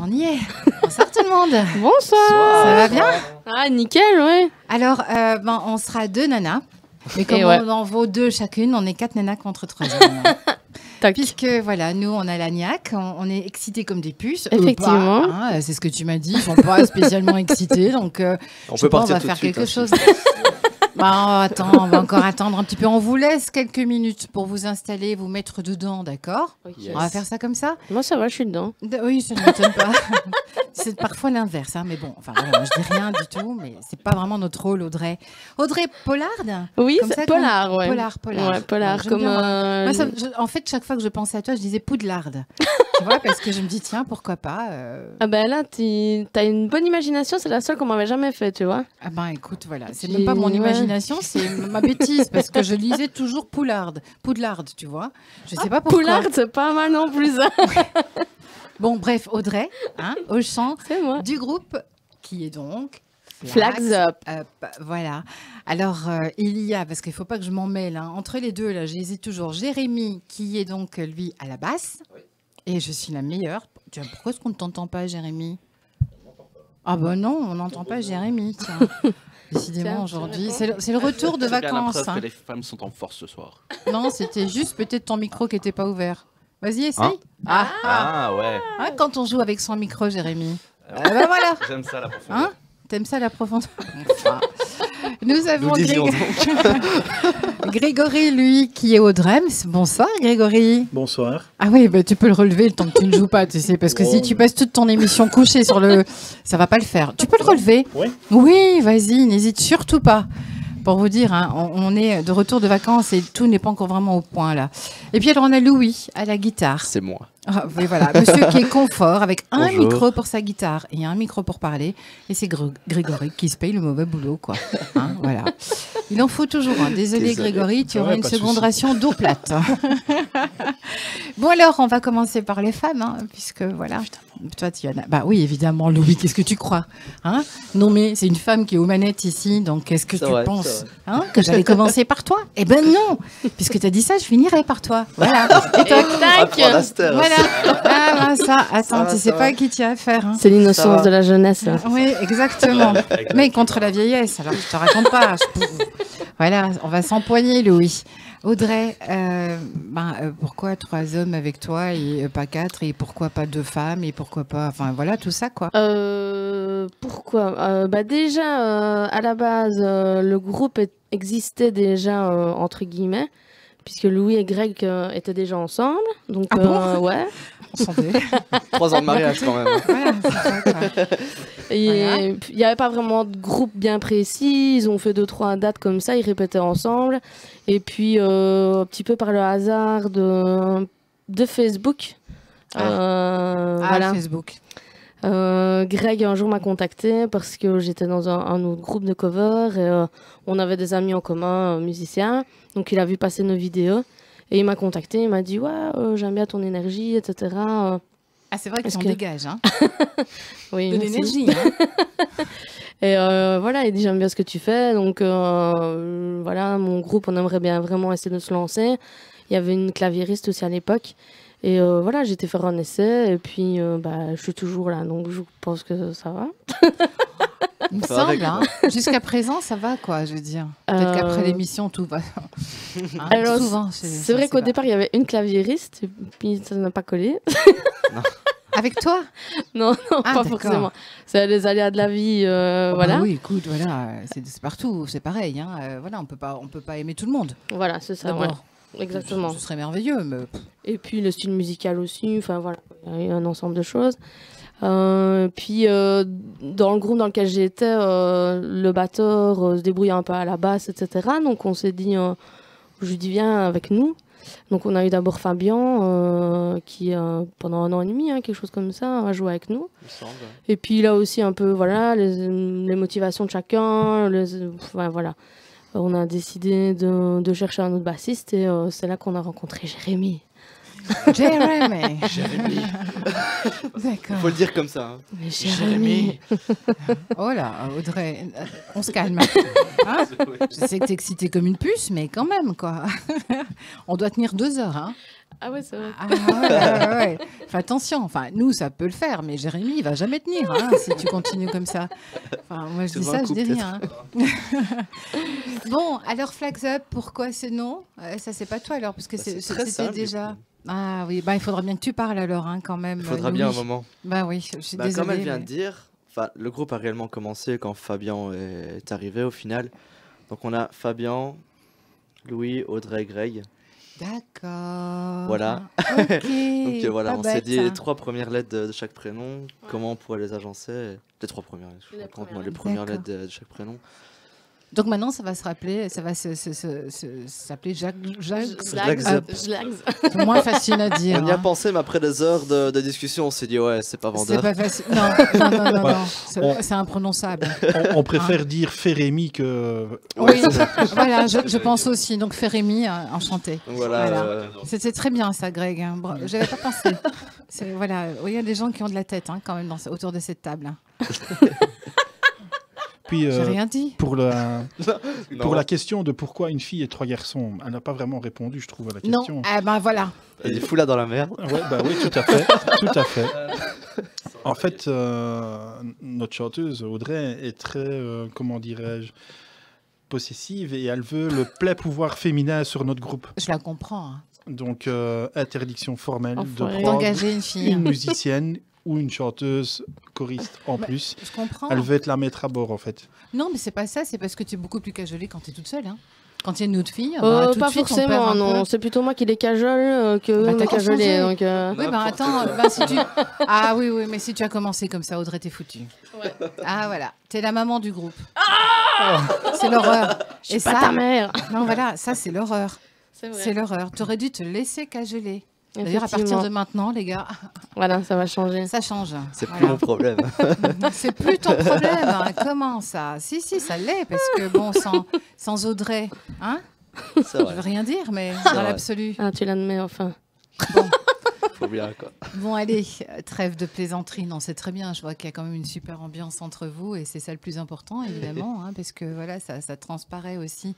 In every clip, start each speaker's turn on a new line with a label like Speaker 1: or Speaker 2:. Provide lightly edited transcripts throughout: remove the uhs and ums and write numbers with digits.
Speaker 1: on y est. Bonsoir tout le monde.
Speaker 2: Bonsoir.
Speaker 1: Ça va bien?
Speaker 2: Ah, nickel, ouais.
Speaker 1: Alors, on sera 2 nanas. Mais comme on en vaut 2 chacune, on est 4 nanas contre 3 hommes. Puisque, voilà, nous, on a la niaque, on est excités comme des puces.
Speaker 2: Effectivement.
Speaker 1: Hein, c'est ce que tu m'as dit, ils sont pas spécialement excités, donc
Speaker 3: on peut partir
Speaker 1: on va
Speaker 3: tout
Speaker 1: faire
Speaker 3: de suite,
Speaker 1: quelque chose. On va encore attendre un petit peu. On vous laisse quelques minutes pour vous installer, vous mettre dedans, d'accord?
Speaker 2: Okay.
Speaker 1: On va faire ça comme ça?
Speaker 2: Moi, ça va, je suis dedans.
Speaker 1: Oui, ça ne m'étonne pas. C'est parfois l'inverse, hein, mais bon, enfin, voilà, moi, je dis rien du tout, mais c'est pas vraiment notre rôle, Audrey. Audrey Pollard?
Speaker 2: Oui, c'est Pollard, ouais.
Speaker 1: Pollard.
Speaker 2: Ouais, Pollard,
Speaker 1: bon,
Speaker 2: comme...
Speaker 1: Moi, en fait, chaque fois que je pensais à toi, je disais Poudlarde. Tu vois, parce que je me dis, tiens, pourquoi pas
Speaker 2: Ah ben là, t'as une bonne imagination, c'est la seule qu'on m'avait jamais fait, tu vois.
Speaker 1: Ah ben, écoute, voilà, c'est même pas mon imagination, c'est ma bêtise, parce que je lisais toujours Poudlarde, tu vois. Je sais pas pourquoi.
Speaker 2: Poulard, c'est pas mal non plus.
Speaker 1: Bon, bref, Audrey, hein, au chant du groupe, qui est donc...
Speaker 2: Flags Up.
Speaker 1: Voilà. Alors, il y a, parce qu'il ne faut pas que je m'en mêle, hein, entre les deux, là, j'hésite toujours, Jérémy, qui est donc, lui, à la basse, et je suis la meilleure. Pourquoi est-ce qu'on ne t'entend pas, Jérémy? Ah ben non, on n'entend pas Jérémy, tiens. Décidément, aujourd'hui, c'est le retour de vacances.
Speaker 3: C'est bien la preuve que les femmes sont en force ce soir.
Speaker 1: Non, c'était juste peut-être ton micro qui n'était pas ouvert. Vas-y, essaye.
Speaker 3: Ouais.
Speaker 1: Hein, quand on joue avec son micro, Jérémy. Ben voilà.
Speaker 3: J'aime ça, la profondeur.
Speaker 1: Hein? T'aimes ça, la profondeur? Nous avons Grégory, lui, qui est au drums. Bonsoir, Grégory.
Speaker 4: Bonsoir.
Speaker 1: Ah oui, bah, tu peux le relever le temps que tu ne joues pas, tu sais, parce que si tu passes toute ton émission couchée sur le... Ça va pas le faire. Tu peux le relever?
Speaker 4: Oui.
Speaker 1: Oui, vas-y, n'hésite surtout pas. Pour vous dire, hein, on est de retour de vacances et tout n'est pas encore vraiment au point, là. Et puis, alors, on a Louis à la guitare.
Speaker 3: C'est moi.
Speaker 1: Ah, oui, voilà, monsieur qui est confort avec un
Speaker 3: Bonjour.
Speaker 1: micro pour sa guitare et un micro pour parler. Et c'est Grégory qui se paye le mauvais boulot, quoi. Hein, voilà. Il en faut toujours. Hein. Désolé, Grégory, tu auras une seconde ration d'eau plate. Bon, alors, on va commencer par les femmes, hein, puisque voilà. Toi, tu en as. Bah oui, évidemment, Louis, qu'est-ce que tu crois, hein? Non, mais c'est une femme qui est aux manettes ici, donc qu'est-ce que tu penses, hein, que j'allais commencer par toi? Eh ben non, puisque tu as dit ça, je finirai par toi. Voilà. Et
Speaker 2: tac.
Speaker 1: Voilà. Ah, ça, attends, tu sais pas à qui tu as affaire. Hein.
Speaker 2: C'est l'innocence de la jeunesse. Là.
Speaker 1: Oui, exactement. Mais contre la vieillesse, alors je te raconte pas. Voilà, on va s'empoigner, Louis. Audrey, pourquoi 3 hommes avec toi et pas 4? Et pourquoi pas 2 femmes? Et pourquoi pas... Enfin, voilà, tout ça, quoi.
Speaker 2: Pourquoi déjà, à la base, le groupe existait déjà, entre guillemets, puisque Louis et Greg étaient déjà ensemble. Donc, ouais.
Speaker 1: On s'en fait.
Speaker 3: 3 ans de mariage, quand même.
Speaker 1: Voilà, c'est ça, quoi.
Speaker 2: Et il n'y avait pas vraiment de groupe bien précis. Ils ont fait 2-3 dates comme ça. Ils répétaient ensemble. Et puis, un petit peu par le hasard de Facebook. Voilà.
Speaker 1: Facebook.
Speaker 2: Greg un jour m'a contacté parce que j'étais dans un autre groupe de cover et on avait des amis en commun, musiciens. Donc il a vu passer nos vidéos et il m'a contacté. Il m'a dit j'aime bien ton énergie, etc.
Speaker 1: Ah, c'est vrai qu'on dégage, hein.
Speaker 2: Oui,
Speaker 1: de l'énergie. Hein.
Speaker 2: Et voilà, il dit j'aime bien ce que tu fais. Donc voilà, mon groupe, on aimerait bien vraiment essayer de se lancer. Il y avait une claviériste aussi à l'époque. Et voilà, j'ai été faire un essai et puis je suis toujours là, donc je pense que ça va.
Speaker 1: Il me semble, hein. Jusqu'à présent, ça va, quoi, je veux dire. Peut-être qu'après l'émission, tout va. Hein,
Speaker 2: alors,
Speaker 1: souvent,
Speaker 2: c'est vrai qu'au départ, il y avait une claviériste, et puis ça n'a pas collé.
Speaker 1: Non. Avec toi?
Speaker 2: Non, pas forcément. C'est les aléas de la vie, voilà.
Speaker 1: Bah oui, écoute, voilà, c'est partout, c'est pareil. Hein. Voilà, on peut pas aimer tout le monde.
Speaker 2: Voilà, c'est ça.
Speaker 1: D'abord.
Speaker 2: Ouais. Exactement.
Speaker 1: Ce serait merveilleux. Mais...
Speaker 2: Et puis le style musical aussi, enfin voilà, il y a eu un ensemble de choses. Puis dans le groupe dans lequel j'étais, le batteur se débrouillait un peu à la basse, etc. Donc on s'est dit, je lui dis viens avec nous. Donc on a eu d'abord Fabien qui pendant 1 an et demi, hein, quelque chose comme ça, a joué avec nous. Et puis là aussi un peu voilà les motivations de chacun, enfin, voilà. On a décidé de chercher un autre bassiste et c'est là qu'on a rencontré Jérémy.
Speaker 1: Jérémy.
Speaker 3: D'accord. Faut le dire comme ça. Hein.
Speaker 2: Jérémy.
Speaker 1: Oh là, Audrey, on se calme. Hein, je sais que t'es excitée comme une puce, mais quand même, quoi. On doit tenir 2 heures, hein.
Speaker 2: Ah ouais, c'est vrai.
Speaker 1: Ah ouais. Fais attention. Enfin, nous, ça peut le faire, mais Jérémy, il va jamais tenir hein, si tu continues comme ça. Enfin, moi, je dis ça, je dis rien. Hein. Bon, alors Flags Up, pourquoi ce nom ça, c'est pas toi alors, parce que c'était déjà. Ah oui, il faudra bien que tu parles alors, hein, quand même.
Speaker 3: Il faudra bien un moment.
Speaker 1: Bah oui, je suis désolée.
Speaker 3: Comme elle vient de dire, le groupe a réellement commencé quand Fabien est arrivé au final. Donc on a Fabien, Louis, Audrey, Greg.
Speaker 1: D'accord.
Speaker 3: Voilà.
Speaker 1: Okay.
Speaker 3: Donc voilà, on s'est dit les 3 premières lettres de chaque prénom, comment on pourrait les agencer. Les 3 premières lettres, les premières lettres de chaque prénom.
Speaker 1: Donc maintenant, ça va se rappeler, ça va s'appeler
Speaker 3: Flags Up.
Speaker 1: C'est moins facile à dire.
Speaker 3: On y a pensé, mais après des heures de discussion, on s'est dit ouais, c'est pas vendeur.
Speaker 1: C'est pas facile. Non. C'est imprononçable.
Speaker 4: On préfère dire Férémy que.
Speaker 1: Oui, voilà, je pense aussi. Donc Férémy, enchanté.
Speaker 3: Voilà.
Speaker 1: C'était très bien ça, Greg. Hein. J'avais pas pensé. Voilà, il y a des gens qui ont de la tête hein, quand même autour de cette table.
Speaker 4: Puis,
Speaker 1: j'ai rien dit.
Speaker 4: Pour la question de pourquoi une fille et 3 garçons, elle n'a pas vraiment répondu, je trouve, à la question.
Speaker 1: Non, voilà.
Speaker 3: Elle est fou là dans la merde.
Speaker 4: Ouais, oui, tout à fait. Tout à fait. En fait, notre chanteuse, Audrey, est très, comment dirais-je, possessive et elle veut le plein pouvoir féminin sur notre groupe.
Speaker 1: Je la comprends. Hein.
Speaker 4: Donc, interdiction formelle
Speaker 1: d'engager une fille.
Speaker 4: Une musicienne ou une chanteuse choriste en plus.
Speaker 1: Je comprends.
Speaker 4: Elle veut être la mettre à bord, en fait.
Speaker 1: Non, mais c'est pas ça. C'est parce que tu es beaucoup plus cajolée quand tu es toute seule. Hein. Quand il y a une autre fille, tout
Speaker 2: pas
Speaker 1: de suite,
Speaker 2: forcément, non. C'est plutôt moi qui les cajole que eux me cajolent. Donc,
Speaker 1: Oui, attends. Si tu... Ah oui, mais si tu as commencé comme ça, Audrey, t'es foutue. Ouais. Ah voilà, t'es la maman du groupe. C'est l'horreur.
Speaker 2: Je suis pas ta mère.
Speaker 1: Non, voilà, ça c'est l'horreur. C'est l'horreur. T'aurais dû te laisser cajoler. D'ailleurs, à partir de maintenant, les gars...
Speaker 2: Voilà, ça va changer.
Speaker 1: Ça change.
Speaker 3: C'est plus mon problème.
Speaker 1: C'est plus ton problème. Hein. Comment ça? Si, ça l'est, parce que bon, sans Audrey, hein? Je veux rien dire, mais dans l'absolu.
Speaker 2: Ah, tu l'admets, enfin.
Speaker 1: Bon.
Speaker 3: Faut bien, quoi.
Speaker 1: Bon, allez, trêve de plaisanterie. Non, c'est très bien. Je vois qu'il y a quand même une super ambiance entre vous et c'est ça le plus important, évidemment, hein, parce que voilà, ça transparaît aussi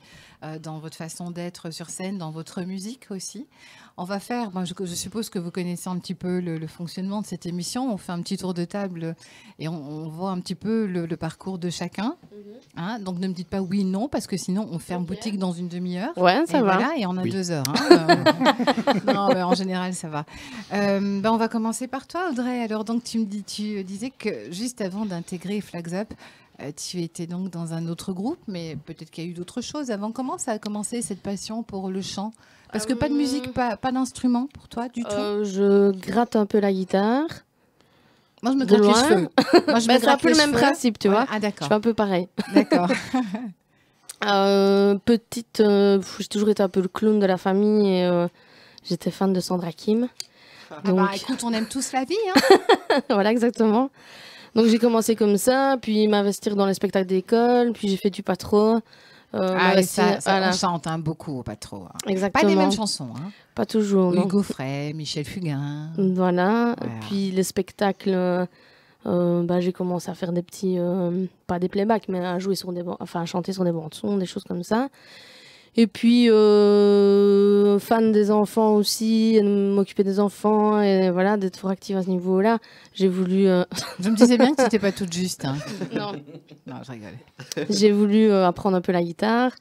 Speaker 1: dans votre façon d'être sur scène, dans votre musique aussi. On va faire, je suppose que vous connaissez un petit peu le fonctionnement de cette émission. On fait un petit tour de table et on voit un petit peu le parcours de chacun. Hein, donc ne me dites pas oui, non, parce que sinon on ferme boutique dans une demi-heure.
Speaker 2: Ouais, ça va.
Speaker 1: Voilà, et on a 2 heures. Hein. Non, mais en général, ça va. On va commencer par toi, Audrey. Alors, donc, tu disais que juste avant d'intégrer Flags Up, tu étais donc dans un autre groupe, mais peut-être qu'il y a eu d'autres choses avant. Comment ça a commencé, cette passion pour le chant? Parce que pas de musique, pas d'instrument pour toi du tout?
Speaker 2: Je gratte un peu la guitare.
Speaker 1: Moi, je me gratte les cheveux. Moi,
Speaker 2: c'est un peu le même principe, tu vois.
Speaker 1: Ah, d'accord.
Speaker 2: Je fais un peu pareil.
Speaker 1: D'accord.
Speaker 2: Petite, j'ai toujours été un peu le clown de la famille et j'étais fan de Sandra Kim.
Speaker 1: Donc... écoute, on aime tous la vie. Hein.
Speaker 2: Voilà, exactement. Donc j'ai commencé comme ça, puis m'investir dans les spectacles d'école, puis j'ai fait du patro.
Speaker 1: Ça on chante hein, beaucoup, pas trop. Hein.
Speaker 2: Exactement.
Speaker 1: Pas les mêmes chansons. Hein.
Speaker 2: Pas toujours.
Speaker 1: Hugo Frey, Michel Fugain.
Speaker 2: Voilà. Puis les spectacles, j'ai commencé à faire des petits, pas des playbacks, mais à chanter sur des bandes son, des choses comme ça. Et puis, fan des enfants aussi, m'occuper des enfants, et voilà, d'être fort active à ce niveau-là. J'ai voulu...
Speaker 1: Je me disais bien que tu n'étais pas toute juste. Hein.
Speaker 2: Non,
Speaker 1: je rigolais.
Speaker 2: J'ai voulu apprendre un peu la guitare.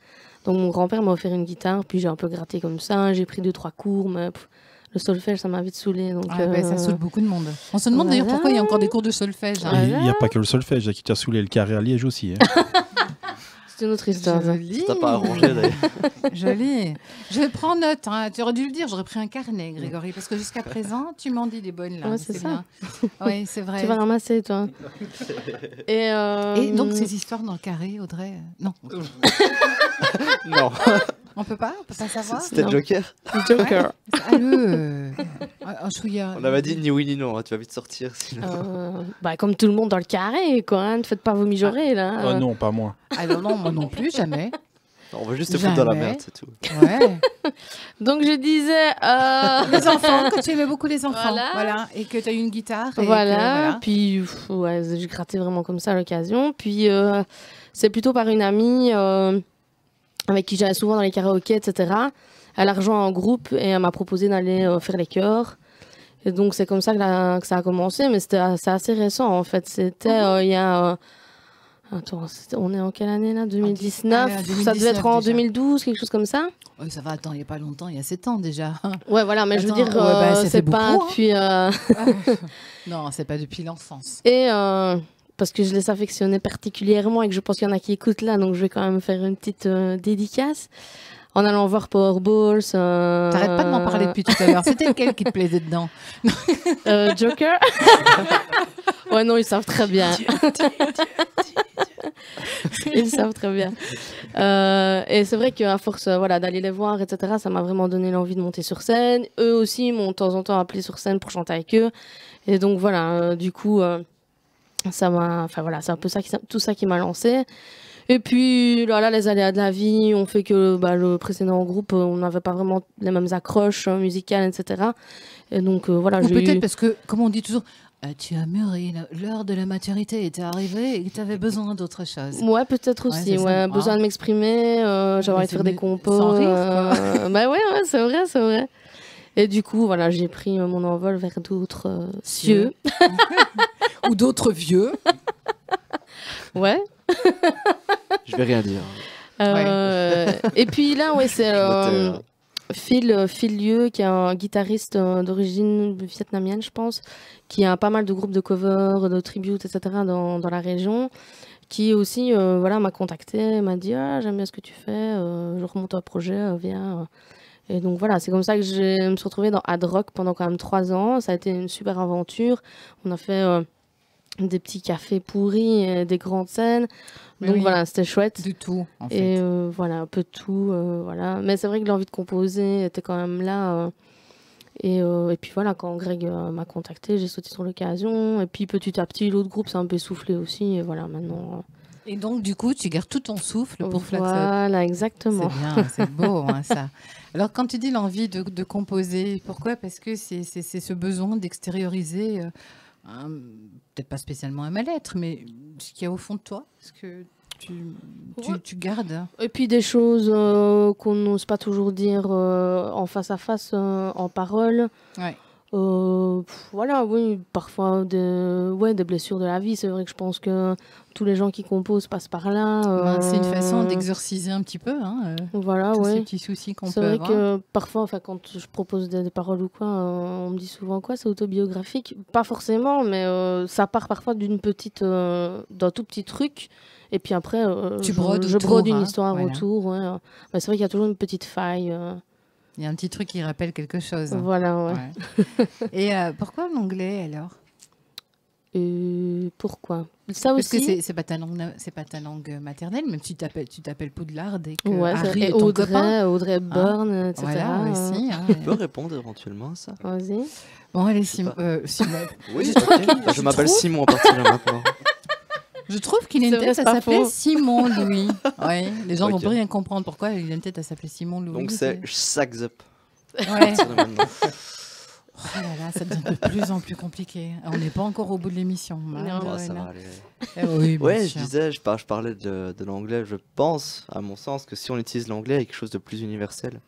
Speaker 2: Donc, mon grand-père m'a offert une guitare, puis j'ai un peu gratté comme ça. J'ai pris 2-3 cours, mais le solfège, ça m'a vite saoulée. Donc,
Speaker 1: ça saoule beaucoup de monde. On se demande d'ailleurs pourquoi il y a encore des cours de solfège. Hein.
Speaker 4: Il n'y a pas que le solfège qui t'a saoulé, le carré à Liège aussi. Hein.
Speaker 2: C'est une autre histoire.
Speaker 1: Joli.
Speaker 3: T'as pas arrangé d'ailleurs.
Speaker 1: Joli. Je prends note. Hein. Tu aurais dû le dire. J'aurais pris un carnet, Grégory, parce que jusqu'à présent, tu m'en dis des bonnes là.
Speaker 2: Ouais, c'est ça.
Speaker 1: Oui, c'est vrai.
Speaker 2: Tu vas ramasser, toi.
Speaker 1: Et donc ces histoires dans le carré, Audrey. Non.
Speaker 3: Non.
Speaker 1: On peut pas savoir.
Speaker 3: C'était Joker.
Speaker 2: Joker.
Speaker 1: Un chouïa.
Speaker 3: On avait dit ni oui ni non. Hein. Tu vas vite sortir. Sinon.
Speaker 2: Comme tout le monde dans le carré, quoi. Hein. Ne faites pas vos mijaurées, là.
Speaker 4: Non, pas moi.
Speaker 1: Alors non, moi non plus, jamais.
Speaker 3: Non, on va juste te foutre dans la merde, c'est tout.
Speaker 1: Ouais.
Speaker 2: Donc je disais...
Speaker 1: Les enfants, que tu aimais beaucoup les enfants. Voilà. Et que tu as eu une guitare.
Speaker 2: Voilà. Puis je grattais vraiment comme ça à l'occasion. Puis c'est plutôt par une amie avec qui j'allais souvent dans les karaokés, etc. Elle a rejoint un groupe et elle m'a proposé d'aller faire les chœurs. Et donc, c'est comme ça que ça a commencé, mais c'est assez récent, en fait. C'était il y a... Attends, on est en quelle année, là? 2019, 2019 ça devait être en déjà. 2012, quelque chose comme ça.
Speaker 1: Oui, ça va, attends, il n'y a pas longtemps, il y a 7 ans déjà.
Speaker 2: Ouais, voilà, mais attends, je veux dire, c'est pas beaucoup, depuis...
Speaker 1: Non, c'est pas depuis l'enfance.
Speaker 2: Et... parce que je les affectionnais particulièrement et que je pense qu'il y en a qui écoutent là, donc je vais quand même faire une petite dédicace. En allant voir Powerballs.
Speaker 1: T'arrêtes pas de m'en parler depuis tout à l'heure. C'était lequel qui te plaisait dedans?
Speaker 2: Joker. Ouais, non, ils savent très bien. Ils savent très bien. Et c'est vrai qu'à force d'aller les voir, etc., ça m'a vraiment donné l'envie de monter sur scène. Eux aussi m'ont de temps en temps appelé sur scène pour chanter avec eux. Et donc voilà, du coup, ça m'a... Enfin voilà, c'est un peu tout ça qui m'a lancé. Et puis là, les aléas de la vie ont fait que le précédent groupe, on n'avait pas vraiment les mêmes accroches musicales, etc. Et donc voilà,
Speaker 1: ou peut-être parce que, comme on dit toujours, tu as mûri, l'heure de la maturité était arrivée et tu avais besoin d'autre chose.
Speaker 2: Ouais, peut-être aussi, besoin de m'exprimer, j'avais envie de faire des compos.
Speaker 1: Sans rire, quoi.
Speaker 2: Bah ouais, c'est vrai, c'est vrai. Et du coup, voilà, j'ai pris mon envol vers d'autres cieux.
Speaker 1: Ou d'autres vieux.
Speaker 2: Ouais.
Speaker 3: Je vais rien dire.
Speaker 2: Et puis là, ouais, c'est Phil Lieu, qui est un guitariste d'origine vietnamienne, je pense, qui a pas mal de groupes de covers, de tributes, etc. dans la région, qui aussi m'a contacté, m'a dit j'aime bien ce que tu fais, je remonte un projet, viens. Et donc voilà, c'est comme ça que je me suis retrouvée dans Ad Rock pendant quand même 3 ans. Ça a été une super aventure. On a fait des petits cafés pourris, et des grandes scènes. Donc voilà, c'était chouette.
Speaker 1: Du tout, en fait.
Speaker 2: Et voilà, un peu de tout. Voilà. Mais c'est vrai que l'envie de composer était quand même là. Et puis voilà, quand Greg m'a contacté, j'ai sauté sur l'occasion. Et puis petit à petit, l'autre groupe s'est un peu essoufflé aussi. Et voilà, maintenant...
Speaker 1: Et donc, du coup, tu gardes tout ton souffle pour Flat Up.
Speaker 2: Voilà, exactement.
Speaker 1: C'est bien, c'est beau, ça. Alors, quand tu dis l'envie de composer, pourquoi? Parce que c'est ce besoin d'extérioriser, peut-être pas spécialement un mal-être, mais ce qu'il y a au fond de toi, ce que tu gardes.
Speaker 2: Et puis des choses qu'on n'ose pas toujours dire en face à face, en parole.
Speaker 1: Ouais.
Speaker 2: Voilà, oui, parfois des blessures de la vie. C'est vrai que je pense que tous les gens qui composent passent par là.
Speaker 1: C'est une façon d'exorciser un petit peu
Speaker 2: voilà,
Speaker 1: tous ces petits soucis qu'on peut avoir.
Speaker 2: C'est vrai que parfois, quand je propose des paroles ou quoi, on me dit souvent quoi, c'est autobiographique. Pas forcément, mais ça part parfois d'un tout petit truc. Et puis après, je brode une histoire autour. Ouais. Mais c'est vrai qu'il y a toujours une petite faille.
Speaker 1: Il y a un petit truc qui rappelle quelque chose.
Speaker 2: Voilà, ouais.
Speaker 1: Et pourquoi l'anglais, alors?
Speaker 2: Pourquoi? Ça aussi.
Speaker 1: Parce que c'est pas ta langue maternelle, même si tu t'appelles Poudlard et que
Speaker 2: Harry et Audrey Byrne, etc.
Speaker 1: Voilà, aussi.
Speaker 3: Tu peux répondre éventuellement à ça?
Speaker 2: Vas-y.
Speaker 1: Bon, allez, Simon.
Speaker 3: Oui, je m'appelle Simon à partir de maintenant.
Speaker 1: Je trouve qu'il a une tête à s'appeler Simon Louis. Ouais, les gens vont pas rien comprendre pourquoi il a une tête à s'appeler Simon Louis.
Speaker 3: Donc c'est Sags Up.
Speaker 1: Ouais. Oh là là, ça devient de plus en plus compliqué. On n'est pas encore au bout de l'émission.
Speaker 3: Ça va aller.
Speaker 1: Oui,
Speaker 3: ouais, je parlais de l'anglais. Je pense, à mon sens, que si on utilise l'anglais, il y a quelque chose de plus universel.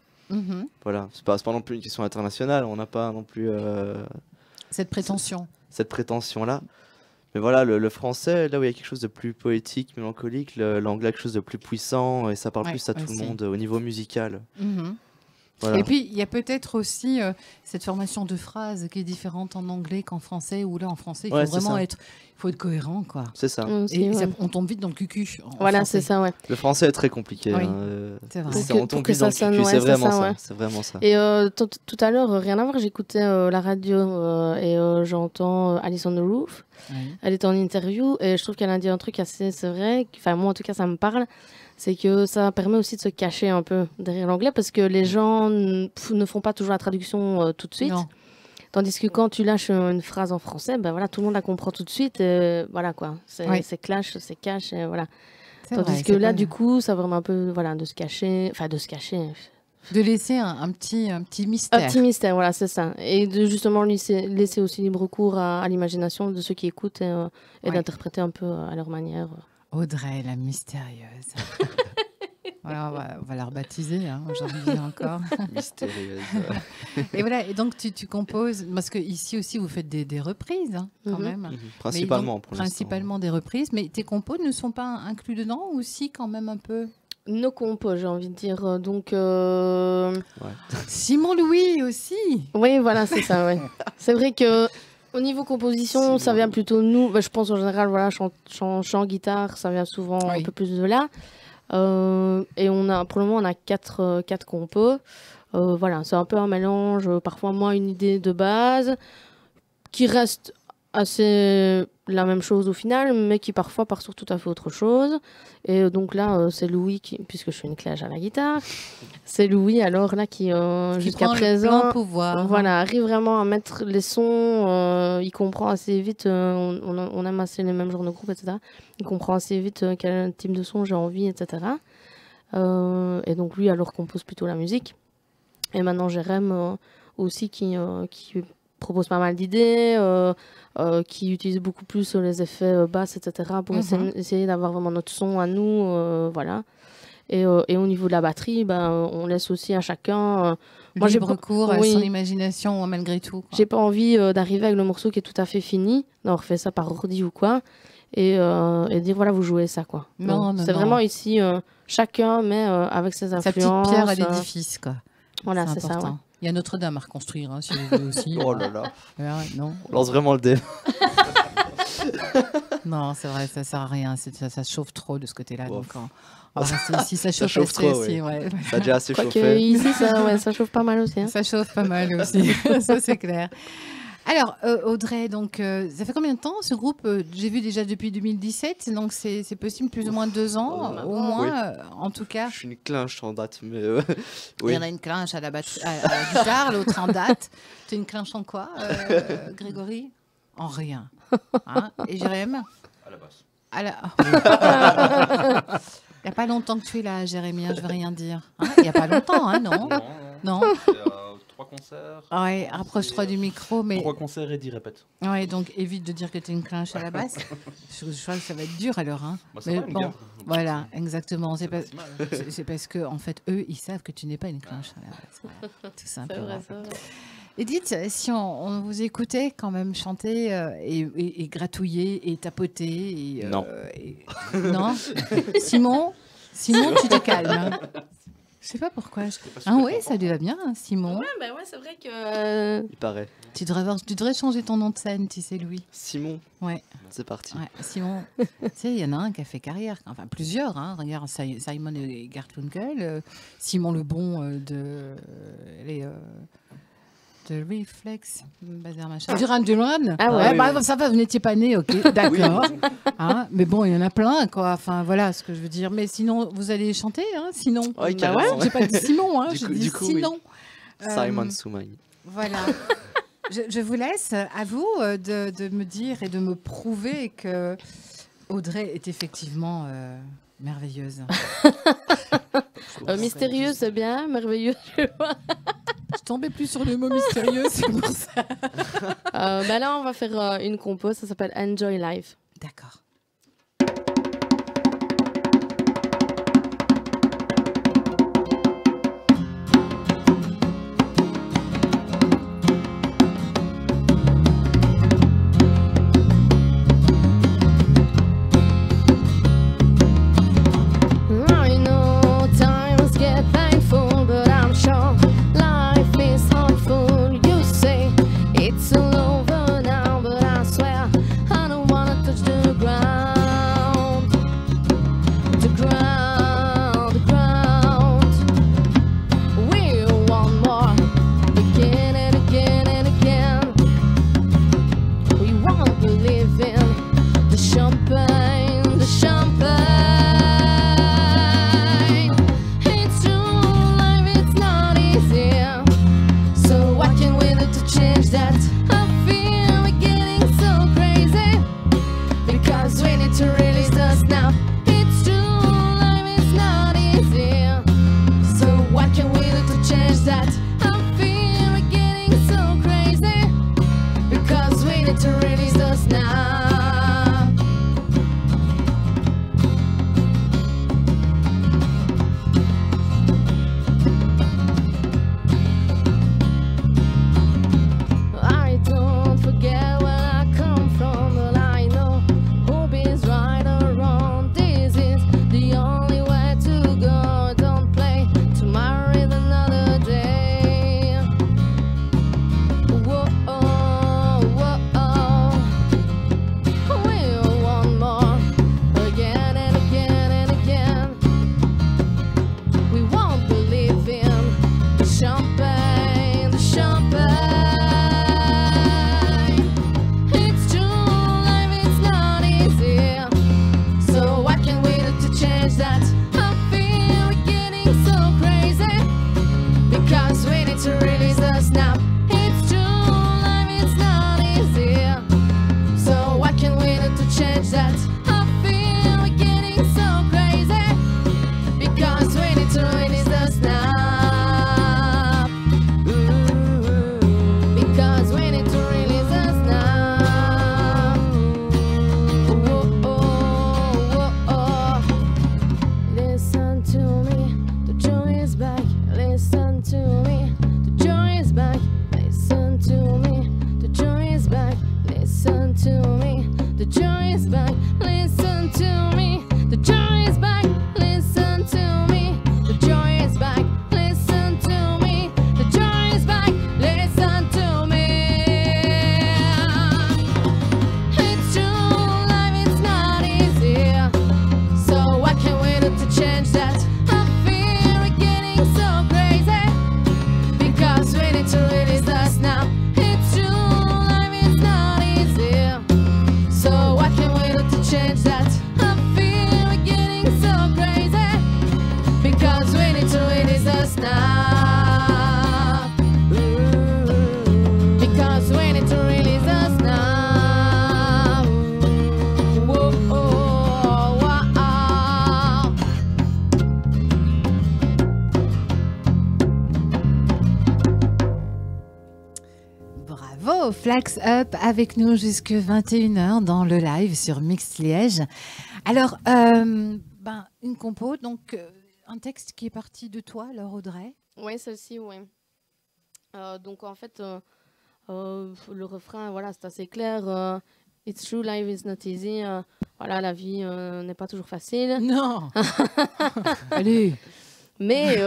Speaker 3: Voilà, c'est pas non plus une question internationale. On n'a pas non plus
Speaker 1: cette prétention.
Speaker 3: Cette prétention-là. Mais voilà, le français, là où il y a quelque chose de plus poétique, mélancolique, l'anglais quelque chose de plus puissant et ça parle plus à tout le monde au niveau musical. Voilà.
Speaker 1: Et puis, il y a peut-être aussi cette formation de phrases qui est différente en anglais qu'en français, où là, en français, il faut vraiment être cohérent, quoi.
Speaker 3: C'est ça.
Speaker 1: Et on tombe vite dans le cucu.
Speaker 2: Voilà, c'est ça, ouais.
Speaker 3: Le français est très compliqué.
Speaker 1: Oui,
Speaker 3: c'est vrai.
Speaker 2: On tombe vite dans le cucu, c'est vraiment ça.
Speaker 3: C'est vraiment ça.
Speaker 2: Et tout à l'heure, rien à voir, j'écoutais la radio et j'entends Alice on the Roof. Elle était en interview et je trouve qu'elle a dit un truc assez, c'est vrai, enfin moi en tout cas ça me parle, c'est que ça permet aussi de se cacher un peu derrière l'anglais parce que les gens ne font pas toujours la traduction tout de suite. Non. Tandis que quand tu lâches une phrase en français, ben voilà, tout le monde la comprend tout de suite. Voilà quoi, c'est clash, c'est cash, voilà. Tandis que là, du coup, ça vraiment un peu de se cacher, de
Speaker 1: laisser un petit mystère.
Speaker 2: Un petit mystère, voilà, c'est ça. Et de justement laisser aussi libre cours à l'imagination de ceux qui écoutent et d'interpréter un peu à leur manière.
Speaker 1: Audrey, la mystérieuse. Voilà, on va la rebaptiser, hein, aujourd'hui encore.
Speaker 3: Mystérieuse.
Speaker 1: Et voilà, et donc tu composes, parce que ici aussi vous faites des reprises, hein, quand même.
Speaker 3: Principalement,
Speaker 1: donc,
Speaker 3: pour l'instant.
Speaker 1: Principalement des reprises, mais tes compos ne sont pas inclus dedans ou si quand même un peu?
Speaker 2: Nos compos, j'ai envie de dire. Donc,
Speaker 1: Simon Louis aussi.
Speaker 2: Oui, voilà, c'est ça. Ouais. C'est vrai que au niveau composition, ça vient plutôt de nous. Je pense en général, voilà, chant, guitare, ça vient souvent un peu plus de là. Et pour le moment, on a quatre compos. Voilà, c'est un peu un mélange. Parfois, moi, une idée de base qui reste assez la même chose au final, mais qui parfois part sur tout à fait autre chose. Et donc là, c'est Louis puisque je suis une cloche à la guitare, c'est Louis alors là qui jusqu'à présent, voilà, arrive vraiment à mettre les sons. Il comprend assez vite. On aime assez les mêmes genres de groupes, etc. Il comprend assez vite quel type de son j'ai envie, etc. Et donc lui alors compose plutôt la musique. Et maintenant Jérém aussi qui propose pas mal d'idées, qui utilise beaucoup plus les effets basses, etc. pour essayer d'avoir vraiment notre son à nous, voilà. Et au niveau de la batterie, on laisse aussi à chacun...
Speaker 1: moi, j'ai recours à son imagination malgré tout.
Speaker 2: J'ai pas envie d'arriver avec le morceau qui est tout à fait fini, on refait ça par ordi ou quoi, et dire voilà, vous jouez ça, quoi.
Speaker 1: Non,
Speaker 2: c'est vraiment ici, chacun met avec ses influences...
Speaker 1: Sa petite pierre à l'édifice, quoi.
Speaker 2: Voilà, c'est ça, ouais.
Speaker 1: Il y a Notre-Dame à reconstruire, hein, si vous voulez aussi.
Speaker 3: Oh là là.
Speaker 1: Non.
Speaker 3: On lance vraiment le dé.
Speaker 1: Non, c'est vrai, ça sert à rien. Ça chauffe trop de ce côté-là.
Speaker 3: Wow.
Speaker 1: Donc, si ça chauffe
Speaker 3: trop,
Speaker 1: aussi, ouais.
Speaker 3: Ça a déjà assez chauffé.
Speaker 2: Ici, ça chauffe pas mal aussi. Hein.
Speaker 1: Ça chauffe pas mal aussi, ça c'est clair. Alors, Audrey, donc, ça fait combien de temps ce groupe? J'ai vu déjà depuis 2017, donc c'est possible plus ou moins 2 ans, au moins, en tout cas.
Speaker 3: Je suis une clinche en date, mais
Speaker 1: oui. Il y en a une clinche à la guitare, l'autre en date. Tu es une clinche en quoi, Grégory? En rien. Hein? Et Jérém?
Speaker 5: À la basse.
Speaker 1: Il n'y a pas longtemps que tu es là, Jérémy, je ne veux rien dire. Il n'y a pas longtemps, hein, non? Non.
Speaker 5: 3 concerts.
Speaker 1: Ouais, rapproche-toi du micro. Mais...
Speaker 5: 3 concerts et 10 répètes.
Speaker 1: Ouais, donc évite de dire que tu es une clinche à la basse. Je crois que ça va être dur alors. Hein.
Speaker 5: Bah, mais bon,
Speaker 1: voilà, exactement. C'est parce que, en fait, eux, ils savent que tu n'es pas une clinche à la basse. Voilà, tout simplement. C'est vrai. Et dites, si on vous écoutait quand même chanter et gratouiller et tapoter.
Speaker 3: Non.
Speaker 1: Non. Simon, tu te calmes. Hein. Je sais pas pourquoi. Oui, ça lui va bien, Simon.
Speaker 2: Ouais, c'est vrai que...
Speaker 3: Il paraît.
Speaker 1: Tu devrais changer ton nom de scène, tu sais, Louis.
Speaker 3: Simon.
Speaker 1: Ouais.
Speaker 3: C'est parti.
Speaker 1: Ouais, Simon. Tu sais, il y en a un qui a fait carrière, enfin plusieurs. Hein. Regarde, Simon et Garfunkel, Simon le Bon de Reflex, bazar machin. Duran Duran.
Speaker 2: Ah ouais.
Speaker 1: Ça va, vous n'étiez pas né, ok, d'accord. Hein, mais bon, il y en a plein, quoi. Enfin, voilà ce que je veux dire. Mais sinon, vous allez chanter, hein, sinon.
Speaker 3: Oui, carrément.
Speaker 1: J'ai pas dit Simon, hein, j'ai dit sinon.
Speaker 3: Oui. Simon Soumaï.
Speaker 1: Voilà. Je vous laisse, à vous, de me dire et de me prouver que Audrey est effectivement merveilleuse.
Speaker 2: Mystérieuse, c'est bien. Merveilleuse, je vois.
Speaker 1: Je tombais plus sur le mot mystérieux, c'est pour ça.
Speaker 2: Là, on va faire une compo, ça s'appelle Enjoy Life.
Speaker 1: D'accord.
Speaker 2: It's all over now, but I swear I don't wanna touch the ground. The joy is back, listen to me. The joy is back, listen to me. The joy is back, listen to me. The joy is back, listen to me. It's true, life is not easy, so I can't wait to change that. I feel we're getting so crazy, because we need to release us now. It's true, life is not easy, so I can't wait to change that. I feel we're getting so crazy, because we need to release us now. Because we need to release us now. Whoa, oh, wow.
Speaker 1: Bravo, Flax Up avec nous jusque 21h dans le live sur Mix Liège. Alors, une compo, donc un texte qui est parti de toi, alors Audrey.
Speaker 2: Oui, celle-ci, oui. Donc en fait, le refrain, voilà, c'est assez clair. It's true, life is not easy. Voilà, la vie n'est pas toujours facile.
Speaker 1: Non. Allez.
Speaker 2: Mais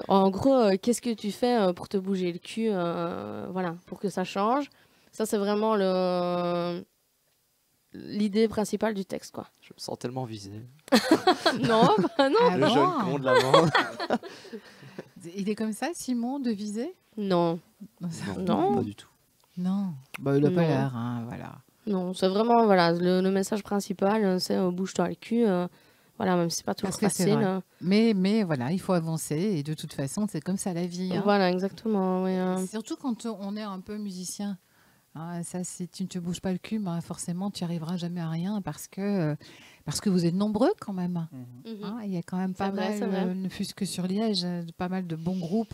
Speaker 2: en gros, qu'est-ce que tu fais pour te bouger le cul, voilà, pour que ça change. Ça, c'est vraiment l'idée principale du texte, quoi.
Speaker 3: Je me sens tellement visé.
Speaker 2: Non, bah non.
Speaker 1: Ah
Speaker 3: Le
Speaker 1: bon
Speaker 3: jeune con de la bande.
Speaker 1: Il est comme ça, Simon, de viser?
Speaker 2: Non. Non.
Speaker 3: Pas du tout.
Speaker 1: Non. Bah, il n'a pas
Speaker 2: Non.
Speaker 1: l'air, hein, voilà.
Speaker 2: Non, c'est vraiment, voilà, le message principal, c'est bouge-toi le cul. Voilà, même si c'est pas toujours
Speaker 1: Parce que c'est
Speaker 2: facile.
Speaker 1: vrai. Mais voilà, il faut avancer et de toute façon, c'est comme ça la vie. Hein.
Speaker 2: Voilà, exactement. Oui,
Speaker 1: Surtout quand on est un peu musicien. Hein, ça, si tu ne te bouges pas le cul, bah, forcément, tu n'y arriveras jamais à rien parce que vous êtes nombreux quand même. Hein, il y a quand même pas
Speaker 2: vrai, c'est vrai.
Speaker 1: mal, ne fût-ce que sur Liège, pas mal de bons groupes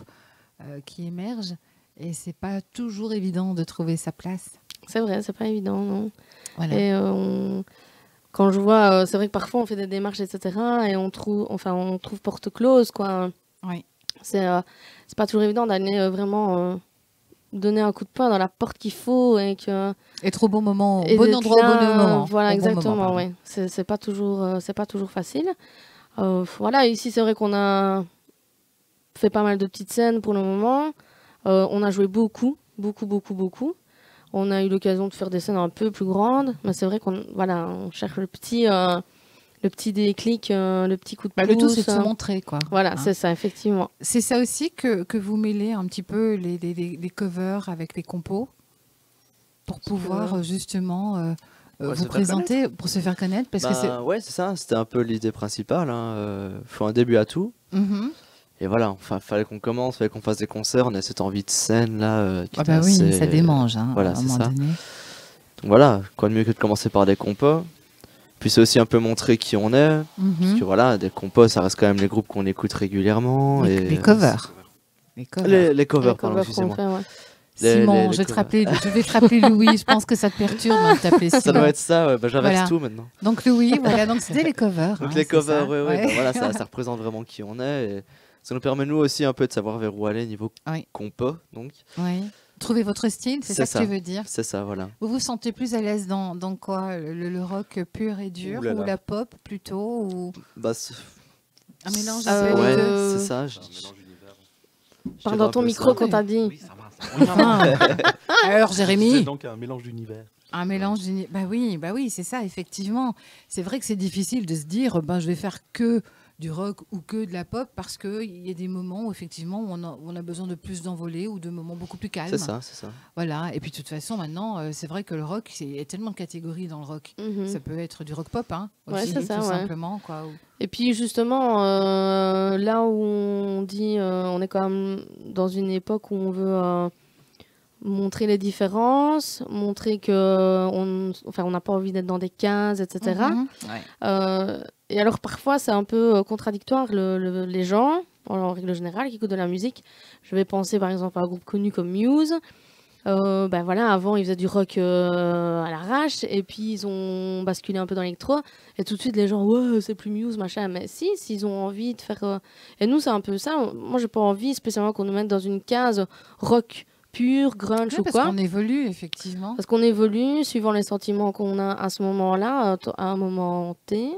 Speaker 1: qui émergent. Et c'est pas toujours évident de trouver sa place.
Speaker 2: C'est vrai, c'est pas évident, non.
Speaker 1: Voilà.
Speaker 2: Et quand je vois, c'est vrai que parfois on fait des démarches, etc. Et on trouve porte close, quoi.
Speaker 1: Oui.
Speaker 2: C'est pas toujours évident d'aller vraiment donner un coup de poing dans la porte qu'il faut et que.
Speaker 1: Être au bon moment,
Speaker 2: et
Speaker 1: au bon
Speaker 2: d'être
Speaker 1: endroit,
Speaker 2: là,
Speaker 1: au bon moment.
Speaker 2: Voilà,
Speaker 1: Au bon
Speaker 2: exactement,
Speaker 1: moment,
Speaker 2: ouais. C'est pas toujours facile. Voilà, ici c'est vrai qu'on a fait pas mal de petites scènes pour le moment. On a joué beaucoup. On a eu l'occasion de faire des scènes un peu plus grandes, mais c'est vrai on cherche le petit déclic, le petit coup de pouce.
Speaker 1: Le tout, c'est de se montrer, quoi.
Speaker 2: Voilà,
Speaker 1: Hein.
Speaker 2: c'est ça, effectivement.
Speaker 1: C'est ça aussi que vous mêlez un petit peu les covers avec les compos pour pouvoir justement vous présenter, pour se faire connaître, parce que c'est.
Speaker 3: Ouais, c'est ça. C'était un peu l'idée principale. Faut un début à tout.
Speaker 1: Mhm.
Speaker 3: Et voilà, enfin, fallait qu'on commence, fallait qu'on fasse des concerts. On a cette envie de scène là. Qui
Speaker 1: Ah bah
Speaker 3: était
Speaker 1: oui,
Speaker 3: assez-
Speaker 1: ça démange, hein,
Speaker 3: Voilà,
Speaker 1: à un
Speaker 3: c'est
Speaker 1: moment
Speaker 3: ça.
Speaker 1: donné.
Speaker 3: Donc voilà, quoi de mieux que de commencer par des compos. Puis c'est aussi un peu montrer qui on est.
Speaker 1: Mhm.
Speaker 3: Parce que voilà, des compos, ça reste quand même les groupes qu'on écoute régulièrement.
Speaker 1: Les covers. Les covers.
Speaker 3: Les covers,
Speaker 2: Les
Speaker 3: pardon,
Speaker 2: covers
Speaker 3: excusez-moi.
Speaker 2: qu'on fait, ouais.
Speaker 1: Simon,
Speaker 3: les
Speaker 1: je vais
Speaker 3: covers.
Speaker 1: te rappeler Louis. Je pense que ça te perturbe hein, de t'appeler Simon.
Speaker 3: Ça doit être ça, ouais, bah, j'inverse
Speaker 1: Voilà.
Speaker 3: tout maintenant.
Speaker 1: Donc Louis, voilà, donc c'était les covers.
Speaker 3: Donc
Speaker 1: hein,
Speaker 3: les
Speaker 1: c'est
Speaker 3: covers,
Speaker 1: ça.
Speaker 3: ouais. Bah, voilà, ça représente vraiment qui on est. Et ça nous permet nous aussi un peu de savoir vers où aller niveau
Speaker 1: Oui.
Speaker 3: compo. Donc
Speaker 1: Oui. Trouver votre style, c'est ça que tu veux dire.
Speaker 3: C'est ça, voilà.
Speaker 1: Vous vous sentez plus à l'aise dans quoi le rock pur et dur
Speaker 3: Ouh là là.
Speaker 1: ou la pop plutôt ou
Speaker 3: Bah,
Speaker 1: un mélange
Speaker 2: Euh,
Speaker 1: un peu
Speaker 3: ouais,
Speaker 1: les deux.
Speaker 3: c'est ça.
Speaker 2: Parle dans ton micro qu'on t'a dit.
Speaker 5: Oui, ça va.
Speaker 1: Enfin, alors Jérémy,
Speaker 5: C'est donc un mélange d'univers.
Speaker 1: un mélange bah oui, c'est ça effectivement. C'est vrai que c'est difficile de se dire je vais faire que du rock ou que de la pop parce qu'il y a des moments où effectivement on a besoin de plus d'envolée ou de moments beaucoup plus calmes.
Speaker 3: C'est ça.
Speaker 1: Voilà. Et puis de toute façon maintenant c'est vrai que le rock il y a tellement de catégories dans le rock.
Speaker 2: Mhm.
Speaker 1: Ça peut être du rock pop hein,
Speaker 2: Ouais,
Speaker 1: aussi,
Speaker 2: c'est ça,
Speaker 1: tout
Speaker 2: ouais.
Speaker 1: simplement quoi.
Speaker 2: Et puis justement, là où on dit, on est quand même dans une époque où on veut montrer les différences, montrer que on n'a pas envie d'être dans des cases, etc.
Speaker 1: Mhm. Ouais.
Speaker 2: Et alors parfois c'est un peu contradictoire, les gens, en règle générale, qui écoutent de la musique. Je vais penser par exemple à un groupe connu comme Muse. Voilà, avant ils faisaient du rock à l'arrache et puis ils ont basculé un peu dans l'électro et tout de suite les gens ouais c'est plus Muse machin, mais s'ils ont envie de faire et nous c'est un peu ça. Moi j'ai pas envie spécialement qu'on nous mette dans une case rock pur, grunge ou
Speaker 1: parce
Speaker 2: quoi.
Speaker 1: qu'on évolue, effectivement.
Speaker 2: Parce qu'on évolue suivant les sentiments qu'on a à ce moment-là, à un moment T.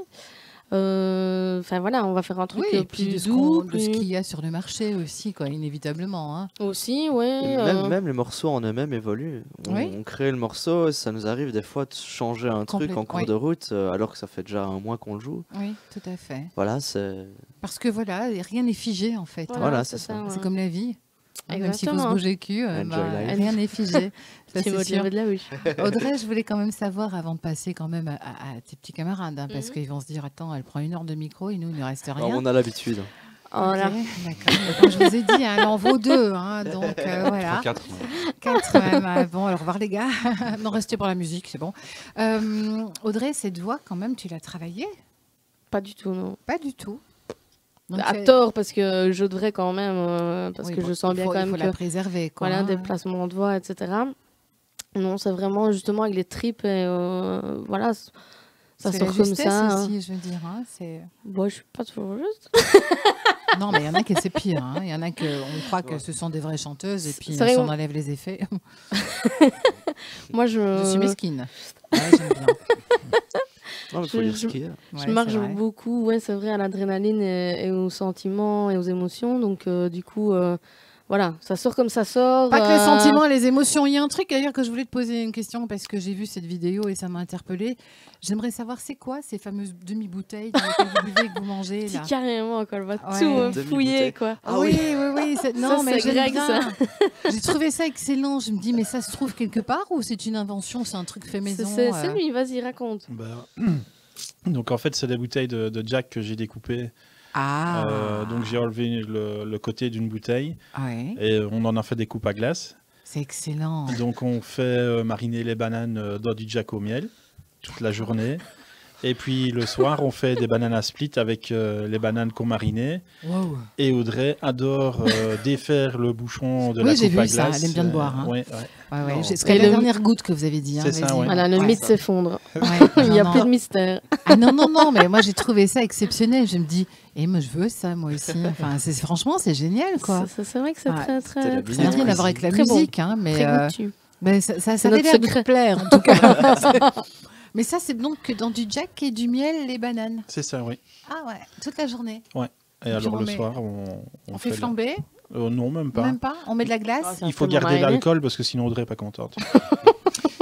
Speaker 2: Enfin voilà, on va faire un truc plus doux.
Speaker 1: De ce qu'il y a sur le marché aussi, quoi, inévitablement. Hein.
Speaker 2: Aussi, ouais.
Speaker 3: Même les morceaux en eux-mêmes évoluent. On crée le morceau, ça nous arrive des fois de changer un truc en cours de route, alors que ça fait déjà un mois qu'on le joue.
Speaker 1: Oui, tout à fait.
Speaker 3: Voilà, c'est...
Speaker 1: Parce que voilà, rien n'est figé, en fait.
Speaker 3: Voilà, c'est ça.
Speaker 1: C'est comme la vie. Même s'il faut se
Speaker 2: Exactement.
Speaker 1: bouger le cul, rien n'est figé. Ça, c'est sûr.
Speaker 2: De la bouche.
Speaker 1: Audrey, je voulais quand même savoir, avant de passer quand même à tes petits camarades, hein, parce qu'ils vont se dire, attends, elle prend 1 heure de micro et nous, il ne reste rien.
Speaker 3: On a l'habitude.
Speaker 1: Voilà. Okay, d'accord. Comme je vous ai dit, elle en vaut 2. Hein, donc voilà.
Speaker 4: 4.
Speaker 1: 4 même. Bon, alors, au revoir les gars. Non, restez pour la musique, c'est bon. Audrey, cette voix, quand même, tu l'as travaillée?
Speaker 2: Pas du tout, non.
Speaker 1: Pas du tout. Donc,
Speaker 2: à tort, parce que je devrais quand même, parce que je sens bien quand même
Speaker 1: qu'il faut la préserver. Quoi,
Speaker 2: voilà, des placements de voix, etc. Non, c'est vraiment justement avec les tripes et voilà, ça sort comme ça.
Speaker 1: Aussi, je veux dire. Hein,
Speaker 2: bon, je suis pas toujours juste.
Speaker 1: Non, mais il y en a qui c'est pire. Hein. Il y en a qu'on croit que ce sont des vraies chanteuses et puis on enlève les effets.
Speaker 2: Moi, je
Speaker 1: suis mesquine. Ouais, j'aime bien.
Speaker 3: Non, mais faut dire ce qu'il y a.
Speaker 2: Je marche beaucoup, c'est vrai, à l'adrénaline et aux sentiments et aux émotions. Donc, du coup, voilà, ça sort comme ça sort.
Speaker 1: Pas que les sentiments et les émotions. Il y a un truc d'ailleurs que je voulais te poser une question parce que j'ai vu cette vidéo et ça m'a interpellée. J'aimerais savoir, c'est quoi ces fameuses demi-bouteilles dans lesquelles vous buvez et que vous mangez là?
Speaker 2: Carrément, quoi, elle va tout fouiller, quoi.
Speaker 1: Ah oui. Non, mais
Speaker 2: c'est grec, ça.
Speaker 1: J'ai trouvé ça excellent. Je me dis, mais ça se trouve quelque part ou c'est une invention, c'est un truc fait maison?
Speaker 2: C'est lui, vas-y, raconte.
Speaker 4: Donc en fait, c'est des bouteilles de Jack que j'ai découpées. Donc j'ai enlevé le côté d'une bouteille et on en a fait des coupes à glace.
Speaker 1: C'est excellent.
Speaker 4: Donc on fait mariner les bananes dans du Jack au miel toute la journée. Et puis le soir, on fait des bananes à split avec les bananes qu'on marinait.
Speaker 1: Wow.
Speaker 4: Et Audrey adore défaire le bouchon de la coupe à glace. Oui, j'ai vu ça,
Speaker 1: elle aime bien le boire. Hein.
Speaker 4: Ouais.
Speaker 1: C'est la dernière goutte que vous avez dit.
Speaker 4: C'est ça,
Speaker 2: Voilà, le mythe s'effondre. Il n'y a plus de mystère.
Speaker 1: Ah non, mais moi j'ai trouvé ça exceptionnel. Je me dis, moi je veux ça, moi aussi. Enfin, franchement, c'est génial, quoi.
Speaker 2: C'est vrai que c'est très...
Speaker 1: Ça n'a rien à voir avec la musique, hein, mais...
Speaker 2: Très
Speaker 1: ça avait l'air de te plaire, en tout cas. Mais ça, c'est donc que dans du Jack et du miel, les bananes.
Speaker 4: C'est ça, oui.
Speaker 1: Ah ouais, toute la journée.
Speaker 4: Ouais. Et alors le soir, on
Speaker 1: fait flamber.
Speaker 4: Non, même pas.
Speaker 1: Même pas. On met de la glace.
Speaker 4: Il faut garder l'alcool parce que sinon Audrey n'est pas contente.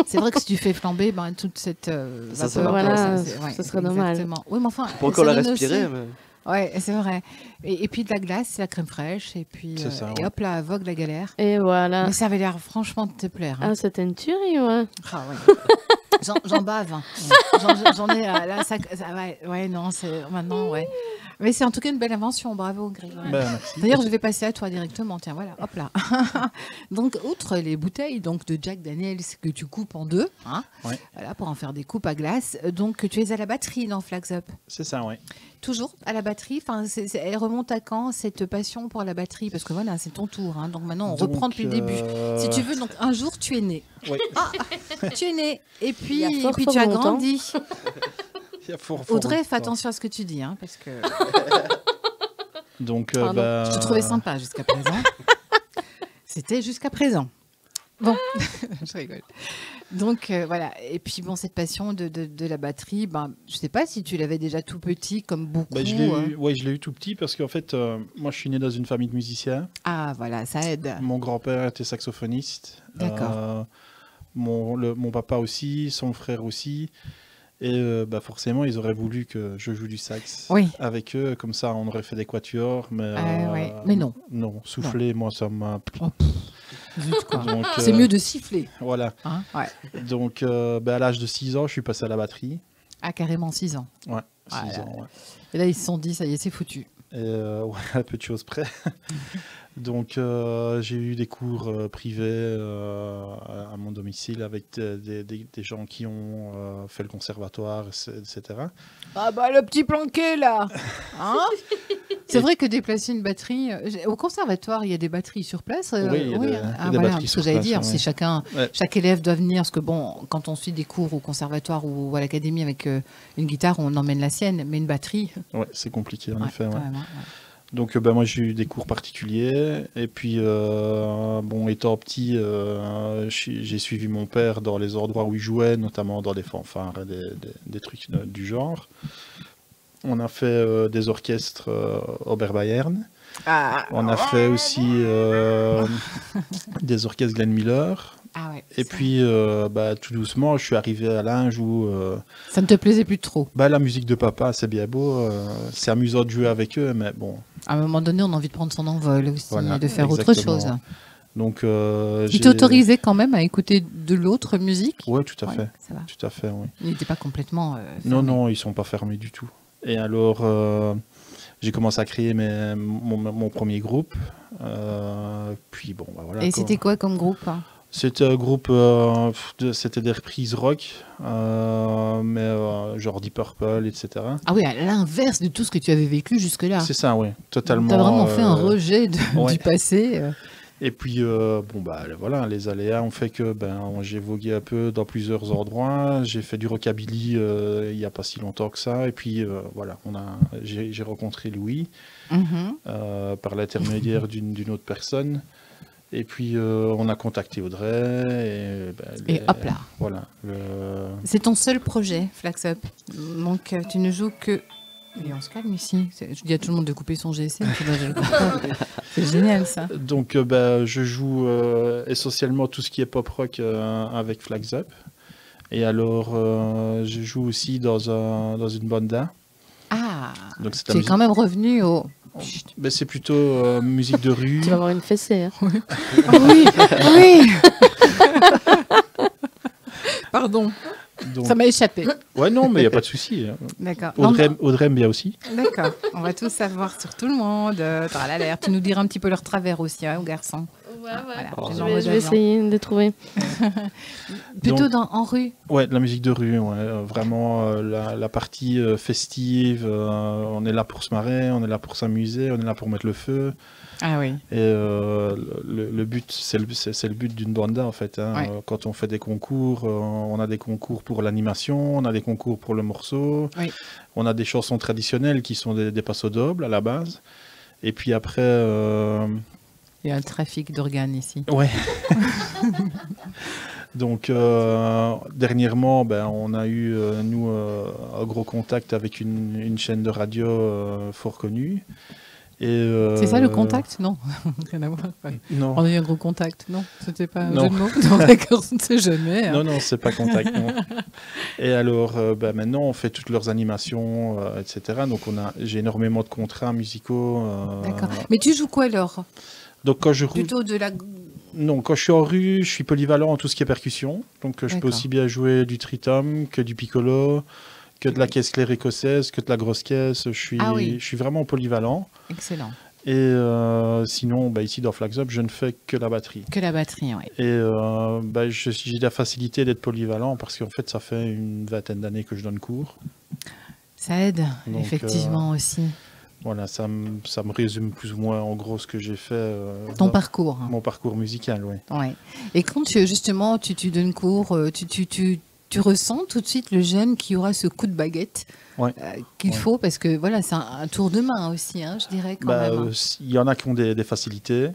Speaker 1: C'est vrai que si tu fais flamber, toute cette vapeur,
Speaker 2: voilà, ça serait dommage.
Speaker 1: Oui, mais enfin,
Speaker 3: pour encore la respirer.
Speaker 1: Ouais, c'est vrai. Et puis de la glace, c'est la crème fraîche, et puis et hop là, vogue la galère.
Speaker 2: Et voilà.
Speaker 1: Mais ça avait l'air franchement de te plaire. Hein.
Speaker 2: Ah, c'était une tuerie, ouais.
Speaker 1: Ah ouais. J'en bave. Hein. J'en ai là, non, c'est maintenant, ouais. Mais c'est en tout cas une belle invention, bravo Grégory. D'ailleurs, je vais passer à toi directement, tiens, voilà, hop là. Donc, outre les bouteilles donc, de Jack Daniels que tu coupes en deux, hein, voilà, pour en faire des coupes à glace, donc tu es à la batterie dans Flags Up.
Speaker 4: C'est ça, oui.
Speaker 1: Toujours à la batterie, elle remonte à quand cette passion pour la batterie? Parce que voilà, c'est ton tour, hein, donc maintenant on reprend depuis le début. Si tu veux, donc un jour tu es né.
Speaker 4: Oui.
Speaker 1: Tu es né, et puis
Speaker 2: tu
Speaker 1: as grandi. Audrey, fais
Speaker 4: fais
Speaker 1: attention à ce que tu dis, hein, parce que...
Speaker 4: Donc,
Speaker 1: je te trouvais sympa jusqu'à présent. C'était jusqu'à présent. Bon, je rigole. Donc, voilà. Et puis, bon, cette passion de la batterie, je ne sais pas si tu l'avais déjà tout petit, comme beaucoup.
Speaker 4: Je l'ai eu tout petit parce qu'en fait, moi, je suis né dans une famille de musiciens.
Speaker 1: Ah, voilà, ça aide.
Speaker 4: Mon grand-père était saxophoniste.
Speaker 1: D'accord.
Speaker 4: Mon papa aussi, son frère aussi. Et forcément, ils auraient voulu que je joue du sax avec eux. Comme ça, on aurait fait des quatuors. Mais
Speaker 1: non.
Speaker 4: Non, souffler, moi, ça m'a...
Speaker 1: C'est mieux de siffler.
Speaker 4: Voilà.
Speaker 1: Hein,
Speaker 4: donc, à l'âge de 6 ans, je suis passé à la batterie.
Speaker 1: Ah, carrément 6 ans.
Speaker 4: Ouais, 6 ans, ouais.
Speaker 1: Et là, ils se sont dit, ça y est, c'est foutu.
Speaker 4: À peu de choses près. Donc, j'ai eu des cours privés à mon domicile avec des gens qui ont fait le conservatoire, etc.
Speaker 1: Ah le petit planqué, là hein. C'est vrai que déplacer une batterie... Au conservatoire, il y a des batteries sur place.
Speaker 4: Oui, il y a des batteries sur place.
Speaker 1: J'allais dire, si chaque élève doit venir, parce que bon, quand on suit des cours au conservatoire ou à l'académie avec une guitare, on emmène la sienne, mais une batterie...
Speaker 4: Ouais, c'est compliqué, en effet. Ouais. Donc moi j'ai eu des cours particuliers et puis bon, étant petit j'ai suivi mon père dans les endroits où il jouait, notamment dans des fanfares et des trucs du genre. On a fait des orchestres Oberbayern. On a fait aussi des orchestres Glenn Miller.
Speaker 1: Ah ouais,
Speaker 4: et puis tout doucement je suis arrivé à l'âge où
Speaker 1: ça ne te plaisait plus trop.
Speaker 4: La musique de papa c'est bien beau, c'est amusant de jouer avec eux, mais bon,
Speaker 1: à un moment donné on a envie de prendre son envol aussi,
Speaker 4: voilà,
Speaker 1: et de faire
Speaker 4: exactement.
Speaker 1: autre chose.
Speaker 4: Donc
Speaker 1: il t'autorisait quand même à écouter de l'autre musique?
Speaker 4: Ouais, tout à fait.
Speaker 1: Ça va.
Speaker 4: Tout à fait, oui.
Speaker 1: Il n'était pas complètement
Speaker 4: non, ils sont pas fermés du tout. Et alors j'ai commencé à créer mon premier groupe, puis bon voilà.
Speaker 1: Et c'était quoi comme groupe?
Speaker 4: C'était un groupe, c'était des reprises rock, mais genre Deep Purple, etc.
Speaker 1: Ah oui, à l'inverse de tout ce que tu avais vécu jusque-là.
Speaker 4: C'est ça, oui, totalement.
Speaker 1: Tu as vraiment fait un rejet du passé.
Speaker 4: Et puis, voilà, les aléas ont fait que j'ai vogué un peu dans plusieurs endroits. J'ai fait du rockabilly il n'y a pas si longtemps que ça. Et puis, voilà, j'ai rencontré Louis par l'intermédiaire d'une autre personne. Et puis, on a contacté Audrey.
Speaker 1: Et hop là.
Speaker 4: Voilà.
Speaker 1: C'est ton seul projet, Flax Up. Donc, tu ne joues que... Et on se calme ici. Je dis à tout le monde de couper son GSM. C'est génial, ça.
Speaker 4: Donc, je joue essentiellement tout ce qui est pop-rock avec Flax Up. Et alors, je joue aussi dans une banda.
Speaker 1: Ah,
Speaker 4: donc,
Speaker 1: tu es quand même revenu au...
Speaker 4: c'est plutôt musique de rue.
Speaker 2: Tu vas avoir une fessée. Hein.
Speaker 1: Oui, oui. Pardon. Donc... Ça m'a échappé.
Speaker 4: Ouais, non, mais il n'y a pas de souci.
Speaker 1: D'accord.
Speaker 4: Audrey aime bien aussi.
Speaker 1: D'accord. On va tout savoir sur tout le monde. Tu nous diras un petit peu leur travers aussi, aux garçons.
Speaker 2: Ouais.
Speaker 1: Voilà.
Speaker 2: Je vais essayer de trouver.
Speaker 1: Plutôt en rue.
Speaker 4: Ouais, de la musique de rue. Ouais. Vraiment, la partie festive. On est là pour se marrer, on est là pour s'amuser, on est là pour mettre le feu.
Speaker 1: Ah oui.
Speaker 4: Et le but, c'est le but d'une banda en fait. Hein.
Speaker 1: Ouais.
Speaker 4: Quand on fait des concours, on a des concours pour l'animation, on a des concours pour le morceau,
Speaker 1: oui.
Speaker 4: On a des chansons traditionnelles qui sont des passo dobles à la base. Et puis après...
Speaker 1: Il y a un trafic d'organes ici.
Speaker 4: Ouais. Donc dernièrement, on a eu nous un gros contact avec une chaîne de radio fort connue.
Speaker 1: C'est ça le contact? Non, rien à voir. Ouais.
Speaker 4: Non.
Speaker 1: On a eu un gros contact, non? C'était pas un jeu de mots? Non, d'accord, on ne sait jamais. Hein.
Speaker 4: Non, c'est pas contact, non. Et alors, maintenant, on fait toutes leurs animations, etc. Donc, j'ai énormément de contrats musicaux.
Speaker 1: D'accord. Mais tu joues quoi alors?
Speaker 4: Donc, quand je
Speaker 1: plutôt de la...
Speaker 4: Non, quand je suis en rue, je suis polyvalent en tout ce qui est percussion. Donc, je peux aussi bien jouer du tritom que du piccolo, que de la caisse claire écossaise, que de la grosse caisse. Je suis vraiment polyvalent.
Speaker 1: Excellent.
Speaker 4: Et sinon, ici dans Flax Up, je ne fais que la batterie.
Speaker 1: Que la batterie, oui.
Speaker 4: Et j'ai la facilité d'être polyvalent parce qu'en fait, ça fait une vingtaine d'années que je donne cours.
Speaker 1: Ça aide, donc, effectivement aussi.
Speaker 4: Voilà, ça me résume plus ou moins en gros ce que j'ai fait.
Speaker 1: Ton parcours.
Speaker 4: Mon parcours musical, oui.
Speaker 1: Ouais. Et quand justement tu donnes cours, tu ressens tout de suite le jeune qui aura ce coup de baguette qu'il faut, parce que voilà, c'est un tour de main aussi, hein, je dirais quand même.
Speaker 4: Il y en a qui ont des facilités,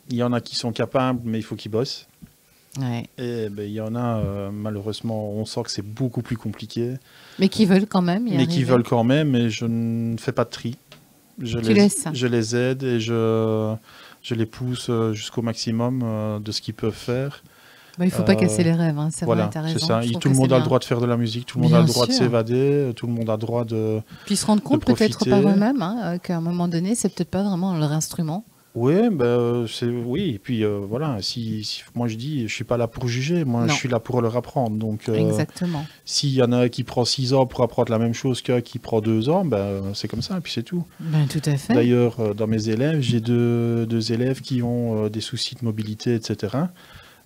Speaker 4: il y en a qui sont capables, mais il faut qu'ils bossent.
Speaker 1: Ouais.
Speaker 4: Et il y en a, malheureusement, on sent que c'est beaucoup plus compliqué.
Speaker 1: Mais qui veulent quand même
Speaker 4: et je ne fais pas de tri. Je les aide et je les pousse jusqu'au maximum de ce qu'ils peuvent faire.
Speaker 1: Il ne faut pas casser les rêves, hein. C'est
Speaker 4: voilà,
Speaker 1: vrai, t'as raison.
Speaker 4: C'est ça. Tout le monde a le droit de faire de la musique, tout le monde a le droit de s'évader, tout le monde a le droit de
Speaker 1: Puis se rendre compte peut-être par eux-mêmes qu'à un moment donné, c'est peut-être pas vraiment leur instrument.
Speaker 4: Oui, oui. Et puis voilà, moi je dis, je suis pas là pour juger, moi je suis là pour leur apprendre. Donc,
Speaker 1: exactement.
Speaker 4: S'il y en a qui prend 6 ans pour apprendre la même chose qu'un qui prend 2 ans, c'est comme ça, et puis c'est tout.
Speaker 1: Tout à fait.
Speaker 4: D'ailleurs, dans mes élèves, j'ai deux élèves qui ont des soucis de mobilité, etc.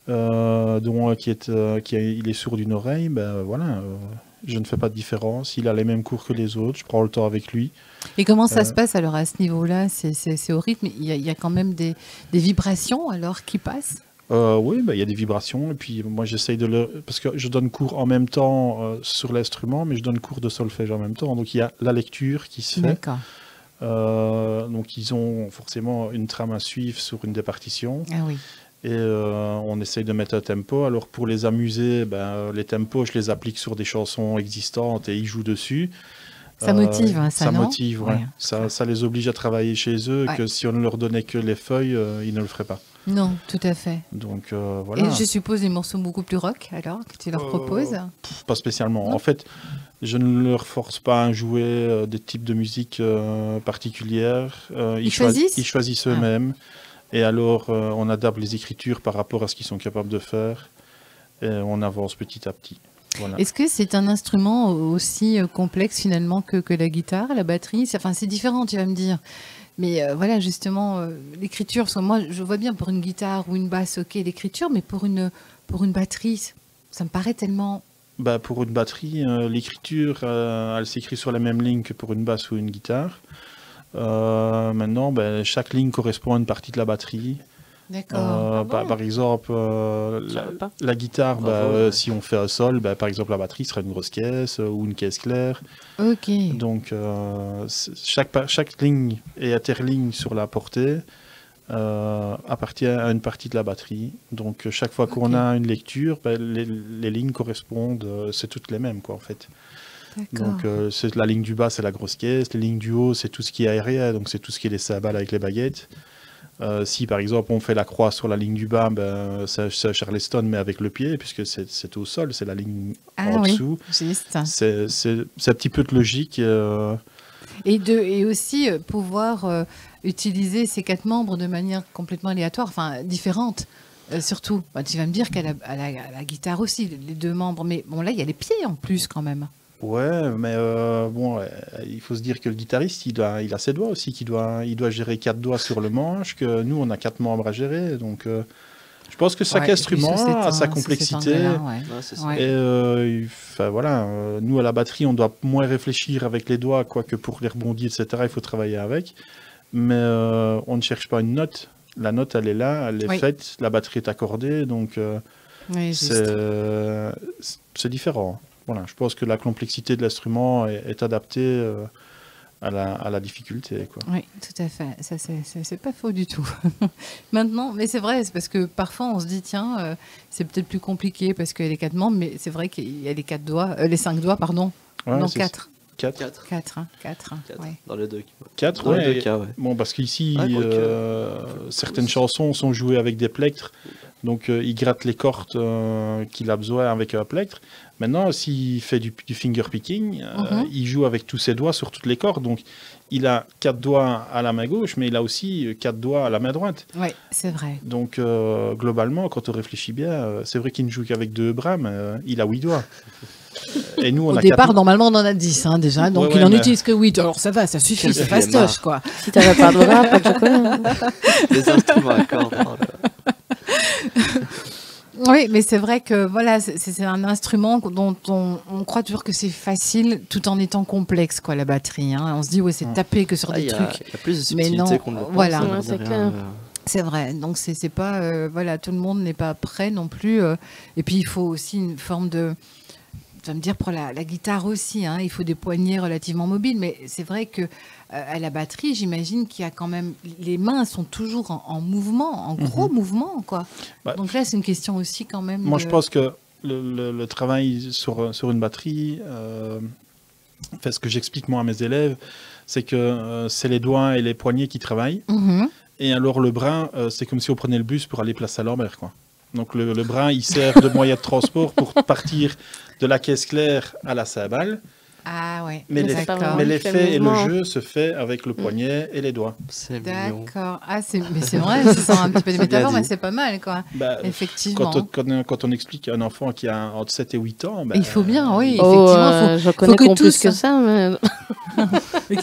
Speaker 4: Dont un il est sourd d'une oreille, voilà, je ne fais pas de différence. Il a les mêmes cours que les autres, je prends le temps avec lui.
Speaker 1: Et comment ça se passe alors à ce niveau-là? C'est au rythme, il y a quand même des vibrations alors qui passent?
Speaker 4: Oui, il y a des vibrations, et puis moi j'essaye parce que je donne cours en même temps sur l'instrument, mais je donne cours de solfège en même temps, donc il y a la lecture qui se fait.
Speaker 1: D'accord.
Speaker 4: Donc ils ont forcément une trame à suivre sur une des partitions.
Speaker 1: Ah oui.
Speaker 4: Et on essaye de mettre un tempo. Alors pour les amuser, les tempos, je les applique sur des chansons existantes et ils jouent dessus.
Speaker 1: Ça motive, hein, ça, non?
Speaker 4: Ça motive, ouais. Ça les oblige à travailler chez eux, que si on ne leur donnait que les feuilles, ils ne le feraient pas.
Speaker 1: Non, tout à fait.
Speaker 4: Donc voilà.
Speaker 1: Et je suppose des morceaux beaucoup plus rock, alors, que tu leur proposes?
Speaker 4: Pas spécialement.
Speaker 1: Non.
Speaker 4: En fait, je ne leur force pas à jouer des types de musique particulières. Ils choisissent eux-mêmes. Et alors, on adapte les écritures par rapport à ce qu'ils sont capables de faire. Et on avance petit à petit. Voilà.
Speaker 1: Est-ce que c'est un instrument aussi complexe finalement que la guitare, la batterie? Enfin, c'est différent, tu vas me dire. Mais voilà, justement, l'écriture, parce que moi, je vois bien pour une guitare ou une basse, ok, l'écriture, mais pour une batterie, ça me paraît tellement...
Speaker 4: Pour une batterie, l'écriture, elle s'écrit sur la même ligne que pour une basse ou une guitare. Maintenant, chaque ligne correspond à une partie de la batterie.
Speaker 1: D'accord.
Speaker 4: Par exemple, la guitare, si on fait un sol, par exemple la batterie sera une grosse caisse ou une caisse claire.
Speaker 1: Ok.
Speaker 4: Donc chaque ligne et interligne sur la portée appartient à une partie de la batterie. Donc chaque fois qu'on a une lecture, les lignes correspondent, c'est toutes les mêmes quoi en fait. Donc la ligne du bas c'est la grosse caisse, les lignes du haut c'est tout ce qui est aérien, donc c'est tout ce qui est les cymbales avec les baguettes. Si par exemple on fait la croix sur la ligne du bas, c'est Charleston mais avec le pied, puisque c'est au sol, c'est la ligne en dessous. C'est un petit peu de logique.
Speaker 1: Et aussi pouvoir utiliser ces 4 membres de manière complètement aléatoire, enfin différente. Surtout, tu vas me dire qu'à la guitare aussi, les 2 membres, mais bon là il y a les pieds en plus quand même.
Speaker 4: Ouais, mais il faut se dire que le guitariste, il a ses doigts aussi, il doit gérer 4 doigts sur le manche, que nous, on a 4 membres à gérer. Donc, je pense que chaque instrument a sa complexité. Et voilà, nous, à la batterie, on doit moins réfléchir avec les doigts, quoique pour les rebondis, etc., il faut travailler avec. Mais on ne cherche pas une note. La note, elle est là, elle est faite, la batterie est accordée, donc c'est différent. Voilà, je pense que la complexité de l'instrument est adaptée à la difficulté, quoi.
Speaker 1: Oui, tout à fait. Ça, c'est pas faux du tout. Maintenant, mais c'est vrai, c'est parce que parfois on se dit, tiens, c'est peut-être plus compliqué parce qu'il y a les 4 membres, mais c'est vrai qu'il y a les 4 doigts, les 5 doigts, pardon.
Speaker 4: Ouais,
Speaker 1: non, 4.
Speaker 4: 4.
Speaker 1: 4, ouais.
Speaker 3: Dans les 2 cas.
Speaker 4: 4,
Speaker 3: dans les 2 cas, ouais.
Speaker 4: Bon, parce qu'ici, certaines chansons sont jouées avec des plectres, donc il gratte les cordes qu'il a besoin avec un plectre. Maintenant, s'il fait du finger picking, il joue avec tous ses doigts sur toutes les cordes. Donc, il a 4 doigts à la main gauche, mais il a aussi 4 doigts à la main droite.
Speaker 1: Oui, c'est vrai.
Speaker 4: Donc, globalement, quand on réfléchit bien, c'est vrai qu'il ne joue qu'avec 2 bras, mais il a 8 doigts. Et nous,
Speaker 1: au départ, normalement, on en a 10 déjà. Donc, il en utilise que 8. Alors, ça va, ça suffit, c'est fastoche, quoi.
Speaker 2: Si tu n'avais pas de bras, pas de chocolat.
Speaker 3: Les instruments à cordes.
Speaker 1: Oui, mais c'est vrai que voilà, c'est un instrument dont on croit toujours que c'est facile tout en étant complexe, quoi, la batterie. Hein. On se dit, ouais, c'est taper que sur des trucs.
Speaker 3: Il y a plus de subtilité qu'on ne le pense.
Speaker 1: Voilà,
Speaker 2: c'est clair.
Speaker 1: C'est vrai. Donc, c'est pas. Voilà, tout le monde n'est pas prêt non plus. Et puis, il faut aussi une forme de. Tu vas me dire pour la guitare aussi, hein, il faut des poignets relativement mobiles, mais c'est vrai que à la batterie, j'imagine qu'il y a quand même les mains sont toujours en mouvement, en gros mouvement, quoi. Donc là, c'est une question aussi quand même.
Speaker 4: Moi, je pense que le travail sur une batterie, ce que j'explique moi à mes élèves, c'est que c'est les doigts et les poignets qui travaillent, et alors le bras, c'est comme si on prenait le bus pour aller place à Lambert, quoi. Donc le bras, il sert de moyen de transport pour partir de la caisse claire à la cymbale.
Speaker 1: Ah ouais.
Speaker 4: Mais l'effet et le jeu se fait avec le poignet et les doigts.
Speaker 3: C'est mignon.
Speaker 1: D'accord. Ah, mais c'est vrai, ça sent un petit peu de métaphore, mais c'est pas mal, quoi. Effectivement.
Speaker 4: Quand on explique à un enfant qui a entre 7 et 8 ans...
Speaker 1: il faut bien, oui, effectivement.
Speaker 2: Je connais qu'on plus que ça, mais...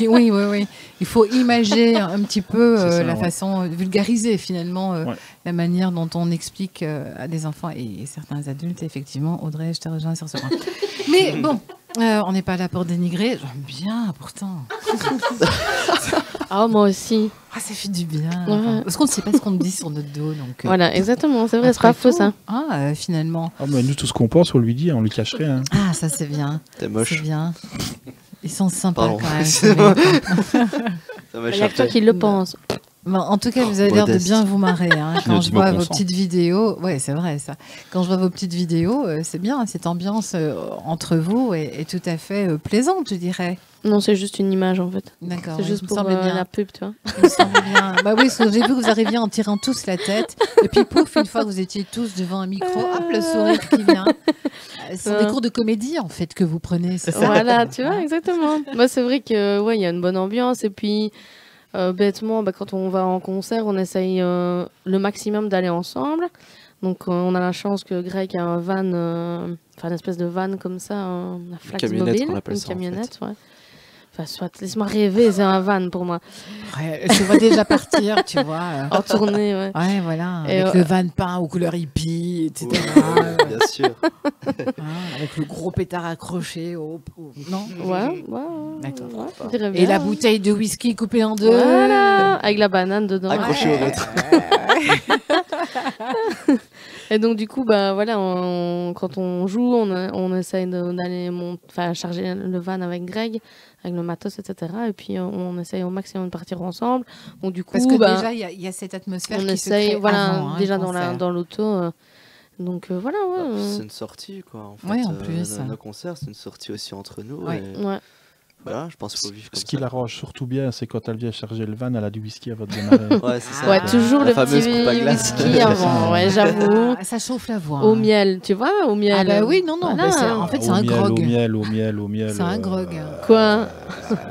Speaker 1: Oui. Il faut imager un petit peu la façon de vulgariser, finalement, la manière dont on explique à des enfants et certains adultes. Effectivement, Audrey, je te rejoins sur ce point. Mais bon... on n'est pas là pour dénigrer. J'aime bien, pourtant.
Speaker 2: Ah, moi aussi.
Speaker 1: Ah, ça fait du bien. Ouais. Parce qu'on ne sait pas ce qu'on dit sur notre dos. Donc,
Speaker 2: voilà, exactement. C'est vrai, c'est pas faux, ça.
Speaker 1: Ah, finalement.
Speaker 4: Ah, mais nous, tout ce qu'on pense, on lui dit, on lui cache rien.
Speaker 1: Ah, ça, c'est bien.
Speaker 3: T'es moche.
Speaker 1: C'est bien. Ils sont sympas, quand même.
Speaker 2: Il y a que toi qui le pense.
Speaker 1: Bon, en tout cas, vous avez l'air de bien vous marrer. Hein. Quand je vois vos petites vidéos, ouais, c'est vrai ça. Quand je vois vos petites vidéos, c'est bien. Cette ambiance entre vous est tout à fait plaisante, je dirais.
Speaker 2: Non, c'est juste une image en fait.
Speaker 1: D'accord.
Speaker 2: C'est juste pour la pub, tu vois.
Speaker 1: Il me semble bien. Bah oui, parce que j'ai vu que vous arriviez en tirant tous la tête. Et puis pouf, une fois que vous étiez tous devant un micro, hop, le sourire qui vient. Ce sont des cours de comédie en fait que vous prenez, c'est ça?
Speaker 2: Voilà, tu vois, exactement. Bah, c'est vrai que ouais, il y a une bonne ambiance et puis bêtement, quand on va en concert, on essaye le maximum d'aller ensemble. Donc on a la chance que Greg a un van, une espèce de van comme ça, un flax mobile, une camionnette, ouais. Enfin, soit, laisse-moi rêver, c'est un van pour moi.
Speaker 1: Ouais, je vois déjà partir, tu vois.
Speaker 2: En tournée, ouais.
Speaker 1: Ouais, voilà. Et avec le van peint aux couleurs hippie, etc.
Speaker 3: Bien sûr.
Speaker 1: Avec le gros pétard accroché au... Non?
Speaker 2: Ouais.
Speaker 1: D'accord.
Speaker 2: Ouais,
Speaker 1: et la bouteille de whisky coupée en deux.
Speaker 2: Voilà, avec la banane dedans.
Speaker 3: Accroché au rétro.
Speaker 2: Et donc du coup, bah voilà, quand on joue, on essaye d'aller charger le van avec Greg, avec le matos, etc. Et puis on essaye au maximum de partir ensemble. Donc du coup,
Speaker 1: parce que déjà il y a cette atmosphère qui se crée avant,
Speaker 2: déjà dans l'auto. Donc voilà, ouais.
Speaker 3: C'est une sortie quoi. En fait,
Speaker 1: ouais, en plus.
Speaker 3: Nos concerts, c'est une sortie aussi entre nous.
Speaker 1: Ouais.
Speaker 3: Et... Voilà, je pense qu'il faut vivre comme ça.
Speaker 4: Ce qui l'arrange surtout bien, c'est quand elle vient charger le van, elle a du whisky avant de démarrer.
Speaker 3: Ouais, c'est ça.
Speaker 2: Ouais, toujours le petit whisky avant, ouais, j'avoue.
Speaker 1: Ça chauffe la voix.
Speaker 2: Au miel, tu vois, au miel.
Speaker 1: Ah bah oui, non, voilà. En fait, c'est un grog.
Speaker 4: Au miel.
Speaker 1: C'est un grog.
Speaker 2: Quoi?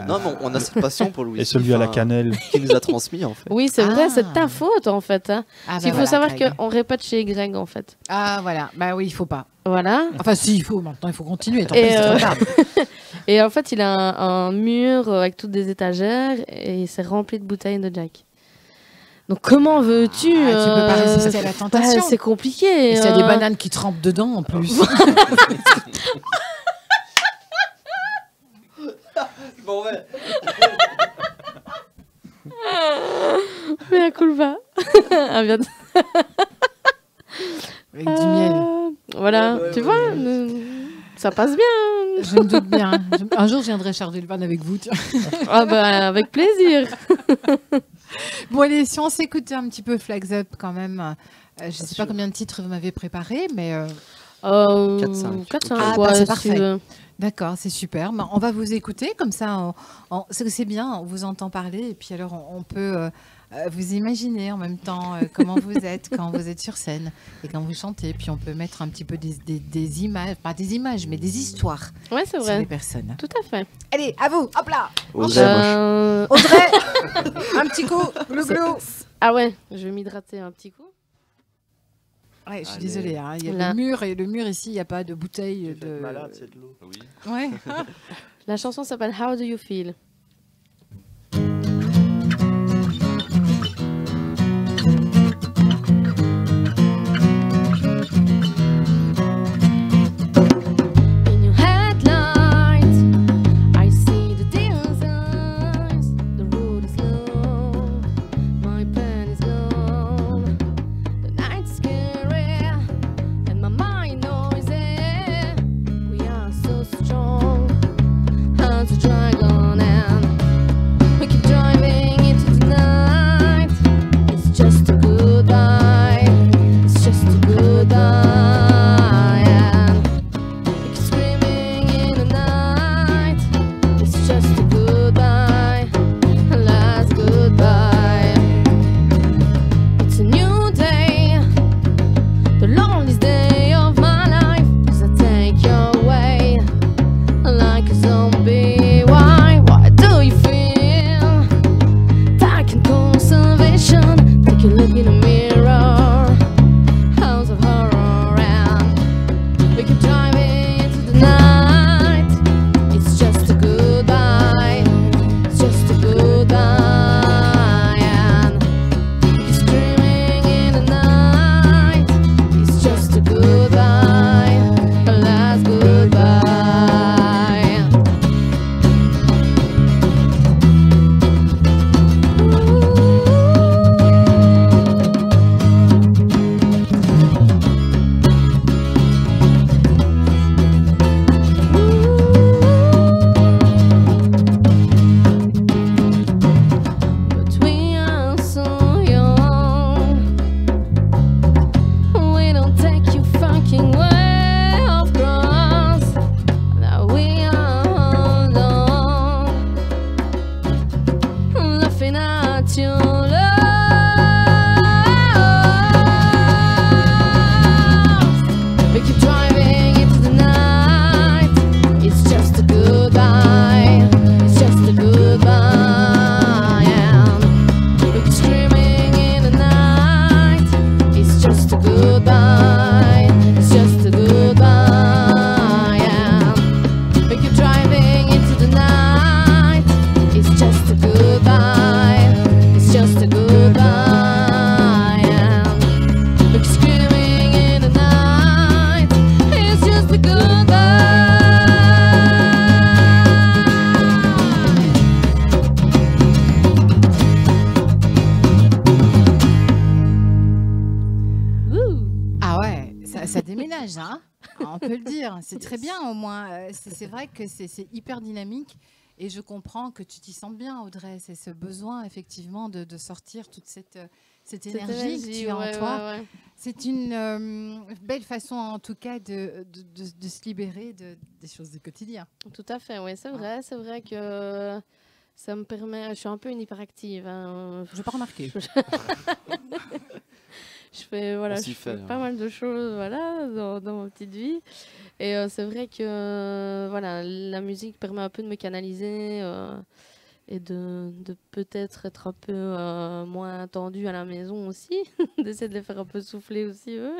Speaker 3: Non, mais on a cette passion pour le whisky.
Speaker 4: Et celui à la cannelle.
Speaker 3: Qui nous a transmis, en fait.
Speaker 2: Oui, c'est vrai, c'est ta faute, en fait. Hein. Il faut savoir qu'on répète chez Greg, en fait.
Speaker 1: Ah, voilà. Bah oui, il faut pas.
Speaker 2: Voilà.
Speaker 1: Enfin, si, il faut. Maintenant, il faut continuer. Tant pis, c'est trop tard.
Speaker 2: Et en fait, il a un mur avec toutes des étagères et c'est rempli de bouteilles de Jack. Donc, comment veux-tu
Speaker 1: tu peux pas résister à la tentation.
Speaker 2: C'est compliqué.
Speaker 1: Et s'il y a des bananes qui trempent dedans, en plus.
Speaker 3: Bon, ouais.
Speaker 2: Mais à culpa. À bientôt.
Speaker 1: Avec du miel.
Speaker 2: Voilà, tu vois, ça passe bien.
Speaker 1: Je me doute bien. Un jour, je viendrai charger le van avec vous. Tiens.
Speaker 2: Ah bah, avec plaisir.
Speaker 1: Bon, allez, si on s'écoutait un petit peu Flags Up quand même. Je ne sais pas combien de titres vous m'avez préparé, mais...
Speaker 3: 4-5.
Speaker 2: 4-5,
Speaker 1: ah,
Speaker 2: ouais,
Speaker 1: c'est parfait. D'accord, c'est super. On va vous écouter, comme ça, c'est bien, on vous entend parler, et puis alors on peut vous imaginer en même temps comment vous êtes quand vous êtes sur scène et quand vous chantez, puis on peut mettre un petit peu des images, pas des images, mais des histoires
Speaker 2: c'est vrai.
Speaker 1: sur les personnes.
Speaker 2: Tout à fait.
Speaker 1: Allez, à vous, hop là.
Speaker 3: Audrey,
Speaker 1: un petit coup, le glow.
Speaker 2: Ah ouais, je vais m'hydrater un petit coup.
Speaker 1: Ouais, je suis désolée, hein. Il y a le mur, et le mur ici, il n'y a pas de bouteille de...
Speaker 3: malade, c'est de l'eau. Oui.
Speaker 1: Ouais.
Speaker 2: La chanson s'appelle How Do You Feel?
Speaker 6: Drag on out.
Speaker 1: on peut le dire. C'est très bien au moins. C'est vrai que c'est hyper dynamique. Et je comprends que tu t'y sens bien, Audrey. C'est ce besoin, effectivement, de sortir toute cette énergie que tu as en toi. Ouais. C'est une belle façon, en tout cas, de se libérer des choses du quotidien.
Speaker 2: Tout à fait, oui, c'est vrai. C'est vrai que ça me permet... Je suis un peu une hyperactive. Hein.
Speaker 1: Je n'ai pas remarqué.
Speaker 2: Je fais pas mal de choses dans ma petite vie. Et c'est vrai que la musique permet un peu de me canaliser et de peut-être être un peu moins tendue à la maison aussi. D'essayer de les faire un peu souffler aussi, eux.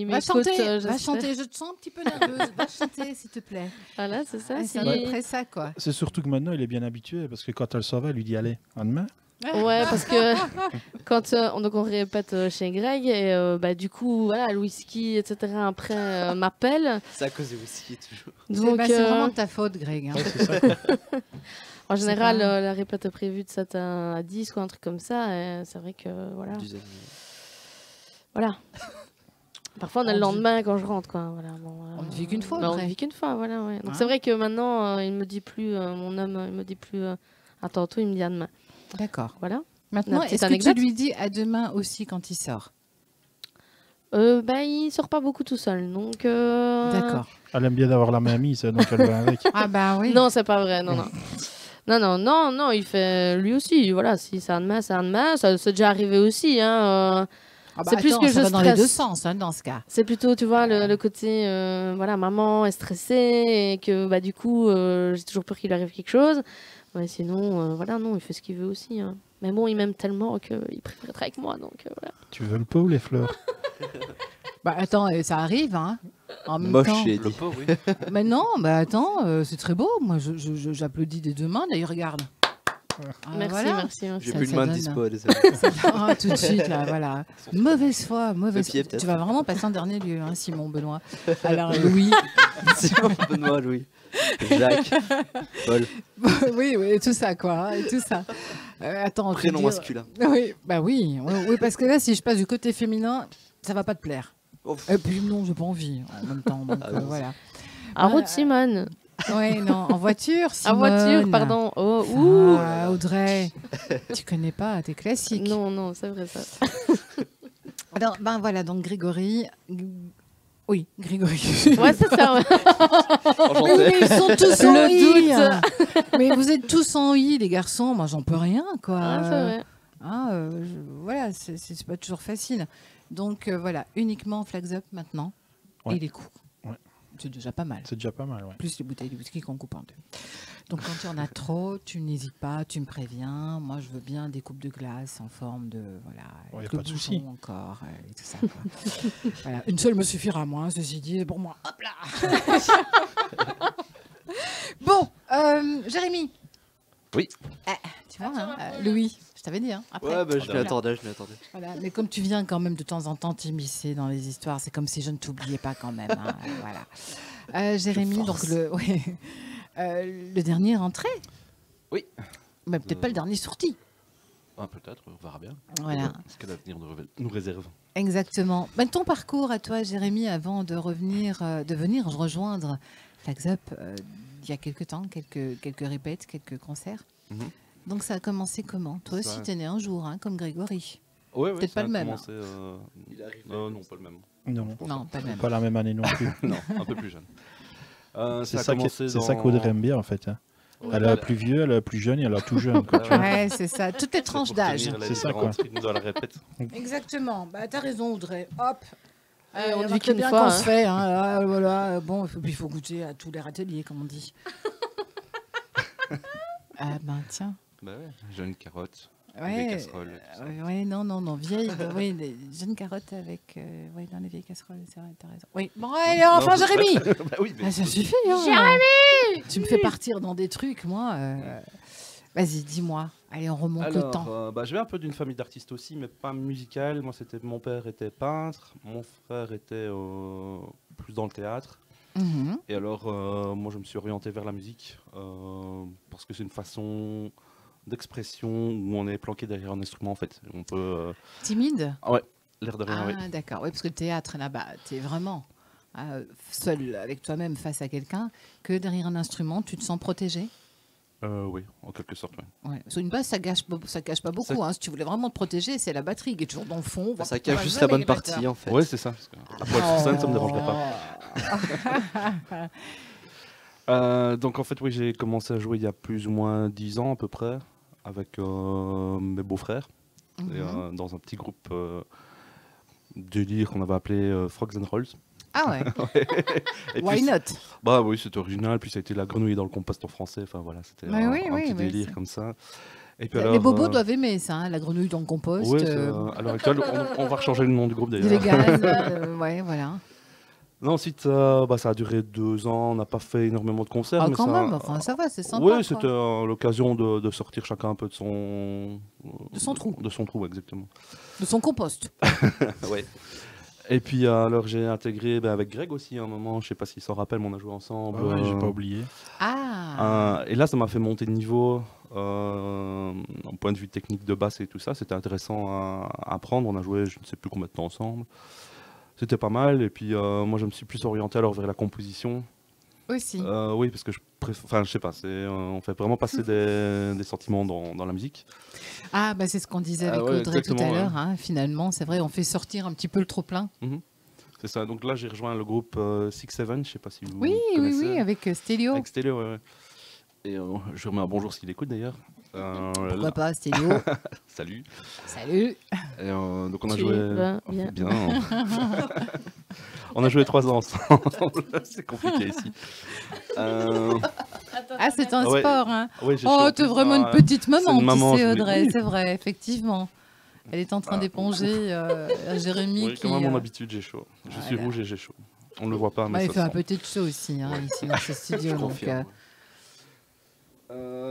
Speaker 1: Va chanter, je te sens un petit peu nerveuse. Va chanter, s'il te plaît.
Speaker 2: Voilà, c'est ça.
Speaker 1: C'est à peu près ça, quoi.
Speaker 4: C'est surtout que maintenant, il est bien habitué parce que quand elle s'en va, elle lui dit allez, à demain.
Speaker 2: Ouais, parce que quand on répète chez Greg et du coup le whisky etc après m'appelle.
Speaker 3: C'est à cause du whisky toujours.
Speaker 1: Donc c'est vraiment de ta faute, Greg. Hein.
Speaker 4: Ouais, c'est ça.
Speaker 2: En général, la répète est prévue de 7 à 10 ou un truc comme ça. Et c'est vrai que voilà. Parfois on a le lendemain quand je rentre quoi. Voilà. Bon,
Speaker 1: on ne vit qu'une fois.
Speaker 2: On ne vit qu'une fois, voilà. Ouais. Donc c'est vrai que maintenant il me dit plus mon homme, il me dit plus à tantôt, il me dit à demain.
Speaker 1: D'accord.
Speaker 2: Voilà.
Speaker 1: Maintenant, est-ce que tu lui dis à demain aussi quand il sort?
Speaker 2: Il sort pas beaucoup tout seul, donc.
Speaker 1: D'accord.
Speaker 4: Elle aime bien d'avoir la main mise, donc elle va avec.
Speaker 1: Ah bah oui.
Speaker 2: Non, c'est pas vrai, non. Non, il fait lui aussi. Voilà, si c'est un demain, c'est un demain. Ça c'est déjà arrivé aussi, hein.
Speaker 1: C'est plus que je stresse. Dans les deux sens, hein, dans ce cas.
Speaker 2: C'est plutôt, tu vois, le côté, maman est stressée et que du coup, j'ai toujours peur qu'il lui arrive quelque chose. Ouais, sinon, non, il fait ce qu'il veut aussi. Hein. Mais bon, il m'aime tellement qu'il préfère être avec moi, donc voilà.
Speaker 4: Tu veux le pot ou les fleurs?
Speaker 1: Attends, ça arrive, hein. En même
Speaker 3: Moche
Speaker 1: temps.
Speaker 3: et
Speaker 5: Le pot, oui.
Speaker 1: Mais non, attends, c'est très beau. Moi, j'applaudis des deux mains. D'ailleurs, regarde.
Speaker 2: Merci.
Speaker 3: J'ai plus de main de dispo, désolé.
Speaker 1: Tout de suite, là, voilà. Mauvaise foi.
Speaker 3: Pied,
Speaker 1: tu vas vraiment passer en dernier lieu, hein, Simon, Benoît. Alors, Louis.
Speaker 3: Simon, Benoît, Louis. Jacques, Paul.
Speaker 1: Oui, tout ça, quoi. Hein, tout ça. Attends,
Speaker 3: prénom masculin.
Speaker 1: Oui, oui, parce que là, si je passe du côté féminin, ça va pas te plaire. Et puis non, j'ai pas envie en même temps. Donc, voilà.
Speaker 2: En route, Simone.
Speaker 1: Oui, non, en voiture, Simone.
Speaker 2: En voiture, pardon.
Speaker 1: Audrey, tu connais pas, t'es classique.
Speaker 2: Non, c'est vrai ça.
Speaker 1: Alors, voilà, donc Grégory. Oui, Grégory.
Speaker 2: Ouais, c'est ça. Ouais.
Speaker 1: Mais ils sont tous en i. Mais vous êtes tous en i, les garçons. Moi, j'en peux rien, quoi.
Speaker 2: Ah, c'est vrai.
Speaker 1: Voilà, c'est pas toujours facile. Donc, voilà, uniquement Flags Up maintenant.
Speaker 4: Ouais.
Speaker 1: Et les cours.
Speaker 4: Ouais.
Speaker 1: C'est déjà pas mal.
Speaker 4: C'est déjà pas mal, ouais.
Speaker 1: Plus les bouteilles de whisky qu'on coupe en deux. Donc, quand il y en a trop, tu n'hésites pas, tu me préviens. Moi, je veux bien des coupes de glace en forme de. Voilà.
Speaker 4: Ouais,
Speaker 1: avec
Speaker 4: y a pas de souci.
Speaker 1: Encore, et tout ça. Voilà. Une seule me suffira, moi, ceci dit, pour moi. Hop là. Bon, Jérémy.
Speaker 5: Oui.
Speaker 1: Tu vois, Louis, je t'avais dit. Hein, après.
Speaker 3: Ouais, je m'y attendais.
Speaker 1: Voilà. Mais comme tu viens quand même de temps en temps t'immiscer dans les histoires, c'est comme si je ne t'oubliais pas quand même. Hein, voilà. Jérémy, donc le dernier entré.
Speaker 5: Oui.
Speaker 1: Mais peut-être pas le dernier sorti.
Speaker 5: Peut-être, on verra bien.
Speaker 1: Voilà.
Speaker 5: Ce que l'avenir nous réserve.
Speaker 1: Exactement. Ton parcours à toi, Jérémy, avant de venir rejoindre Flags Up il y a quelques temps, quelques répètes, quelques concerts. Donc ça a commencé comment? Toi aussi, t'es né un jour, hein, comme Grégory.
Speaker 5: Ouais,
Speaker 1: peut-être pas le même.
Speaker 5: Non, pas le même.
Speaker 1: Non, pas le même.
Speaker 4: Pas la même année non plus.
Speaker 5: Non, un peu plus jeune.
Speaker 4: C'est ça qu'Audrey aime bien en fait. Hein. Elle a plus vieux, elle a plus jeune et elle a tout jeune. Quoi,
Speaker 1: ouais, c'est ça. Toutes les tranches d'âge.
Speaker 4: C'est ça, quoi.
Speaker 5: Dans la répète.
Speaker 1: Exactement. T'as raison, Audrey. Hop.
Speaker 2: On
Speaker 1: dit que bien qu'on se fait. Hein. Voilà. Bon, il faut goûter à tous les râteliers, comme on dit. Tiens.
Speaker 5: Bah ouais, jeune carotte.
Speaker 1: Ouais,
Speaker 5: vieille casserole.
Speaker 1: Non, vieille. Les jeunes carottes avec. Dans les vieilles casseroles, c'est vrai, t'as raison. Oui, bon, allez, enfin, Jérémy.
Speaker 5: Bah oui, mais...
Speaker 1: ça suffit, hein.
Speaker 2: Jérémy.
Speaker 1: Tu me fais partir dans des trucs, moi. Vas-y, dis-moi. Allez, on remonte le temps.
Speaker 5: Je viens un peu d'une famille d'artistes aussi, mais pas musicale. Moi, mon père était peintre, mon frère était plus dans le théâtre. Et alors, moi, je me suis orienté vers la musique parce que c'est une façon d'expression où on est planqué derrière un instrument, en fait. On peut.
Speaker 1: Timide?
Speaker 5: Ouais, l'air de rien.
Speaker 1: D'accord. Oui, parce que le théâtre, là-bas, t'es vraiment seul avec toi-même face à quelqu'un, que derrière un instrument, tu te sens protégé?
Speaker 5: Oui, en quelque sorte.
Speaker 1: Ouais. Sur une basse, ça cache pas beaucoup. Hein. Si tu voulais vraiment te protéger, c'est la batterie qui est toujours dans le fond.
Speaker 3: Ça cache juste la bonne partie, en fait.
Speaker 5: Oui, c'est ça. Après, sur scène, ça ne me dérangerait pas. Donc, en fait, oui, j'ai commencé à jouer il y a plus ou moins 10 ans à peu près, avec mes beaux-frères, dans un petit groupe délire qu'on avait appelé Frogs and Rolls.
Speaker 1: Ah ouais.
Speaker 5: Et
Speaker 1: Why
Speaker 5: puis,
Speaker 1: not?
Speaker 5: Bah oui, c'était original. Puis ça a été la grenouille dans le compost en français. Enfin voilà, c'était un petit délire comme ça. Et puis alors,
Speaker 1: les bobos doivent aimer ça, hein, la grenouille dans le compost.
Speaker 5: Oui, à l'heure actuelle, on va rechanger le nom du groupe d'ailleurs.
Speaker 1: Les gaz, ouais, voilà.
Speaker 5: Non, ensuite, ça a duré 2 ans. On n'a pas fait énormément de concerts.
Speaker 1: Ah,
Speaker 5: mais
Speaker 1: quand
Speaker 5: ça,
Speaker 1: même, enfin, ça va, c'est sympa.
Speaker 5: Oui, c'était l'occasion de sortir chacun un peu de son
Speaker 1: trou.
Speaker 5: De son trou, exactement.
Speaker 1: De son compost.
Speaker 5: Oui. Et puis alors j'ai intégré avec Greg aussi à un moment, je sais pas s'il s'en rappelle, mais on a joué ensemble.
Speaker 4: Ouais, j'ai pas oublié.
Speaker 5: Et là ça m'a fait monter de niveau en point de vue technique de basse et tout ça, c'était intéressant à apprendre. On a joué je ne sais plus combien de temps ensemble. C'était pas mal et puis moi je me suis plus orienté alors vers la composition.
Speaker 1: Aussi.
Speaker 5: Oui, parce que je sais pas, on fait vraiment passer des sentiments dans la musique.
Speaker 1: Ah, bah c'est ce qu'on disait avec Audrey tout à l'heure. Hein. Finalement, c'est vrai, on fait sortir un petit peu le trop-plein.
Speaker 5: C'est ça. Donc là, j'ai rejoint le groupe 6-7, je sais pas si vous
Speaker 1: connaissez. Oui, avec Stélio.
Speaker 5: Avec Stélio, ouais. Et je remets un bonjour s'il écoute d'ailleurs.
Speaker 1: Pourquoi pas, Stélio.
Speaker 5: Salut.
Speaker 1: Salut.
Speaker 5: Et, donc on a joué... Bien. On a joué 3 ans ensemble. C'est compliqué ici.
Speaker 1: C'est un sport. Hein.
Speaker 5: Ouais,
Speaker 1: t'es vraiment une petite maman, tu sais, Audrey.
Speaker 5: Oui.
Speaker 1: C'est vrai, effectivement. Elle est en train d'éponger Jérémy.
Speaker 5: Oui, comme à mon habitude, j'ai chaud. Je suis rouge et j'ai chaud. On ne le voit pas, mais
Speaker 1: il fait un petit chaud aussi, ici dans ce studio.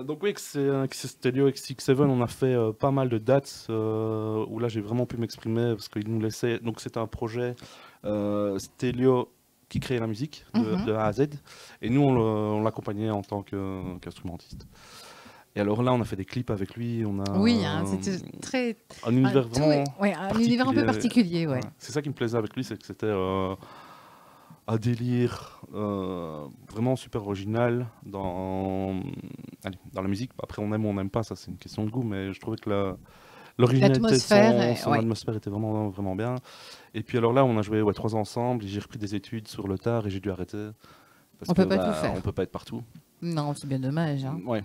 Speaker 5: Donc oui, avec Stélio et 6-7, on a fait pas mal de dates où là j'ai vraiment pu m'exprimer parce qu'ils nous laissaient. Donc c'était un projet Stélio qui créait la musique de A à Z et nous on l'accompagnait en tant qu'instrumentiste. Et alors là on a fait des clips avec lui.
Speaker 1: C'était très
Speaker 5: un univers vraiment
Speaker 1: un univers un peu particulier. Ouais.
Speaker 5: C'est ça qui me plaisait avec lui, c'est que c'était un délire vraiment super original dans la musique. Après, on aime ou on n'aime pas, ça c'est une question de goût, mais je trouvais que l'originalité de son atmosphère était vraiment, vraiment bien. Et puis alors là, on a joué 3 ans ensemble, j'ai repris des études sur le tard et j'ai dû arrêter.
Speaker 1: On peut pas tout faire.
Speaker 5: On peut pas être partout.
Speaker 1: Non, c'est bien dommage. Hein.
Speaker 5: Ouais.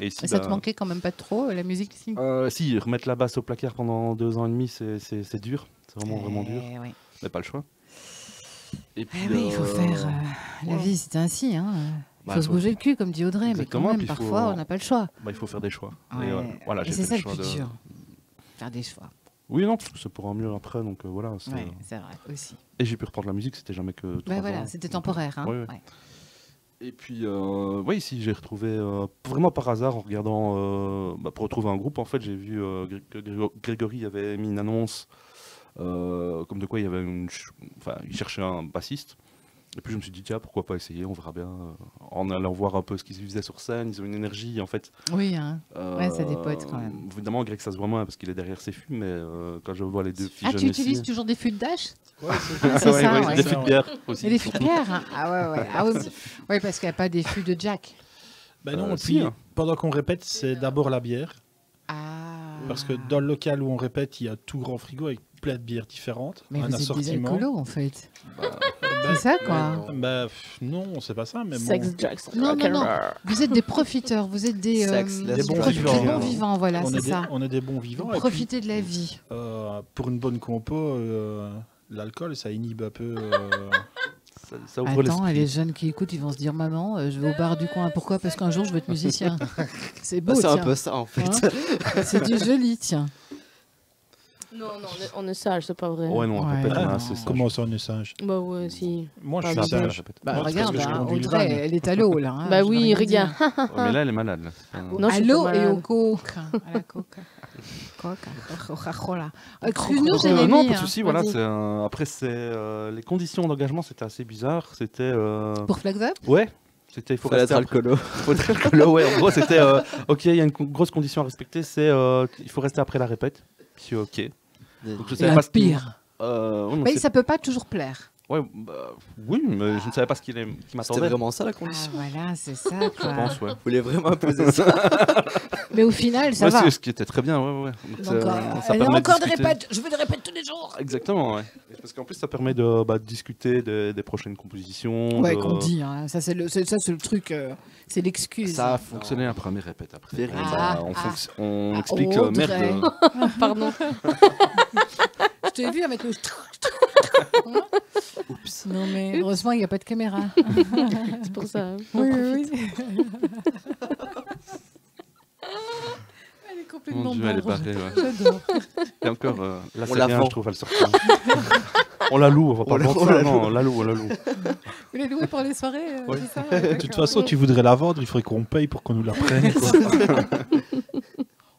Speaker 5: Et
Speaker 1: ça te manquait quand même pas trop, la musique ici?
Speaker 5: Si, remettre la basse au placard pendant 2 ans et demi, c'est dur. C'est vraiment, vraiment dur. Mais pas le choix.
Speaker 1: Et puis, il faut faire. La vie, c'est ainsi. Hein. Il faut se bouger le cul, comme dit Audrey, mais quand même, parfois, on n'a pas le choix.
Speaker 5: Il faut faire des choix.
Speaker 1: Et c'est ça le plus dur. Faire des choix.
Speaker 5: Oui, non, parce que c'est pour un mieux après, donc voilà.
Speaker 1: C'est vrai, aussi.
Speaker 5: Et j'ai pu reprendre la musique, c'était jamais que 3 ans.
Speaker 1: C'était temporaire. Hein.
Speaker 5: Et puis, ici, j'ai retrouvé, vraiment par hasard, en regardant, pour retrouver un groupe, en fait, j'ai vu que Grégory avait mis une annonce. Comme de quoi il y avait il cherchait un bassiste et puis je me suis dit tiens pourquoi pas essayer, on verra bien en allant voir un peu ce qu'ils faisaient sur scène. Ils ont une énergie en fait.
Speaker 1: Oui c'est des poètes quand même.
Speaker 5: Évidemment Greg ça se voit moins parce qu'il est derrière ses fûts, mais quand je vois les deux filles jeunes
Speaker 1: tu utilises toujours des fûts de dash?
Speaker 5: C'est des fûts de bière aussi.
Speaker 1: Et des fûts de bière hein. Oui, parce qu'il n'y a pas des fûts de Jack.
Speaker 4: Non, puis pendant qu'on répète c'est d'abord la bière. Parce que dans le local où on répète, il y a tout grand frigo avec plein de bières différentes.
Speaker 1: Mais
Speaker 4: un
Speaker 1: vous
Speaker 4: assortiment.
Speaker 1: êtes des alcoolos en fait. C'est ça quoi.
Speaker 4: Non, c'est pas ça. Mais
Speaker 2: Sex, drugs,
Speaker 1: non. Vous êtes des profiteurs, vous êtes des bons vivants. Voilà, c'est ça.
Speaker 4: On est des bons vivants.
Speaker 1: Profitez de la vie.
Speaker 4: Pour une bonne compo, l'alcool, ça inhibe un peu.
Speaker 5: Ça ouvre
Speaker 1: Attends, et les jeunes qui écoutent, ils vont se dire maman, je vais au bar du coin. Pourquoi? Parce qu'un jour je vais être musicien. C'est beau.
Speaker 3: C'est un peu ça en fait.
Speaker 1: C'est du joli, tiens.
Speaker 2: Non, on est sage, c'est pas vrai.
Speaker 5: Ouais, non, on répète, on est assez sage.
Speaker 4: Comment ça, on est sage?
Speaker 2: Bah ouais, si.
Speaker 4: Moi, je suis sage.
Speaker 1: Regarde, Audrey, elle est à l'eau, là. Hein,
Speaker 2: bah oui, regarde.
Speaker 5: Mais là, elle est malade.
Speaker 2: Non,
Speaker 1: à l'eau et au coca. À la coca. Coca-Cola.
Speaker 5: Non, pas de souci, voilà. Après, les conditions d'engagement, c'était assez bizarre. C'était...
Speaker 1: Pour Flags Up?
Speaker 5: Ouais. Il faut
Speaker 3: être alcoolo.
Speaker 5: Ouais, en gros, c'était... ok, il y a une grosse condition à respecter, c'est il faut rester après la répète. Puis ok.
Speaker 1: Donc, je savais pas pire. Ça peut pas toujours plaire.
Speaker 5: Oui, mais je ne savais pas ce qui m'attendait.
Speaker 3: C'était vraiment ça la condition.
Speaker 1: Voilà, c'est ça, quoi.
Speaker 5: Je pense, ouais.
Speaker 3: Vous voulez vraiment imposer ça?
Speaker 1: Mais au final, ça va.
Speaker 5: C'est ce qui était très bien, ouais.
Speaker 1: Donc, elle a encore des répètes, je veux des répètes tous les jours.
Speaker 5: Exactement, ouais. Parce qu'en plus, ça permet de discuter des prochaines compositions.
Speaker 1: Ouais, qu'on dit, hein. Ça c'est le truc, c'est l'excuse.
Speaker 5: Ça a fonctionné la première répète après. On
Speaker 1: explique
Speaker 5: merde.
Speaker 2: Pardon.
Speaker 1: Je t'ai vu avec le...
Speaker 3: Oups.
Speaker 1: Non mais heureusement il n'y a pas de caméra.
Speaker 2: C'est pour ça.
Speaker 1: Oui. Elle est complètement
Speaker 5: Mon Dieu, elle est
Speaker 1: barre.
Speaker 5: barrée, ouais.
Speaker 1: J'adore.
Speaker 5: Et encore, là,
Speaker 3: On
Speaker 5: c'est
Speaker 3: la
Speaker 5: bien,
Speaker 3: vend.
Speaker 5: je trouve, à le sortir. On la loue, on va pas le vendre. Non, on la loue.
Speaker 1: Vous l'avez loué pour les soirées,
Speaker 4: Oui.
Speaker 1: c'est ça?
Speaker 4: De toute façon, tu voudrais la vendre, il faudrait qu'on paye pour qu'on nous la prenne. Quoi.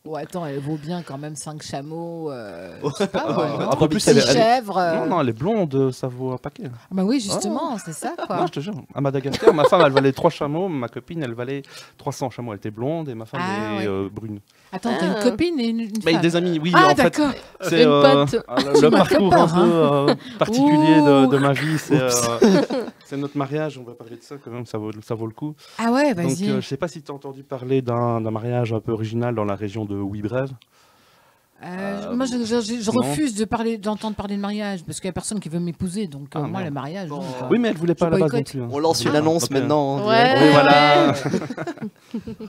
Speaker 1: Oh, attends, elle vaut bien quand même 5 chameaux.
Speaker 3: Oh.
Speaker 1: Je sais pas, non
Speaker 5: En plus,
Speaker 1: 6 chèvres.
Speaker 5: Non, elle est blonde, ça vaut un paquet.
Speaker 1: Ah bah oui, justement, c'est ça quoi.
Speaker 5: Non, je te jure. À Madagascar, ma femme, elle valait 3 chameaux, ma copine, elle valait 300 chameaux. Elle était blonde et ma femme est brune.
Speaker 1: Attends, t'as une copine et une
Speaker 5: Mais
Speaker 1: femme.
Speaker 5: des amis, oui.
Speaker 1: Ah
Speaker 5: en fait,
Speaker 1: d'accord.
Speaker 5: c'est
Speaker 2: Une pote.
Speaker 5: le
Speaker 1: m'as fait
Speaker 5: parcours
Speaker 1: peur,
Speaker 5: un peu particulier
Speaker 1: Ouh.
Speaker 5: de ma vie. C'est notre mariage, on va parler de ça quand même, ça vaut le coup.
Speaker 1: Ah ouais,
Speaker 5: Donc,
Speaker 1: vas-y.
Speaker 5: je sais pas si tu as entendu parler d'un mariage un peu original dans la région de Ouibrève.
Speaker 1: Moi, je
Speaker 5: non.
Speaker 1: refuse d'entendre parler de mariage parce qu'il n'y a personne qui veut m'épouser. Donc, moi,
Speaker 5: merde.
Speaker 1: le mariage.
Speaker 3: Bon.
Speaker 5: Oui, mais elle voulait pas à la base non
Speaker 1: boycotte.
Speaker 5: plus. Hein.
Speaker 3: On lance une
Speaker 1: Ah,
Speaker 3: annonce
Speaker 5: ok.
Speaker 3: maintenant. en
Speaker 2: Ouais.
Speaker 3: direct.
Speaker 5: Oui, voilà.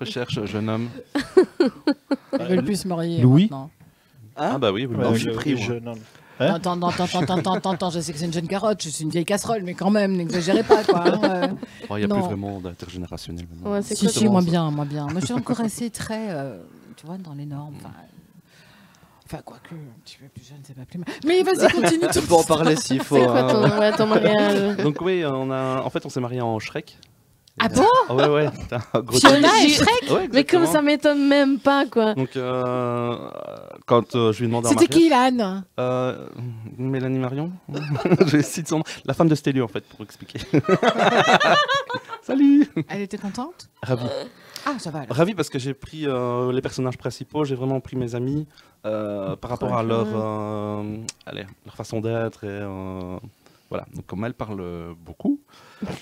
Speaker 5: Recherche jeune homme.
Speaker 1: Ils veulent plus se marier.
Speaker 4: Louis
Speaker 1: maintenant.
Speaker 5: Ah bah oui, oui.
Speaker 3: Non,
Speaker 5: bah,
Speaker 3: je suis pris, moi.
Speaker 4: jeune homme. Hein
Speaker 1: Attends, je sais que c'est une jeune carotte, je suis une vieille casserole, mais quand même, n'exagérez pas, quoi. Hein,
Speaker 5: Il n'y a
Speaker 1: non.
Speaker 5: plus vraiment d'intergénérationnel maintenant.
Speaker 2: Ouais, c'est
Speaker 1: Si,
Speaker 2: quoi
Speaker 1: si, moi bien. Moi, je suis encore assez très, tu vois, dans les normes. Enfin, quoique, un petit peu plus jeune, c'est pas plus mal. Mais vas-y, continue.
Speaker 3: On peut en parler s'il faut.
Speaker 2: C'est quoi
Speaker 3: hein.
Speaker 2: ton mariage?
Speaker 5: Donc oui, en fait, on s'est mariés en Shrek.
Speaker 1: Ah bon?
Speaker 5: Ah ouais, c'était un gros
Speaker 1: Fiona
Speaker 5: truc.
Speaker 1: et Shrek?
Speaker 5: Ouais,
Speaker 2: Mais comme
Speaker 5: exactement.
Speaker 2: ça m'étonne même pas, quoi.
Speaker 5: Donc, quand je lui ai demandé en
Speaker 1: C'était
Speaker 5: mariage...
Speaker 1: qui, l'âne?
Speaker 5: Mélanie Marion. Je cite son nom. La femme de Stélio, en fait, pour expliquer. Salut.
Speaker 1: Elle était contente?
Speaker 5: Ravi.
Speaker 1: Ah, ça va. alors.
Speaker 5: Ravi parce que j'ai pris les personnages principaux, j'ai vraiment pris mes amis par rapport à leur façon d'être. Et voilà. Donc, comme elle parle beaucoup,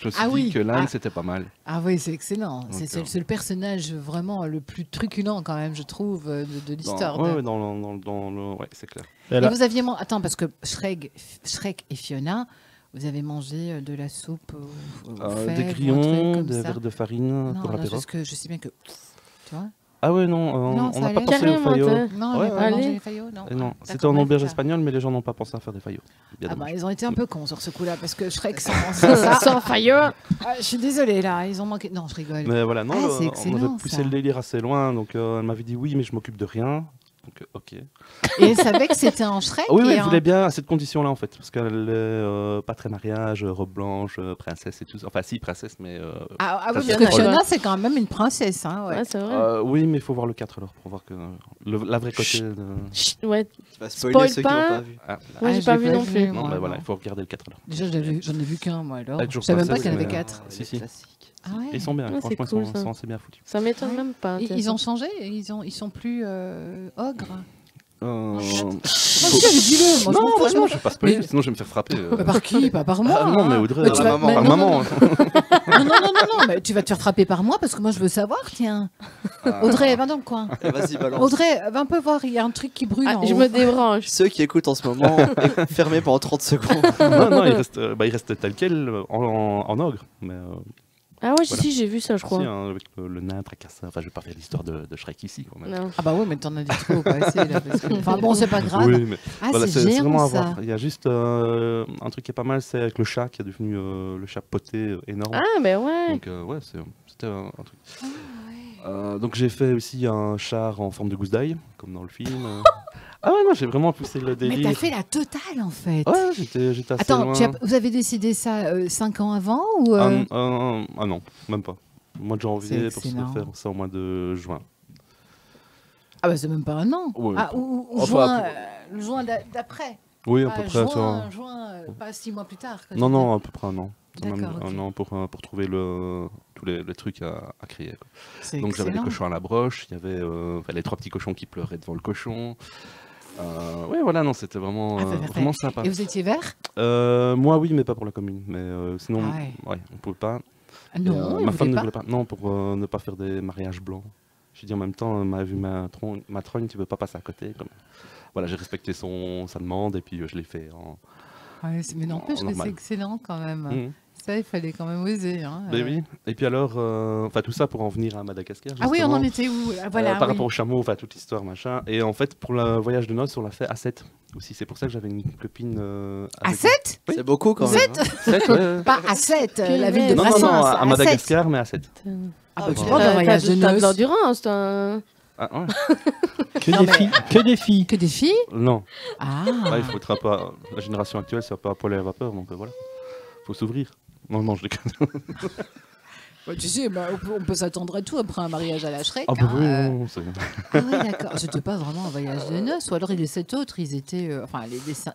Speaker 5: je me suis dit que l'âne, c'était pas mal.
Speaker 1: Ah oui, c'est excellent.
Speaker 5: Donc,
Speaker 1: C'est le personnage vraiment le plus truculent, quand même, je trouve, de l'histoire.
Speaker 5: Ouais, ouais, c'est clair.
Speaker 1: Et vous aviez attends, parce que Shrek et Fiona, vous avez mangé de la soupe aux fèves,
Speaker 5: Des
Speaker 1: ou un
Speaker 5: grillons,
Speaker 1: truc comme
Speaker 5: des
Speaker 1: ça.
Speaker 5: verres de farine
Speaker 1: Non,
Speaker 5: pour
Speaker 1: non,
Speaker 5: l'apéro.
Speaker 1: parce que je sais bien que tu vois.
Speaker 5: Ah ouais, non,
Speaker 1: Non,
Speaker 5: on
Speaker 1: ça
Speaker 5: n'a pas
Speaker 1: allait.
Speaker 5: pensé au
Speaker 2: Carrément,
Speaker 5: faillot.
Speaker 2: t'as-
Speaker 1: Non, on
Speaker 5: Ouais,
Speaker 1: n'a pas
Speaker 2: ouais.
Speaker 1: mangé
Speaker 2: Allez.
Speaker 1: les faillots, non.
Speaker 5: Et non,
Speaker 1: Ah,
Speaker 5: c'était
Speaker 1: d'accord,
Speaker 5: en
Speaker 1: bref,
Speaker 5: auberge
Speaker 1: ça.
Speaker 5: espagnole, mais les gens n'ont pas pensé à faire des faillots. Bien
Speaker 1: Ah bah,
Speaker 5: dommage.
Speaker 1: ils ont été un peu cons sur ce coup-là, parce que Shrek sans ça.
Speaker 2: Sans faillot.
Speaker 1: Ah, je suis désolée là, ils ont manqué. Non, je rigole.
Speaker 5: Mais voilà, non,
Speaker 1: Ah, c'est
Speaker 5: on
Speaker 1: excellent,
Speaker 5: avait poussé
Speaker 1: ça.
Speaker 5: le délire assez loin, donc elle m'avait dit oui, mais je m'occupe de rien. Donc ok.
Speaker 1: Et elle savait que c'était un Shrek.
Speaker 5: Ah oui,
Speaker 1: et
Speaker 5: elle
Speaker 1: un-
Speaker 5: voulait bien à cette condition-là en fait, parce qu'elle est pas très mariage, robe blanche, princesse et tout ça. Enfin si, princesse, mais...
Speaker 1: Ah oui, parce
Speaker 2: Fiona,
Speaker 1: que
Speaker 2: tu vois.
Speaker 1: Fiona, c'est quand même une princesse. Hein, ouais.
Speaker 2: Ouais, c'est vrai.
Speaker 5: oui, mais il faut voir le 4 alors, pour voir que la vraie côté de...
Speaker 2: Chut, ouais.
Speaker 3: Tu vas spoiler
Speaker 2: Spoil
Speaker 3: ceux qui
Speaker 2: pas.
Speaker 3: l'ont pas vu.
Speaker 5: Ah,
Speaker 2: Moi,
Speaker 1: Ah,
Speaker 2: j'ai
Speaker 1: je
Speaker 2: pas
Speaker 1: l'ai
Speaker 2: vu non plus.
Speaker 5: non,
Speaker 1: moi,
Speaker 5: mais voilà,
Speaker 1: non.
Speaker 5: il faut regarder le 4 alors.
Speaker 1: Déjà, j'en ai vu qu'un, moi, alors.
Speaker 5: Ah,
Speaker 1: Je
Speaker 5: toujours
Speaker 1: savais même pas
Speaker 5: princesse,
Speaker 1: qu'il y en avait
Speaker 5: mais,
Speaker 1: 4.
Speaker 5: Si, si.
Speaker 3: Classique.
Speaker 1: Ah ouais.
Speaker 5: Ils sont bien,
Speaker 2: Ah, c'est
Speaker 5: franchement,
Speaker 2: cool, ça.
Speaker 5: c'est bien foutu.
Speaker 2: Ça m'étonne même pas.
Speaker 1: Ils ont changé. Ils sont plus ogres. Moi aussi, dis-le. Moi, je m'en fous, je m'en
Speaker 5: non, je vais pas spoiler, sinon je vais me faire frapper.
Speaker 1: Bah, par qui? Pas par moi.
Speaker 5: Ah, non, mais
Speaker 1: hein.
Speaker 5: Audrey,
Speaker 1: Mais tu vas-
Speaker 3: maman.
Speaker 1: mais
Speaker 5: par
Speaker 1: non,
Speaker 5: maman.
Speaker 1: Non, mais tu vas te faire frapper par moi parce que moi je veux savoir, tiens. Audrey, va dans le coin.
Speaker 3: Eh, Vas-y, balance.
Speaker 1: Audrey, va un peu voir, il y a un truc qui brûle.
Speaker 2: Ah,
Speaker 1: en
Speaker 2: je
Speaker 1: haut.
Speaker 2: me débranche.
Speaker 3: Ceux qui écoutent en ce moment, fermez pendant 30 secondes.
Speaker 5: Non, il reste tel quel en ogre. Mais
Speaker 2: Ah ouais,
Speaker 5: Voilà.
Speaker 2: si, j'ai vu ça, je crois.
Speaker 5: si, hein, avec le nain tracasseur. Enfin, je vais pas faire l'histoire de Shrek ici quand même.
Speaker 2: Non.
Speaker 1: Ah bah oui, mais t'en as dit trop, pas assez là. parce que- Enfin bon, c'est pas grave.
Speaker 5: Oui, mais
Speaker 1: Ah,
Speaker 5: voilà,
Speaker 1: c'est
Speaker 5: c'est vraiment
Speaker 1: géant
Speaker 5: à
Speaker 1: ça.
Speaker 5: voir. Il y a juste un truc qui est pas mal, c'est avec le chat qui est devenu le chat poté énorme.
Speaker 2: Ah, ben ouais.
Speaker 5: Donc ouais, c'était un truc. Donc j'ai fait aussi un char en forme de gousse d'ail, comme dans le film. Ah ouais, non, j'ai vraiment poussé le
Speaker 1: Mais
Speaker 5: délire.
Speaker 1: t'as fait la totale en fait.
Speaker 5: Ouais, j'étais assez
Speaker 1: Attends,
Speaker 5: loin.
Speaker 1: vous avez décidé ça 5 ans avant ou
Speaker 5: Ah non, même pas. Au mois de janvier,
Speaker 1: C'est
Speaker 5: pour se
Speaker 1: excellent.
Speaker 5: faire ça au mois de juin.
Speaker 1: Ah bah c'est même pas un an.
Speaker 5: Ouais.
Speaker 1: Ah, ou
Speaker 5: Enfin,
Speaker 1: juin, le juin d'après.
Speaker 5: Oui, à
Speaker 1: Pas
Speaker 5: peu près. ça.
Speaker 1: juin, pas 6 mois plus tard. que
Speaker 5: Non,
Speaker 1: tu
Speaker 5: non,
Speaker 1: dis.
Speaker 5: à peu près un an. Quand même
Speaker 1: D'accord, ok.
Speaker 5: un an pour trouver tous les trucs à créer. Quoi.
Speaker 1: C'est
Speaker 5: Donc j'avais des
Speaker 1: excellent.
Speaker 5: cochons à la broche, il y avait les 3 petits cochons qui pleuraient devant le cochon. Oui, voilà, non, c'était vraiment, vraiment sympa.
Speaker 1: Et vous étiez vert?
Speaker 5: Moi, oui, mais pas pour la commune. Mais sinon, ouais, on ne pouvait pas.
Speaker 1: Non,
Speaker 5: ma femme ne voulait pas. Non, pour ne pas faire des mariages blancs. J'ai dit en même temps, vu ma trogne, tu ne veux pas passer à côté. Comme... Voilà, j'ai respecté sa demande et puis je l'ai fait en.
Speaker 1: Ouais, mais n'empêche que c'est excellent quand même. Ça, il fallait quand même oser. Hein,
Speaker 5: oui. Et puis alors, tout ça pour en venir à Madagascar.
Speaker 1: Ah oui, on en était où? Voilà,
Speaker 5: par rapport au chameau, toute l'histoire, machin. Et en fait, pour le voyage de noces, on l'a fait à 7 aussi. C'est pour ça que j'avais une copine.
Speaker 1: À 7
Speaker 3: oui. C'est beaucoup quand même.
Speaker 1: 7
Speaker 3: ouais.
Speaker 1: Pas à 7, la ville de Brassens.
Speaker 5: Non, à Madagascar, mais à 7.
Speaker 1: Ah bah tu parles d'un voyage de noces.
Speaker 2: T'as de l'endurance, toi.
Speaker 5: Ah, ouais.
Speaker 4: Que des filles.
Speaker 1: Que des filles?
Speaker 5: Non.
Speaker 1: Ah.
Speaker 5: Il faut être pas. La génération actuelle, c'est pas à poil et à vapeur, donc voilà. Faut s'ouvrir. Non, je déconne.
Speaker 1: Ouais, tu sais, on peut s'attendre à tout après un mariage à la Shrek.
Speaker 5: Ah bah oui, non, c'est...
Speaker 1: Ah oui, d'accord. C'était pas vraiment un voyage de noces. Ou alors les 7 autres, ils étaient...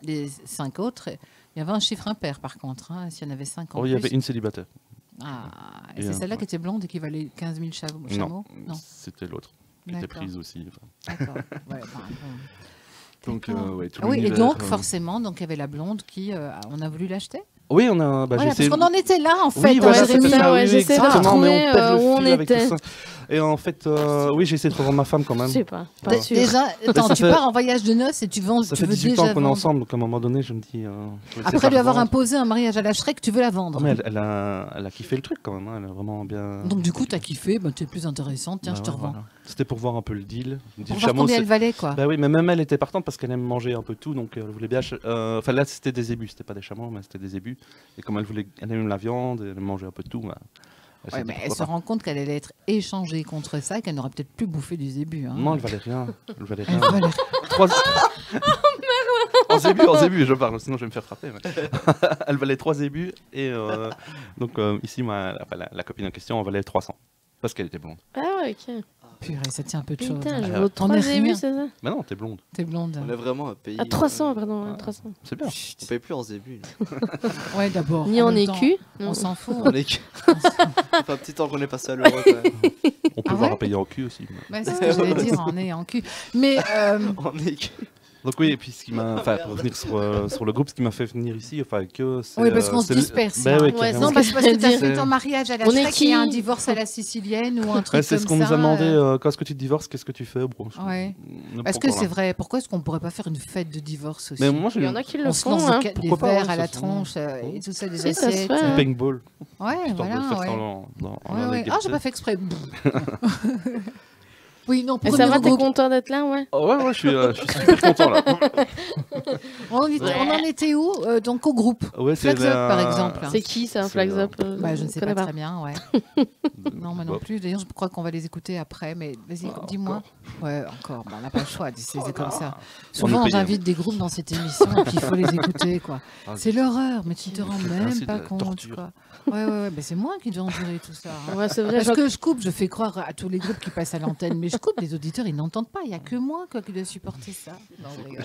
Speaker 1: les 5 autres, il y avait un chiffre impair par contre. Hein, s'il y en avait 5 en plus.
Speaker 5: Il y avait une célibataire.
Speaker 1: Ah, et c'est celle-là qui était blonde et qui valait 15 000 chameaux?
Speaker 5: Non, c'était l'autre. Qui était prise aussi.
Speaker 1: D'accord. Ouais, bon.
Speaker 5: Donc, tout
Speaker 1: oui, et donc, forcément, il y avait la blonde qui... on a voulu l'acheter?
Speaker 5: Oui, on a.
Speaker 1: Voilà, parce qu'on en était là, en fait.
Speaker 5: Oui, voilà,
Speaker 2: j'essaie de retrouver où on était.
Speaker 5: Et en fait, oui, j'ai essayé de revoir ma femme quand même.
Speaker 2: Je sais pas.
Speaker 1: Déjà, attends, tu pars en voyage de noces et tu vends.
Speaker 5: Ça fait 18 ans qu'on est ensemble, donc à un moment donné, je me dis.
Speaker 1: Après lui avoir imposé un mariage à la Shrek, tu veux la vendre.
Speaker 5: Mais elle a kiffé le truc quand même, elle a vraiment bien.
Speaker 1: Donc du coup, t'as kiffé, tu es plus intéressante, tiens, je te revends.
Speaker 5: C'était pour voir un peu le deal.
Speaker 1: Pour voir combien elle valait, quoi.
Speaker 5: Bah oui, mais même elle était partante parce qu'elle aime manger un peu tout, donc elle voulait bien. Enfin là, c'était des zébus, c'était pas des chameaux, mais c'était des zébus. Et comme elle aime la viande, elle mangeait un peu de tout.
Speaker 1: Ouais, mais elle se rend compte qu'elle allait être échangée contre ça et qu'elle n'aurait peut-être plus bouffé du zébu. Hein.
Speaker 5: Non, elle valait rien. Elle valait rien. En zébu, je parle, sinon je vais me faire frapper. Mais... elle valait 3 zébus et donc ici, la copine en question, elle valait 300 parce qu'elle était blonde.
Speaker 2: Ah ouais, ok.
Speaker 1: Purée, ça tient un peu de choses.
Speaker 2: Putain, je veux 3 zébus, c'est ça?
Speaker 5: Mais non, t'es blonde.
Speaker 1: T'es blonde.
Speaker 3: On est vraiment un pays.
Speaker 2: Ah, 300, pardon, 300.
Speaker 5: C'est bien.
Speaker 3: On paye plus en zébus.
Speaker 1: Ouais, d'abord.
Speaker 2: Ni en écu.
Speaker 1: On s'en fout.
Speaker 3: En écu. Ça fait un petit temps qu'on est passé à l'euro quand même.
Speaker 5: On peut voir à payer en cul aussi.
Speaker 1: Mais... c'est ce que j'allais dire, on est en cul. Mais.
Speaker 3: En écu.
Speaker 5: Donc oui, et puis ce qui m'a, pour revenir sur le groupe, ce qui m'a fait venir ici, que c'est...
Speaker 1: Oui, parce qu'on se disperse.
Speaker 5: Ben oui,
Speaker 1: non, parce que tu as fait ton mariage à la Shrek et un divorce à la sicilienne ou un truc comme ça.
Speaker 5: C'est ce qu'on nous a demandé, quand est-ce que tu te divorces, qu'est-ce que tu fais?
Speaker 1: Ouais. Est-ce que c'est vrai? Pourquoi est-ce qu'on ne pourrait pas faire une fête de divorce aussi?
Speaker 5: Mais moi,
Speaker 2: il y en a qui le font.
Speaker 1: On se lance des verres à la tronche et tout ça, des assiettes.
Speaker 5: Du paintball.
Speaker 1: Ouais, voilà. Ah, j'ai pas fait exprès. Oui, non,
Speaker 2: pour ça va, t'es content d'être là, ouais?
Speaker 5: Ouais, je suis super content là.
Speaker 1: On en était où? Donc au groupe.
Speaker 5: Ouais,
Speaker 1: Flags Up, par exemple.
Speaker 2: C'est qui ça, Flags Up?
Speaker 1: Je ne sais pas très bien, ouais. Non, moi non plus. D'ailleurs, je crois qu'on va les écouter après, mais vas-y, dis-moi. Ouais, encore. On n'a pas le choix, c'est comme ça. Souvent, j'invite des groupes dans cette émission et puis il faut les écouter, quoi. C'est l'horreur, mais tu te rends même pas compte, quoi. Ouais, mais c'est moi qui dois endurer tout ça.
Speaker 2: Ouais, c'est vrai.
Speaker 1: Parce que je coupe, je fais croire à tous les groupes qui passent à l'antenne, mais je coupe, les auditeurs, ils n'entendent pas. Il n'y a que moi qui dois supporter ça.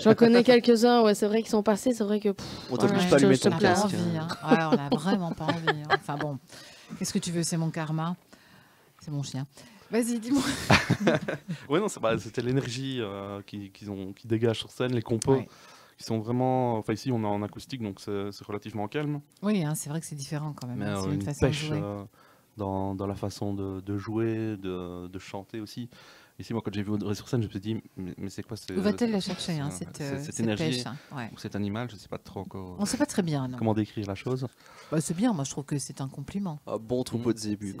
Speaker 2: J'en connais quelques-uns, ouais, c'est vrai qu'ils sont passés, c'est vrai que...
Speaker 3: On t'oblige pas à allumer ton casque.
Speaker 1: On n'a vraiment pas envie. Enfin bon, qu'est-ce que tu veux, c'est mon karma. C'est mon chien. Vas-y, dis-moi.
Speaker 5: Oui, non, c'était l'énergie qui dégage sur scène, les compos. Ouais. Qui sont vraiment... Enfin, ici, on est en acoustique, donc c'est relativement calme.
Speaker 1: Oui, hein, c'est vrai que c'est différent quand même.
Speaker 5: Mais
Speaker 1: hein,
Speaker 5: une pêche dans la façon de jouer, de chanter aussi. Ici, moi, quand j'ai vu Audrey sur scène, je me suis dit, mais c'est quoi
Speaker 1: Où va-t-elle la chercher, cette énergie
Speaker 5: pêche, ou cet animal? Je ne sais pas trop encore...
Speaker 1: On ne sait pas très bien, non.
Speaker 5: Comment décrire la chose.
Speaker 1: C'est bien, moi, je trouve que c'est un compliment.
Speaker 3: Un bon troupeau de zébus.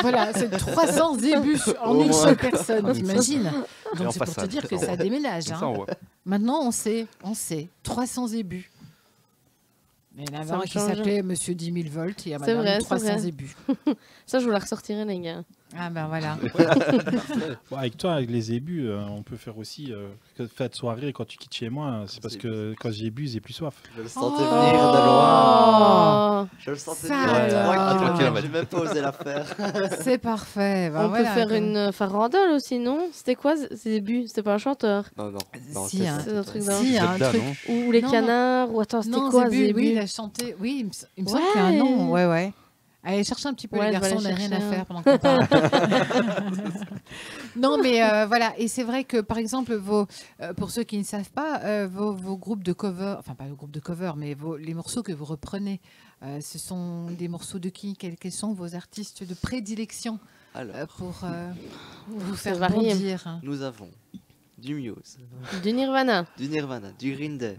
Speaker 1: Voilà, c'est 300 zébus en une seule personne, t'imagines? Donc c'est pour te dire que ça déménage. Hein. Maintenant, on sait, 300 zébus. Il y en avait un qui s'appelait Monsieur 10 000 volts et il y a Madame 300 zébus.
Speaker 2: Ça, je vous la ressortirai, les gars.
Speaker 1: Ah ben voilà.
Speaker 4: Bon, avec toi, avec les zébus, on peut faire aussi fête soirée quand tu quittes chez moi. C'est parce que quand j'ai bu, j'ai plus soif.
Speaker 3: Je le sentais venir de loin. Je le sentais venir. J'ai même pas osé la faire.
Speaker 1: C'est parfait.
Speaker 2: On peut faire une farandole aussi, non? C'était quoi zébus? C'était pas un chanteur?
Speaker 3: Non.
Speaker 1: Si,
Speaker 2: c'est un truc
Speaker 1: ou
Speaker 2: les canards. Ou attends, c'était quoi zébus?
Speaker 1: Oui, il a chanté. Oui, il me semble qu'il y a un nom. Ouais. Allez, cherchez un petit peu les garçons, on n'a rien à faire pendant qu'on parle. Non, mais voilà. Et c'est vrai que, par exemple, pour ceux qui ne savent pas, vos groupes de cover, enfin pas le groupe de cover, mais les morceaux que vous reprenez, ce sont des morceaux de qui? Quels sont vos artistes de prédilection pour vous faire bondir?
Speaker 3: Nous avons du Muse,
Speaker 2: du Nirvana,
Speaker 3: du Green Day,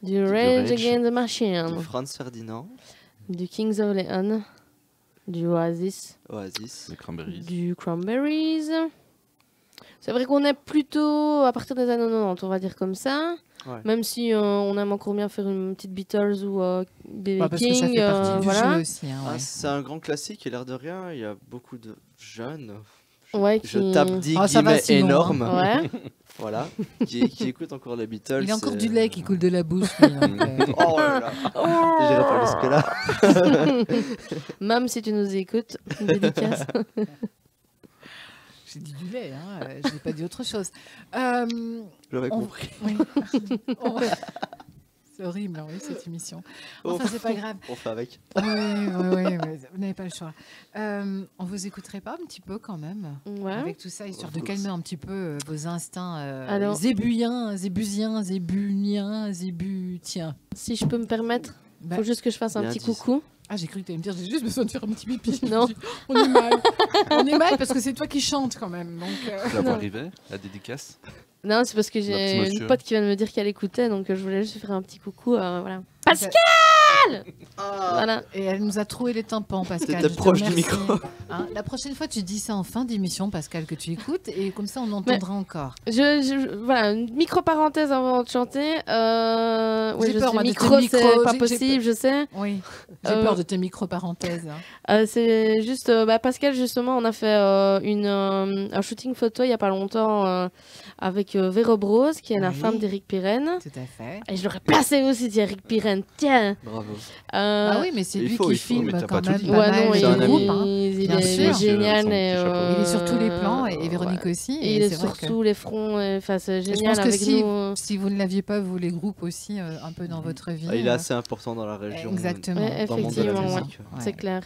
Speaker 2: du Rage Against the Machine,
Speaker 3: du Franz Ferdinand,
Speaker 2: du Kings of Leon, du Oasis, du Cranberries. C'est vrai qu'on est plutôt à partir des années 90, on va dire comme ça. Ouais. Même si on aime encore bien faire une petite Beatles ou B.B.
Speaker 1: King.
Speaker 2: Ça
Speaker 1: fait partie du jeu aussi. Hein,
Speaker 3: ouais. C'est un grand classique et l'air de rien, il y a beaucoup de jeunes.
Speaker 2: Je
Speaker 3: tape 10 guillemets énormes.
Speaker 2: Hein. Ouais.
Speaker 3: Voilà, qui écoutent encore les Beatles.
Speaker 1: Il y a encore du lait qui coule de la bouche.
Speaker 3: Oh là là. J'irai pas jusque-là.
Speaker 2: Mam, si tu nous écoutes, une dédicace.
Speaker 1: J'ai dit du lait, hein. Je n'ai pas dit autre chose.
Speaker 3: J'aurais compris.
Speaker 1: Oui. C'est horrible, oui, cette émission. Enfin, c'est pas grave.
Speaker 3: On fait avec.
Speaker 1: Oui, vous n'avez pas le choix. On vous écouterait pas un petit peu quand même, avec tout ça, histoire de calmer un petit peu vos instincts zébutiens.
Speaker 2: Si je peux me permettre, faut juste que je fasse un petit coucou.
Speaker 1: Ah, j'ai cru que tu allais me dire, j'ai juste besoin de faire un petit pipi.
Speaker 2: Non.
Speaker 1: On est mal. On est mal parce que c'est toi qui chantes quand même. Donc,
Speaker 5: la voix arrivée, la dédicace.
Speaker 2: Non, c'est parce que j'ai une pote qui vient de me dire qu'elle écoutait, donc je voulais juste faire un petit coucou. Voilà. Pascal Voilà.
Speaker 1: Et elle nous a troué les tympans, Pascal.
Speaker 3: T'étais proche du micro.
Speaker 1: Hein, la prochaine fois, tu dis ça en fin d'émission, Pascal, que tu écoutes, et comme ça, on entendra encore.
Speaker 2: Voilà, une micro-parenthèse avant de chanter.
Speaker 1: J'ai peur,
Speaker 2: c'est pas possible, je sais.
Speaker 1: Oui, j'ai peur de tes micro-parenthèses.
Speaker 2: C'est juste, Pascal, justement, on a fait un shooting photo il n'y a pas longtemps avec Véro Bros, qui est la femme d'Éric Pirenne.
Speaker 1: Tout à fait.
Speaker 2: Et je l'aurais placé aussi d'Éric Pirenne. Tiens.
Speaker 3: Bravo.
Speaker 1: Ah oui, mais c'est lui qui filme quand même.
Speaker 2: Il est génial.
Speaker 1: Il est sur tous les plans et Véronique aussi.
Speaker 2: Il est sur tous les fronts. C'est génial avec nous.
Speaker 1: Si vous ne l'aviez pas, vous les groupes aussi, un peu dans votre vie.
Speaker 3: Il est assez important dans la région.
Speaker 1: Exactement.
Speaker 2: Effectivement, c'est clair.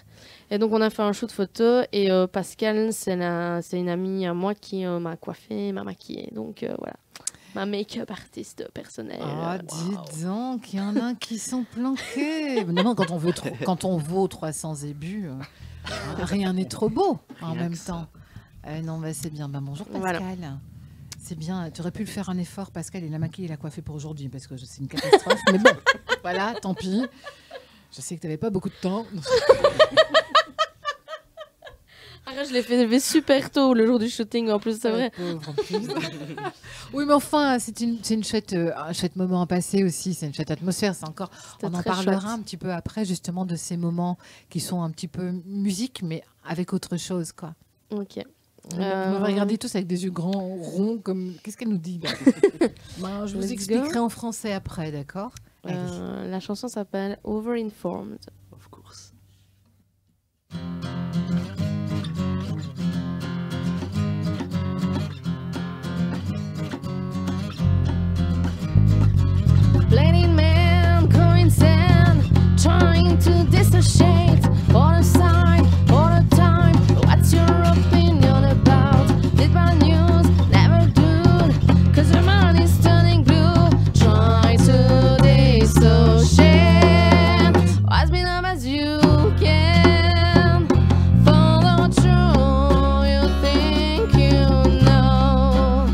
Speaker 2: Et donc on a fait un shoot photo et Pascal, c'est une amie à moi qui m'a coiffée, m'a maquillée. Donc voilà. Ma make-up artiste personnelle.
Speaker 1: Ah, dis donc, il y en a qui sont planqués. Évidemment, quand on vaut 300 ébus, rien n'est trop beau en même temps. Non, c'est bien. Bonjour Pascal. Voilà. C'est bien. Tu aurais pu le faire un effort, Pascal, et la maquiller et la coiffer pour aujourd'hui, parce que c'est une catastrophe. Mais bon, voilà, tant pis. Je sais que tu n'avais pas beaucoup de temps.
Speaker 2: Je l'ai fait lever super tôt le jour du shooting, en plus, c'est vrai.
Speaker 1: Oui, mais enfin, c'est un chouette moment à passer aussi, c'est une chouette atmosphère. On en parlera un petit peu après, justement, de ces moments qui sont un petit peu musique, mais avec autre chose, quoi.
Speaker 2: Ok.
Speaker 1: On va regarder tous avec des yeux grands, ronds, comme... Qu'est-ce qu'elle nous dit, là? Je vous expliquerai en français après, d'accord?
Speaker 2: La chanson s'appelle Overinformed.
Speaker 3: Of course.
Speaker 2: Bleeding man going sand, trying to dissociate all the sign, all the time. What's your opinion about this bad news? Never do, cause your mind is turning blue. Try to dissociate. What's been up as you can follow through. You think you know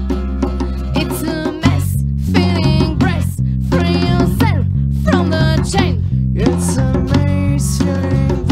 Speaker 2: it's a mess, feeling breast. Free yourself from the chain.
Speaker 3: It's a maze feeling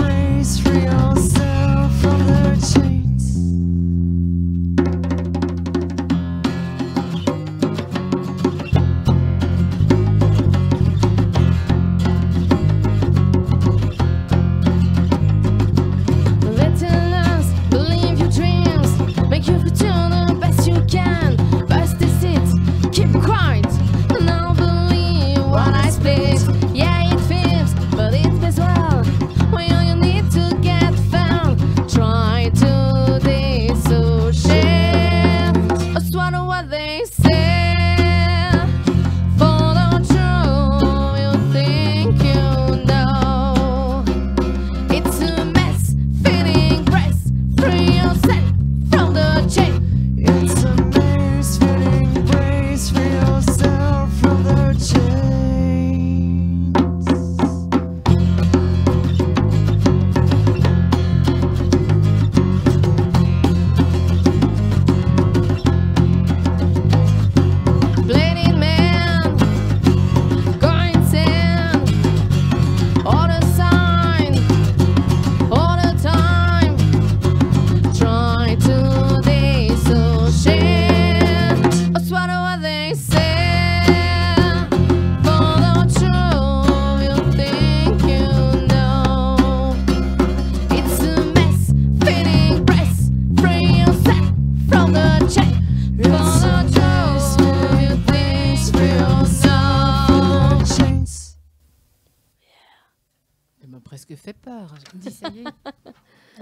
Speaker 1: peur. Je me dis, ça y est.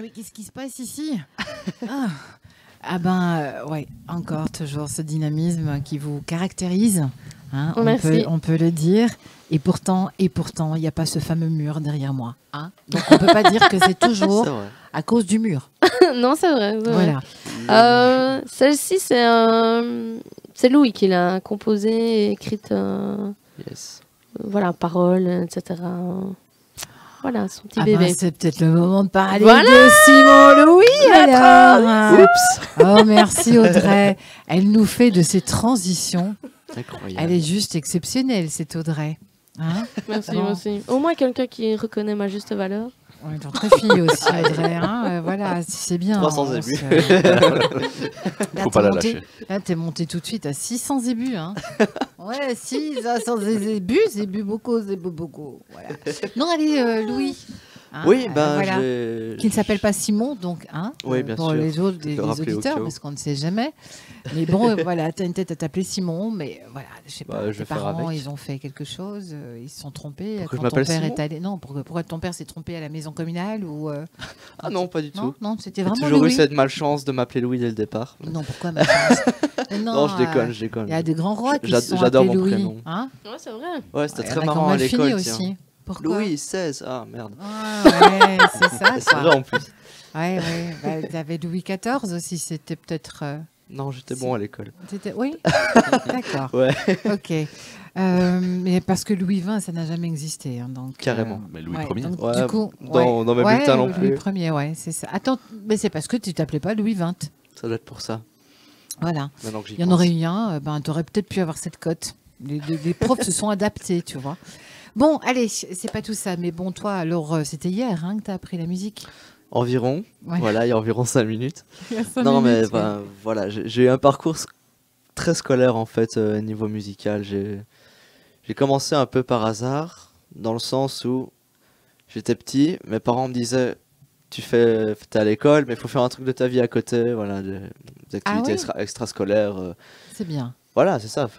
Speaker 1: Mais qu'est-ce qui se passe ici? Ah ben, ouais, encore toujours ce dynamisme qui vous caractérise. Hein, on peut le dire. Et pourtant, il n'y a pas ce fameux mur derrière moi. Hein. Donc, on ne peut pas dire que c'est toujours à cause du mur.
Speaker 2: Non, c'est vrai.
Speaker 1: Voilà.
Speaker 2: Celle-ci, c'est Louis qui l'a composée et écrite. Voilà, paroles, etc. Voilà, son petit bébé.
Speaker 1: Ben, c'est peut-être le moment de parler de Simon Louis, alors.
Speaker 3: Oups.
Speaker 1: Oh, merci Audrey. Elle nous fait de ces transitions.
Speaker 3: Incroyable.
Speaker 1: Elle est juste exceptionnelle, cette Audrey. Hein?
Speaker 2: Merci. Au moins quelqu'un qui reconnaît ma juste valeur.
Speaker 1: On est entre filles aussi, Audrey. Hein? Voilà, c'est bien.
Speaker 3: 300 ébus.
Speaker 1: Faut pas la lâcher. Là, t'es monté tout de suite à 600 ébus. Hein? Ouais, 600 ébus, c'est beaucoup. Voilà. Non, allez, Louis.
Speaker 3: Hein, oui,
Speaker 1: voilà. Qui ne s'appelle pas Simon, donc, hein,
Speaker 3: oui, bien
Speaker 1: pour
Speaker 3: sûr.
Speaker 1: les autres, les auditeurs, parce qu'on ne sait jamais. Mais bon, voilà, tu as une tête à t'appeler Simon, mais voilà, je sais pas, tes parents, ils ont fait quelque chose, ils se sont trompés.
Speaker 3: Pourquoi
Speaker 1: quand ton père
Speaker 3: Simon
Speaker 1: est allé, non, pourquoi ton père s'est trompé à la maison communale ou
Speaker 3: Ah non, pas du tout.
Speaker 1: Non, c'était vraiment
Speaker 3: J'ai toujours
Speaker 1: Louis.
Speaker 3: eu cette malchance de m'appeler Louis dès le départ.
Speaker 1: Non, pourquoi malchance?
Speaker 3: Non, je déconne.
Speaker 1: Il y a des grands rois qui se sont
Speaker 3: j'adore
Speaker 1: appelés
Speaker 3: mon
Speaker 1: Louis.
Speaker 3: prénom.
Speaker 1: Hein?
Speaker 2: Ouais, c'est vrai.
Speaker 3: Ouais, c'était très marrant à l'école aussi.
Speaker 1: Pourquoi?
Speaker 3: Louis XVI, ah merde.
Speaker 1: Ah, ouais, c'est ça.
Speaker 3: C'est vrai en plus.
Speaker 1: Ouais. Bah, t'avais Louis XIV aussi, c'était peut-être.
Speaker 3: Non, j'étais bon à l'école.
Speaker 1: Oui. D'accord.
Speaker 3: Ouais.
Speaker 1: Ok. Mais parce que Louis XX, ça n'a jamais existé, hein, donc.
Speaker 3: Carrément.
Speaker 5: Mais Louis Ier.
Speaker 1: Donc,
Speaker 3: ouais,
Speaker 1: du coup,
Speaker 3: dans mes bulletins non plus.
Speaker 1: Louis Ier, ouais, c'est ça. Attends, mais c'est parce que tu t'appelais pas Louis XX.
Speaker 3: Ça doit être pour ça.
Speaker 1: Voilà.
Speaker 3: Maintenant que j'y
Speaker 1: Il y en aurait eu un, t'aurais peut-être pu avoir cette cote. Les profs se sont adaptés, tu vois. Bon, allez, c'est pas tout ça, mais bon, toi, alors, c'était hier hein, que tu as appris la musique?
Speaker 3: Environ, voilà, il y a environ 5 minutes.
Speaker 1: Il y a 5
Speaker 3: non,
Speaker 1: minutes,
Speaker 3: mais voilà, j'ai eu un parcours très scolaire en fait, niveau musical. J'ai commencé un peu par hasard, dans le sens où j'étais petit, mes parents me disaient t'es à l'école, mais il faut faire un truc de ta vie à côté, voilà, des activités extrascolaires.
Speaker 1: C'est bien.
Speaker 3: Voilà, c'est ça.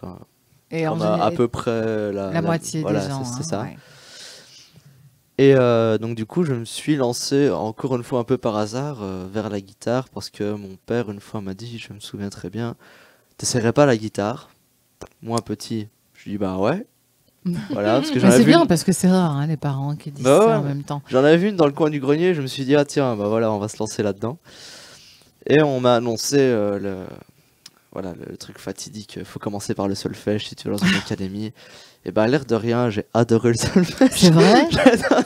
Speaker 1: Et
Speaker 3: on a à peu près la
Speaker 1: moitié
Speaker 3: voilà,
Speaker 1: des gens.
Speaker 3: c'est ça.
Speaker 1: Ouais.
Speaker 3: Et donc du coup, je me suis lancé encore une fois un peu par hasard vers la guitare parce que mon père une fois m'a dit, je me souviens très bien, t'essaierais pas la guitare? Moi petit, je dis bah ouais. Voilà, parce que
Speaker 1: mais c'est bien parce que c'est rare hein, les parents qui disent ça en même temps.
Speaker 3: J'en avais vu une dans le coin du grenier, je me suis dit ah tiens bah voilà on va se lancer là-dedans. Et on m'a annoncé le truc fatidique, faut commencer par le solfège si tu veux dans une académie. Et bah, l'air de rien, j'ai adoré le solfège.
Speaker 1: C'est vrai?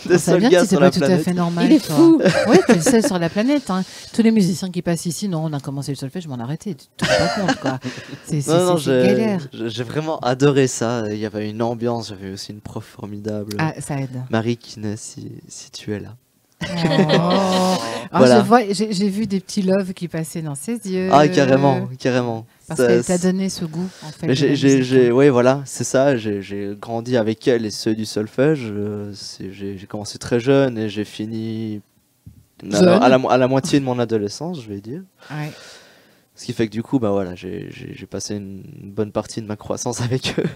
Speaker 3: Des seuls gars sur la
Speaker 1: tout
Speaker 3: planète.
Speaker 1: à fait normal.
Speaker 2: Il est fou.
Speaker 1: Oui, t'es le seul sur la planète. Hein. Tous les musiciens qui passent ici, non, on a commencé le solfège, je m'en arrêtais. Tu te rends pas compte, quoi. C'est galère.
Speaker 3: J'ai vraiment adoré ça. Il y avait une ambiance, j'avais aussi une prof formidable.
Speaker 1: Ah, ça aide.
Speaker 3: Marie Kiné, si tu es là.
Speaker 1: Voilà. J'ai vu des petits loves qui passaient dans ses yeux.
Speaker 3: Ah, carrément.
Speaker 1: Parce qu'elle t'a donné ce goût, en fait.
Speaker 3: Oui, voilà, c'est ça. J'ai grandi avec elle et ceux du solfège. J'ai commencé très jeune et j'ai fini à la moitié de mon adolescence, je vais dire.
Speaker 1: Ouais.
Speaker 3: Ce qui fait que du coup, bah voilà, j'ai passé une bonne partie de ma croissance avec eux.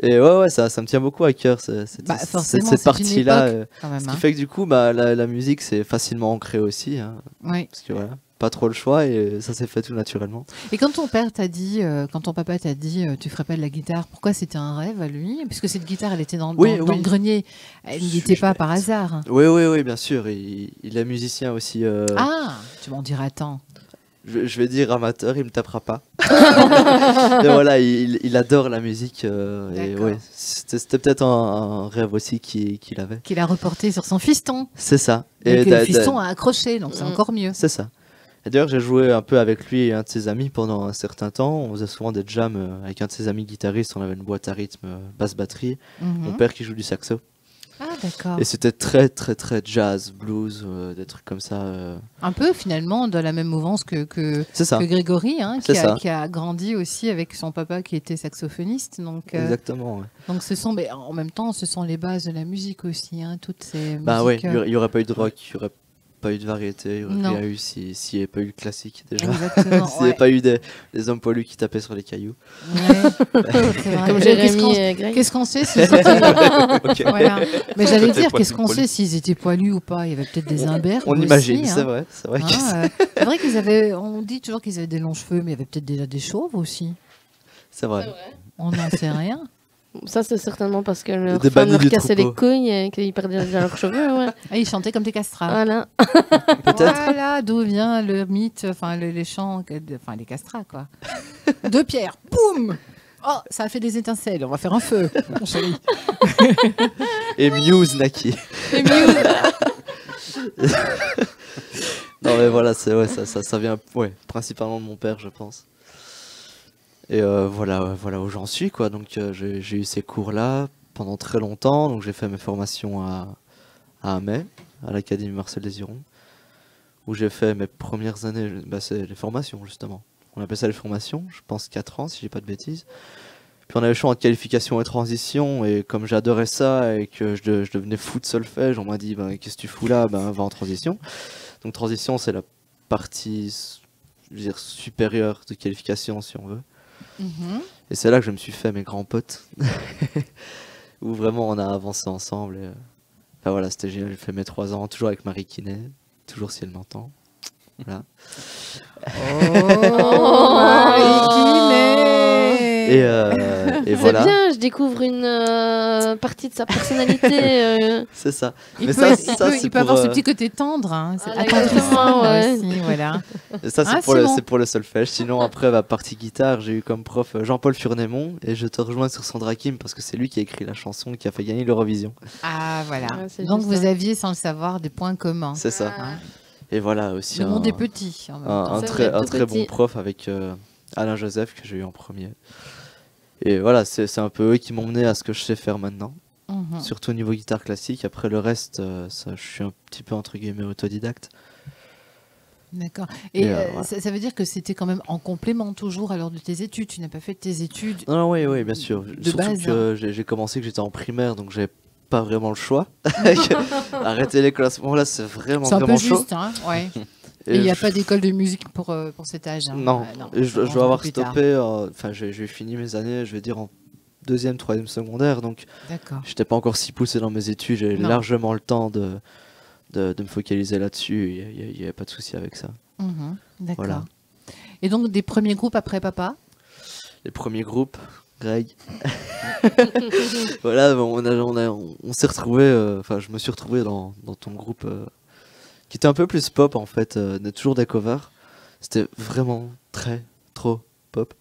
Speaker 3: Et ouais, ça me tient beaucoup à cœur, cette partie-là. Ce qui fait que du coup, bah, la musique, c'est facilement ancré aussi. Hein, parce que voilà, pas trop le choix et ça s'est fait tout naturellement.
Speaker 1: Et quand ton père t'a dit, quand ton papa t'a dit, tu ferais pas de la guitare, pourquoi c'était un rêve à lui? Puisque cette guitare, elle était dans le grenier, elle n'y était pas par hasard.
Speaker 3: Oui, bien sûr. Il est musicien aussi.
Speaker 1: Ah, tu m'en diras tant.
Speaker 3: Je vais dire amateur, il me tapera pas. Mais voilà, il adore la musique. Et ouais, c'était peut-être un rêve aussi qu'il avait.
Speaker 1: Qu'il a reporté sur son fiston.
Speaker 3: C'est ça.
Speaker 1: Et que le fiston a accroché, donc c'est encore mieux.
Speaker 3: C'est ça. Et d'ailleurs, j'ai joué un peu avec lui et un de ses amis pendant un certain temps. On faisait souvent des jams avec un de ses amis guitaristes. On avait une boîte à rythme basse-batterie. Mon père qui joue du saxo.
Speaker 1: Ah, d'accord.
Speaker 3: Et c'était très, très, très jazz, blues, des trucs comme ça.
Speaker 1: Un peu, finalement, dans la même mouvance que Grégory, hein, qui a grandi aussi avec son papa qui était saxophoniste. Donc,
Speaker 3: exactement. Ouais.
Speaker 1: Donc, mais en même temps, ce sont les bases de la musique aussi. Hein, toutes ces
Speaker 3: bah
Speaker 1: musiques,
Speaker 3: oui, il n'y aurait pas eu de rock, il n'y aurait pas eu de variété, il n'y aurait rien eu s'il n'y avait pas eu le classique déjà.
Speaker 1: Exactement.
Speaker 3: S'il n'y avait pas eu des hommes poilus qui tapaient sur les cailloux.
Speaker 1: Ouais. C'est vrai.
Speaker 2: Comme Jérémy et Greg.
Speaker 1: Qu'est-ce qu'on sait s'ils étaient...
Speaker 3: Ok.
Speaker 1: Voilà. Mais j'allais
Speaker 5: Côté
Speaker 1: dire, qu'est-ce qu'on
Speaker 5: poilu.
Speaker 1: sait s'ils étaient poilus ou pas? Il y avait peut-être des imberbes.
Speaker 3: On
Speaker 1: aussi,
Speaker 3: imagine,
Speaker 1: hein.
Speaker 3: c'est vrai. C'est vrai,
Speaker 1: Hein, c'est vrai qu'ils avaient. On dit toujours qu'ils avaient des longs cheveux, mais il y avait peut-être déjà des chauves aussi.
Speaker 3: c'est vrai.
Speaker 1: On n'en sait rien.
Speaker 2: Ça, c'est certainement parce que leur
Speaker 3: Des
Speaker 2: femme
Speaker 3: bannis
Speaker 2: leur
Speaker 3: du
Speaker 2: cassait les
Speaker 3: troupeau.
Speaker 2: couilles et qu'ils perdaient déjà leurs cheveux. Ouais.
Speaker 1: Ah, ils chantaient comme des castrats.
Speaker 2: Voilà.
Speaker 3: Peut-être.
Speaker 1: Voilà d'où vient le mythe, enfin les chants, enfin les castrats quoi. Deux pierres, boum. Oh, ça a fait des étincelles. On va faire un feu, mon chéri.
Speaker 3: Et Muse Naki. Non mais voilà, c'est ouais, ça vient principalement de mon père, je pense. Et voilà où j'en suis quoi. Donc j'ai eu ces cours là pendant très longtemps. Donc j'ai fait mes formations à Amet, à l'Académie Marcel Désiron, où j'ai fait mes premières années. C'est les formations justement. On appelle ça les formations. Je pense 4 ans si j'ai pas de bêtises. Puis on avait le choix entre qualification et transition, et comme j'adorais ça et que je devenais fou de solfège, on m'a dit qu'est-ce que tu fous là, va en transition. Donc transition c'est la partie, je veux dire, supérieure de qualification si on veut. Et c'est là que je me suis fait mes grands potes, où vraiment on a avancé ensemble. Et, enfin voilà, c'était génial. J'ai fait mes 3 ans, toujours avec Marie Kiné, toujours si elle m'entend. Voilà.
Speaker 1: Oh, Marie-Kiné.
Speaker 3: Et
Speaker 2: C'est
Speaker 3: voilà.
Speaker 2: bien, je découvre une partie de sa personnalité.
Speaker 3: C'est ça.
Speaker 1: Il
Speaker 3: Mais
Speaker 1: peut,
Speaker 3: ça,
Speaker 1: il
Speaker 3: ça,
Speaker 1: peut-
Speaker 3: c'est
Speaker 1: il peut
Speaker 3: pour,
Speaker 1: avoir ce petit côté tendre, hein. C'est
Speaker 2: Ah,
Speaker 1: attendrissant
Speaker 2: exactement, ouais.
Speaker 1: aussi, voilà.
Speaker 3: Et ça, c'est
Speaker 1: Ah,
Speaker 3: pour,
Speaker 1: Simon.
Speaker 3: c'est pour le solfège. Sinon, après, la partie guitare, j'ai eu comme prof Jean-Paul Furnémont. Et je te rejoins sur Sandra Kim parce que c'est lui qui a écrit la chanson qui a fait gagner l'Eurovision.
Speaker 1: Ah voilà.
Speaker 2: Ouais, c'est
Speaker 1: Donc
Speaker 2: juste
Speaker 1: vous
Speaker 2: ça.
Speaker 1: aviez, sans le savoir, des points communs.
Speaker 3: C'est ça.
Speaker 1: Hein.
Speaker 3: Et voilà aussi
Speaker 1: Le monde est petit. En même temps.
Speaker 2: C'est
Speaker 3: très,
Speaker 2: vrai, tout
Speaker 3: très
Speaker 2: petit.
Speaker 3: bon prof avec Alain Joseph que j'ai eu en premier. Et voilà, c'est un peu eux qui m'ont mené à ce que je sais faire maintenant.
Speaker 1: Mhm.
Speaker 3: Surtout au niveau guitare classique. Après le reste, ça, je suis un petit peu entre guillemets autodidacte.
Speaker 1: D'accord. Et
Speaker 3: voilà.
Speaker 1: ça veut dire que c'était quand même en complément toujours alors de tes études. Tu n'as pas fait tes études.
Speaker 3: Non, oui, bien sûr. Surtout
Speaker 1: base,
Speaker 3: que j'ai commencé que j'étais en primaire, donc j'avais pas vraiment le choix. Arrêter l'école à ce moment-là, c'est vraiment
Speaker 1: C'est un peu
Speaker 3: vraiment chaud.
Speaker 1: juste, hein. Ouais. Et il n'y a pas d'école de musique pour cet âge. Hein.
Speaker 3: Non,
Speaker 1: Ouais,
Speaker 3: et je
Speaker 1: on
Speaker 3: dois avoir
Speaker 1: plus tard.
Speaker 3: stoppé. Enfin, j'ai fini mes années, je vais dire en 2e, 3e secondaire, donc
Speaker 1: D'accord.
Speaker 3: j'étais pas encore si poussé dans mes études. J'ai
Speaker 1: Non.
Speaker 3: largement le temps de me focaliser là-dessus. Il n'y avait pas de souci avec ça.
Speaker 1: Mhm. D'accord.
Speaker 3: Voilà.
Speaker 1: Et donc des premiers groupes après papa.
Speaker 3: Les premiers groupes, Greg. Voilà, on s'est retrouvés. Enfin, je me suis retrouvé dans ton groupe qui était un peu plus pop en fait, toujours des covers. C'était vraiment trop pop.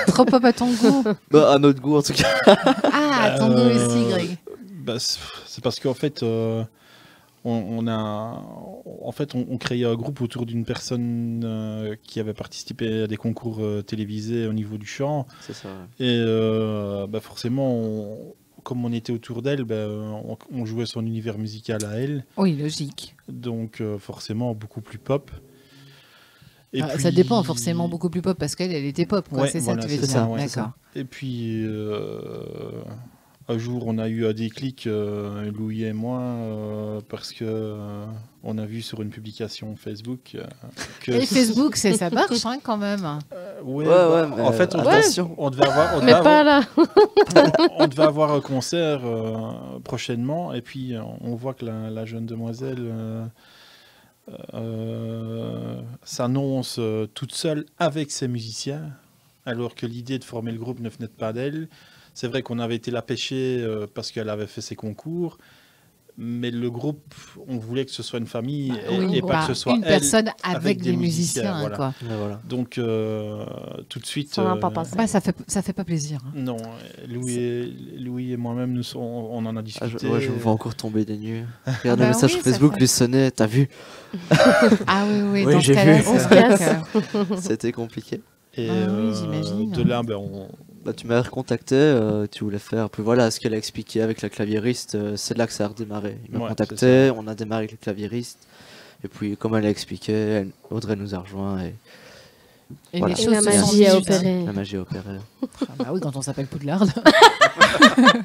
Speaker 1: Trop pop à ton goût.
Speaker 3: À notre goût en tout cas.
Speaker 1: Ah, à ton goût aussi, Greg.
Speaker 4: C'est parce qu'en fait, on créait un groupe autour d'une personne qui avait participé à des concours télévisés au niveau du chant.
Speaker 3: C'est ça.
Speaker 4: Et forcément, comme on était autour d'elle, on jouait son univers musical à elle.
Speaker 1: Oui, logique.
Speaker 4: Donc forcément beaucoup plus pop. Et puis-
Speaker 1: Ça dépend forcément beaucoup plus pop parce qu'elle était pop, quoi.
Speaker 4: Ouais,
Speaker 1: c'est
Speaker 4: voilà,
Speaker 1: ça que tu veux
Speaker 3: c'est
Speaker 1: dire.
Speaker 3: ça, ouais, c'est
Speaker 1: D'accord.
Speaker 4: Et puis un jour on a eu un déclic, Louis et moi, parce que on a vu sur une publication Facebook que
Speaker 1: Et Facebook, ça marche hein, quand même.
Speaker 4: ouais,
Speaker 3: mais
Speaker 4: en fait
Speaker 3: attention.
Speaker 4: on devait avoir
Speaker 2: Mais pas là.
Speaker 4: on devait avoir un concert prochainement, et puis on voit que la jeune demoiselle s'annonce toute seule avec ses musiciens, alors que l'idée de former le groupe ne venait pas d'elle. C'est vrai qu'on avait été la pêcher parce qu'elle avait fait ses concours, mais le groupe, on voulait que ce soit une famille et pas que ce soit
Speaker 1: une
Speaker 4: elle
Speaker 1: personne avec
Speaker 4: avec
Speaker 1: des
Speaker 4: des
Speaker 1: musiciens.
Speaker 4: musiciens, voilà.
Speaker 1: Quoi.
Speaker 3: Mais voilà.
Speaker 4: Donc tout de suite...
Speaker 2: Ça n'a pas passé.
Speaker 1: Bah, ça fait pas plaisir. Hein.
Speaker 4: Non, Louis et moi-même, on en a discuté.
Speaker 3: Je me vois encore tomber des nues. Regarde
Speaker 1: bah
Speaker 3: le message
Speaker 1: oui,
Speaker 3: sur
Speaker 1: ça
Speaker 3: Facebook,
Speaker 1: fait-
Speaker 3: lui sonnait, t'as vu?
Speaker 1: Ah oui,
Speaker 3: Oui,
Speaker 1: dans
Speaker 3: j'ai
Speaker 1: ce cas-là,
Speaker 3: vu.
Speaker 1: c'est
Speaker 2: On se
Speaker 1: vrai
Speaker 2: casse.
Speaker 1: que-
Speaker 3: C'était compliqué.
Speaker 4: Et
Speaker 1: Ah oui, j'imagine.
Speaker 4: de là,
Speaker 3: Tu m'as recontacté, tu voulais faire. Puis voilà, ce qu'elle a expliqué avec la claviériste, c'est là que ça a redémarré. Il m'a
Speaker 4: Ouais,
Speaker 3: contacté,
Speaker 4: c'est
Speaker 3: on a démarré avec le claviériste. Et puis, comme elle a expliqué, Audrey nous a rejoint et
Speaker 1: Et
Speaker 3: Voilà.
Speaker 1: les
Speaker 2: Et
Speaker 1: choses
Speaker 2: la
Speaker 1: se sont
Speaker 2: magie a
Speaker 1: dites.
Speaker 2: opéré.
Speaker 3: la magie a opéré.
Speaker 1: Ah bah oui, quand on s'appelle Poudlard.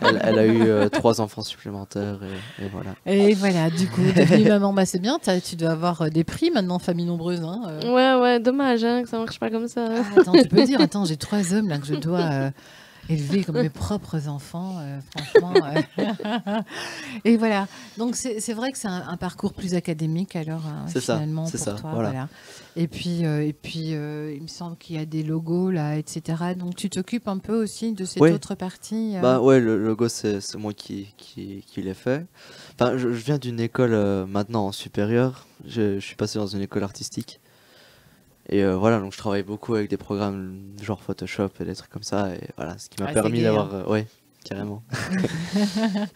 Speaker 3: Elle a eu 3 enfants supplémentaires et voilà.
Speaker 1: Et voilà, du coup, devenue maman, bah c'est bien, tu dois avoir des prix maintenant, famille nombreuse. Hein,
Speaker 2: Ouais, dommage que ça marche pas comme ça.
Speaker 1: Ah, attends, tu peux dire, j'ai 3 hommes là que je dois élever comme mes propres enfants, franchement. Et voilà, donc c'est vrai que c'est un parcours plus académique alors finalement
Speaker 3: c'est
Speaker 1: pour
Speaker 3: ça,
Speaker 1: toi.
Speaker 3: voilà.
Speaker 1: Voilà. Et puis il me semble qu'il y a des logos là, etc. Donc tu t'occupes un peu aussi de cette autre partie.
Speaker 3: Bah ouais, le logo c'est moi qui l'ai fait. Enfin, je viens d'une école maintenant en supérieur. Je suis passé dans une école artistique. Et voilà, donc je travaille beaucoup avec des programmes genre Photoshop et des trucs comme ça. Et voilà, ce qui m'a permis d'avoir... ouais, carrément.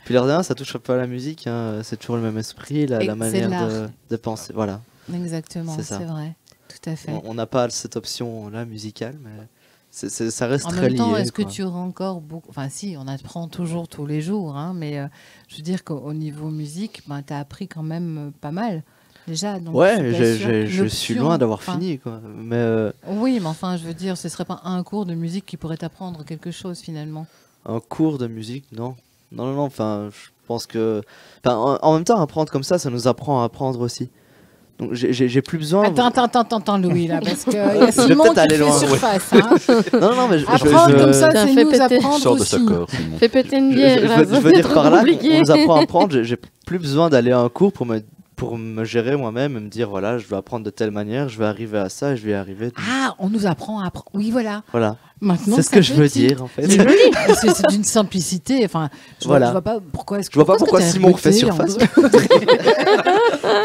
Speaker 3: Puis l'air de rien, ça touche un peu à la musique. Hein. C'est toujours le même esprit, la manière de penser. Voilà.
Speaker 1: Exactement, c'est vrai. Tout à fait.
Speaker 3: On n'a pas cette option-là musicale, mais ça reste
Speaker 1: en
Speaker 3: très
Speaker 1: même
Speaker 3: lié.
Speaker 1: temps, est-ce que tu auras encore beaucoup... Enfin si, on apprend toujours tous les jours, hein, mais je veux dire qu'au niveau musique, tu as appris quand même pas mal. Déjà, donc
Speaker 3: ouais, je suis loin d'avoir fini, quoi. Mais
Speaker 1: oui, mais enfin, je veux dire, ce serait pas un cours de musique qui pourrait t'apprendre quelque chose finalement. Un
Speaker 3: cours de musique, non. Enfin, je pense que, en même temps, apprendre comme ça nous apprend à apprendre aussi. Donc, j'ai plus besoin.
Speaker 1: Attends, Louis, là, parce que y a Simon qui fait surface. Hein.
Speaker 3: non, mais
Speaker 1: apprendre comme ça, c'est nous apprendre
Speaker 6: Sors de
Speaker 1: aussi.
Speaker 6: ce corps,
Speaker 2: fais péter une bière.
Speaker 3: Je veux dire par là, on nous apprend à apprendre. J'ai plus besoin d'aller à un cours pour me gérer moi-même et me dire voilà, je vais apprendre de telle manière, je vais arriver à ça et je vais y arriver.
Speaker 1: Ah, on nous apprend à apprendre. Oui, voilà.
Speaker 3: Maintenant, c'est ce que je veux dire en fait.
Speaker 1: C'est joli. C'est d'une simplicité. Enfin, je vois pas pourquoi est-ce que.
Speaker 3: Je vois pas pourquoi Simon refait surface.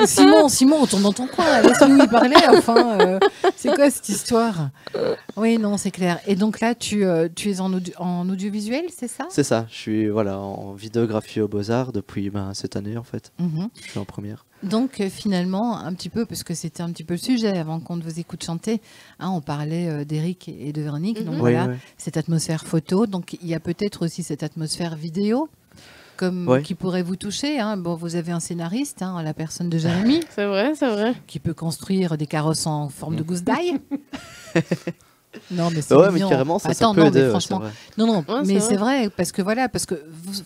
Speaker 1: Simon, on tourne dans ton coin. Laisse-nous y parler. Enfin, c'est quoi cette histoire? Oui, non, c'est clair. Et donc là, tu es en audiovisuel, c'est ça? C'est ça.
Speaker 3: Je suis en vidéographie aux Beaux-Arts depuis cette année en fait. Je suis en première.
Speaker 1: Donc finalement, un petit peu, parce que c'était un petit peu le sujet avant qu'on ne vous écoute chanter, hein, on parlait d'Eric et de Véronique, donc voilà, cette atmosphère photo, donc il y a peut-être aussi cette atmosphère vidéo qui pourrait vous toucher. Hein. Bon, vous avez un scénariste, hein, la personne de Jérémy,
Speaker 2: c'est vrai,
Speaker 1: qui peut construire des carrosses en forme de gousse d'ail. Non, mais c'est
Speaker 3: mais carrément, ça peut
Speaker 1: non,
Speaker 3: aider,
Speaker 1: mais franchement, mais c'est vrai, parce que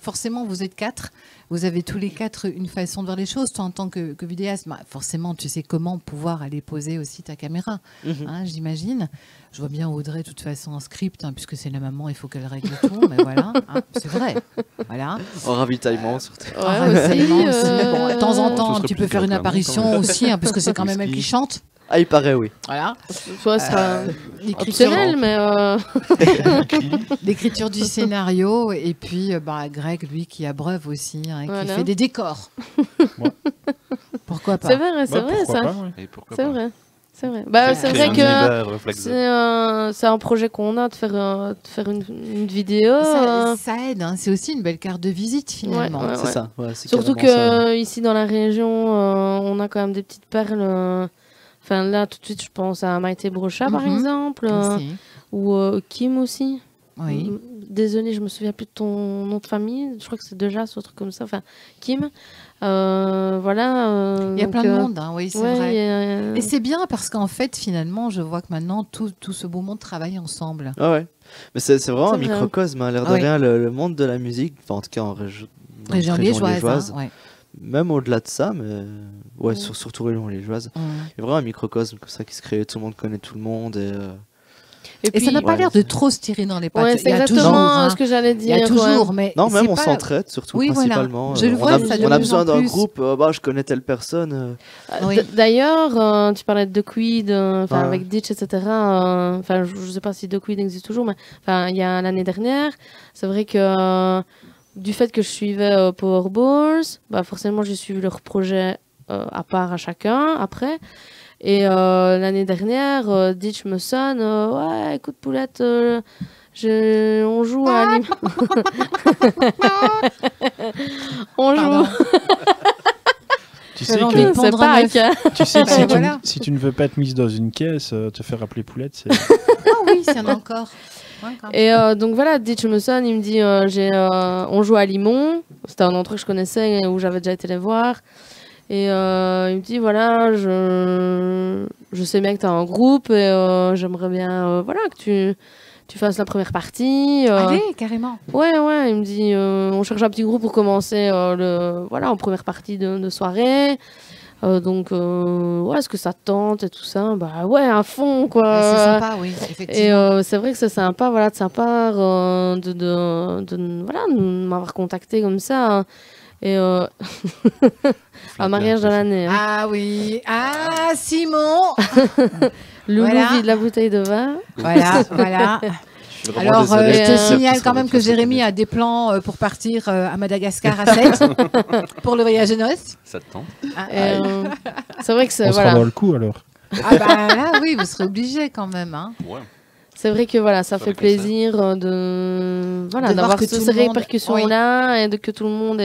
Speaker 1: forcément, vous êtes 4, vous avez tous les 4 une façon de voir les choses. Toi, en tant que vidéaste, forcément, tu sais comment pouvoir aller poser aussi ta caméra, hein, j'imagine. Je vois bien Audrey, de toute façon, en script, hein, puisque c'est la maman, il faut qu'elle règle tout, mais voilà, hein, c'est vrai. Voilà.
Speaker 3: En ravitaillement, surtout.
Speaker 1: En ravitaillement aussi. Bon, de temps en temps, tu peux faire une apparition aussi, hein, puisque c'est quand même elle qui chante.
Speaker 3: Ah, il paraît, oui.
Speaker 1: Voilà.
Speaker 2: Soit ça optionnel, mais
Speaker 1: l'écriture du scénario, et puis Greg, lui, qui abreuve aussi, hein, qui fait des décors. Pourquoi pas?
Speaker 2: C'est vrai, ça. C'est vrai. C'est vrai. C'est vrai que c'est un projet qu'on a de faire une vidéo.
Speaker 1: Ça aide, hein. C'est aussi une belle carte de visite finalement.
Speaker 3: Ouais. C'est ça. Ouais,
Speaker 2: surtout que ici dans la région, on a quand même des petites perles. Enfin, là, tout de suite, je pense à Maïté Brocha, par exemple, ou Kim aussi.
Speaker 1: Oui.
Speaker 2: Désolée, je me souviens plus de ton nom de famille. Je crois que c'est déjà ce truc comme ça. Enfin, Kim. Voilà.
Speaker 1: Il y a plein de monde, hein, oui, c'est vrai. Et c'est bien parce qu'en fait, finalement, je vois que maintenant, tout ce beau monde travaille ensemble.
Speaker 3: Ah ouais. Mais c'est vraiment un microcosme, à l'air de rien, le monde de la musique, en tout cas en région liégeoise. Hein, même au-delà de ça, mais surtout région liégeoise. Il y a vraiment un microcosme comme ça qui se crée, tout le monde connaît tout le monde
Speaker 1: et puis, ça n'a pas l'air de trop se tirer dans les pattes.
Speaker 2: Ouais, c'est exactement ce que j'allais dire.
Speaker 1: Il y a toujours, mais
Speaker 3: non, même on s'entraide surtout principalement.
Speaker 1: Je le vois,
Speaker 3: on a besoin d'un groupe. Je connais telle personne.
Speaker 2: D'ailleurs, tu parlais de The Quid, avec Ditch, etc. Enfin, je ne sais pas si The Quid existe toujours, mais il y a l'année dernière, c'est vrai que du fait que je suivais Powerballs, forcément j'ai suivi leur projet à part à chacun après. Et l'année dernière, Ditch me sonne, ouais, écoute Poulette, on joue à on joue.
Speaker 4: Tu sais que
Speaker 2: c'est pas
Speaker 4: tu sais que si tu ne veux pas être mise dans une caisse, te faire appeler Poulette, c'est...
Speaker 1: Ah oui, c'est encore.
Speaker 2: Et donc voilà, Ditch me sonne, il me dit, on joue à Limon. C'était un endroit que je connaissais, où j'avais déjà été les voir. Et il me dit voilà, je sais bien que tu as un groupe et j'aimerais bien que tu fasses la première partie.
Speaker 1: Allez, carrément.
Speaker 2: Ouais, il me dit, on cherche un petit groupe pour commencer en première partie de soirée. Donc, est-ce que ça te tente et tout ça? Bah ouais, à fond, quoi.
Speaker 1: C'est sympa, oui, effectivement.
Speaker 2: Et c'est vrai que c'est sympa, voilà, de sa part, de m'avoir contacté comme ça. Et un mariage de l'année. Hein.
Speaker 1: Ah oui, Simon.
Speaker 2: Loulou vide la bouteille de vin.
Speaker 1: Voilà. Alors, je te signale quand même que Jérémy a des plans pour partir à Madagascar à 7 pour le voyage de noces.
Speaker 5: Ça te tente?
Speaker 2: C'est vrai que c'est...
Speaker 4: On sera dans le coup, alors.
Speaker 1: Ah bah là, oui, vous serez obligés quand même. Hein.
Speaker 5: Ouais.
Speaker 2: C'est vrai que voilà, ça fait plaisir d'avoir ces répercussions-là et que tout le monde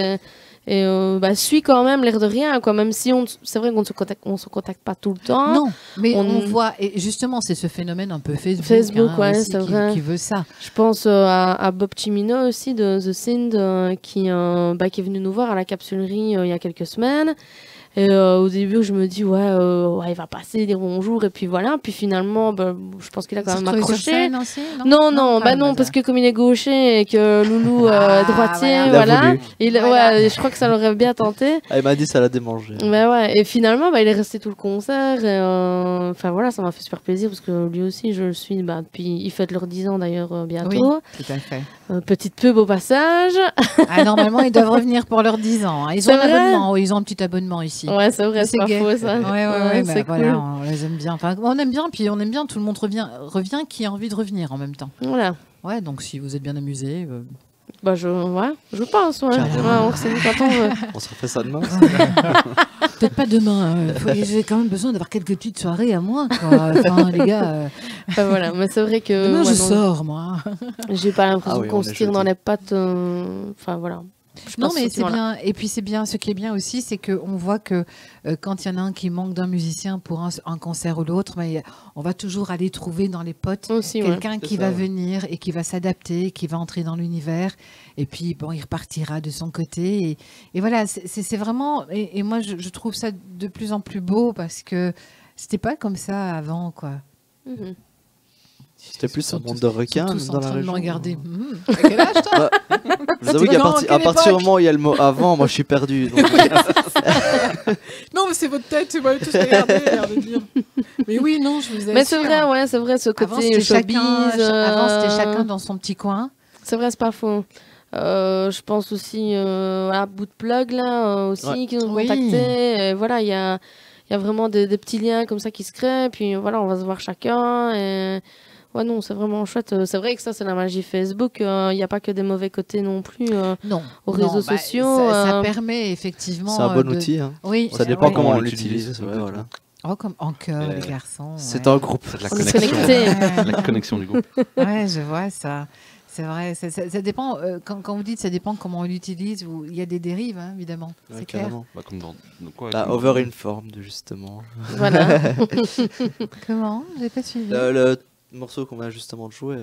Speaker 2: suit quand même l'air de rien, quoi. Même si c'est vrai qu'on se contacte pas tout le temps.
Speaker 1: Non, mais on voit, et justement, c'est ce phénomène un peu
Speaker 2: Facebook,
Speaker 1: aussi,
Speaker 2: c'est vrai.
Speaker 1: Qui veut ça.
Speaker 2: Je pense à Bob Chimino aussi de The Sind qui est venu nous voir à la capsulerie il y a quelques semaines. Et au début, je me dis, il va passer, dire bonjour, et puis voilà. Puis finalement, je pense qu'il a quand même accroché. Non, parce que comme il est gaucher et que Loulou est droitier, voilà. Je crois que ça l'aurait bien tenté.
Speaker 3: Ah, il m'a dit ça l'a démangé.
Speaker 2: Et finalement, il est resté tout le concert. Et, ça m'a fait super plaisir parce que lui aussi, je le suis depuis. Ils fêtent leurs 10 ans d'ailleurs bientôt.
Speaker 1: Oui, tout à fait.
Speaker 2: Petite pub au passage.
Speaker 1: Normalement, ils doivent revenir pour leurs 10 ans. Ils ont un abonnement, ils ont un petit abonnement ici.
Speaker 2: Ouais, c'est vrai, c'est pas faux ça.
Speaker 1: C'est cool. On les aime bien. Enfin, on aime bien, puis on aime bien. Tout le monde revient qui a envie de revenir en même temps.
Speaker 2: Voilà.
Speaker 1: Ouais, donc si vous êtes bien amusés.
Speaker 2: Je pense. Ouais.
Speaker 3: On se refait ça demain.
Speaker 1: Peut-être pas demain. J'ai quand même besoin d'avoir quelques petites soirées à moi, quoi. Enfin, les gars.
Speaker 2: Mais c'est vrai que.
Speaker 1: Demain, je sors, moi.
Speaker 2: J'ai pas l'impression qu'on se tire dans les pattes. Voilà.
Speaker 1: Non, mais c'est bien. Et puis c'est bien. Ce qui est bien aussi, c'est qu'on voit que quand il y en a un qui manque d'un musicien pour un concert ou l'autre, mais on va toujours aller trouver dans les potes quelqu'un qui va venir et qui va s'adapter, qui va entrer dans l'univers. Et puis il repartira de son côté. Et voilà, c'est vraiment. Et moi, je trouve ça de plus en plus beau parce que c'était pas comme ça avant, quoi.
Speaker 2: Mm-hmm.
Speaker 3: C'était plus un monde de requins dans la région.
Speaker 1: Regarder. À quel âge, toi?
Speaker 3: Je vous avoue qu'à partir du moment où il y a le mot avant, moi je suis perdu. Donc...
Speaker 1: non, mais c'est votre tête, tu vas tous regarder, de dire. Mais oui, non, je vous assure.
Speaker 2: Mais c'est vrai, ce côté showbiz.
Speaker 1: Avant, c'était chacun dans son petit coin.
Speaker 2: C'est vrai, c'est pas faux. Je pense aussi à Bout de Plug, là, aussi, qui nous ont contactés. Et voilà, il y a vraiment des petits liens comme ça qui se créent. Puis voilà, on va se voir chacun. Et... Ouais, non, c'est vraiment chouette. C'est vrai que ça, c'est la magie Facebook. Il n'y a pas que des mauvais côtés non plus aux réseaux sociaux.
Speaker 1: Ça permet effectivement.
Speaker 3: C'est un bon outil. Hein.
Speaker 1: Oui,
Speaker 3: ça dépend comment on l'utilise. Voilà.
Speaker 1: Oh, comme en cœur, les garçons.
Speaker 3: C'est un groupe.
Speaker 5: C'est de la connexion. La connexion du groupe.
Speaker 1: Ouais, je vois ça. C'est vrai. Ça dépend. Quand vous dites ça dépend comment on l'utilise, il y a des dérives, hein, évidemment.
Speaker 3: Ouais,
Speaker 1: c'est clair.
Speaker 5: Comme dans quoi,
Speaker 3: Overinformed, justement.
Speaker 2: Voilà.
Speaker 1: Comment? J'ai pas suivi.
Speaker 3: Le morceau qu'on vient justement de jouer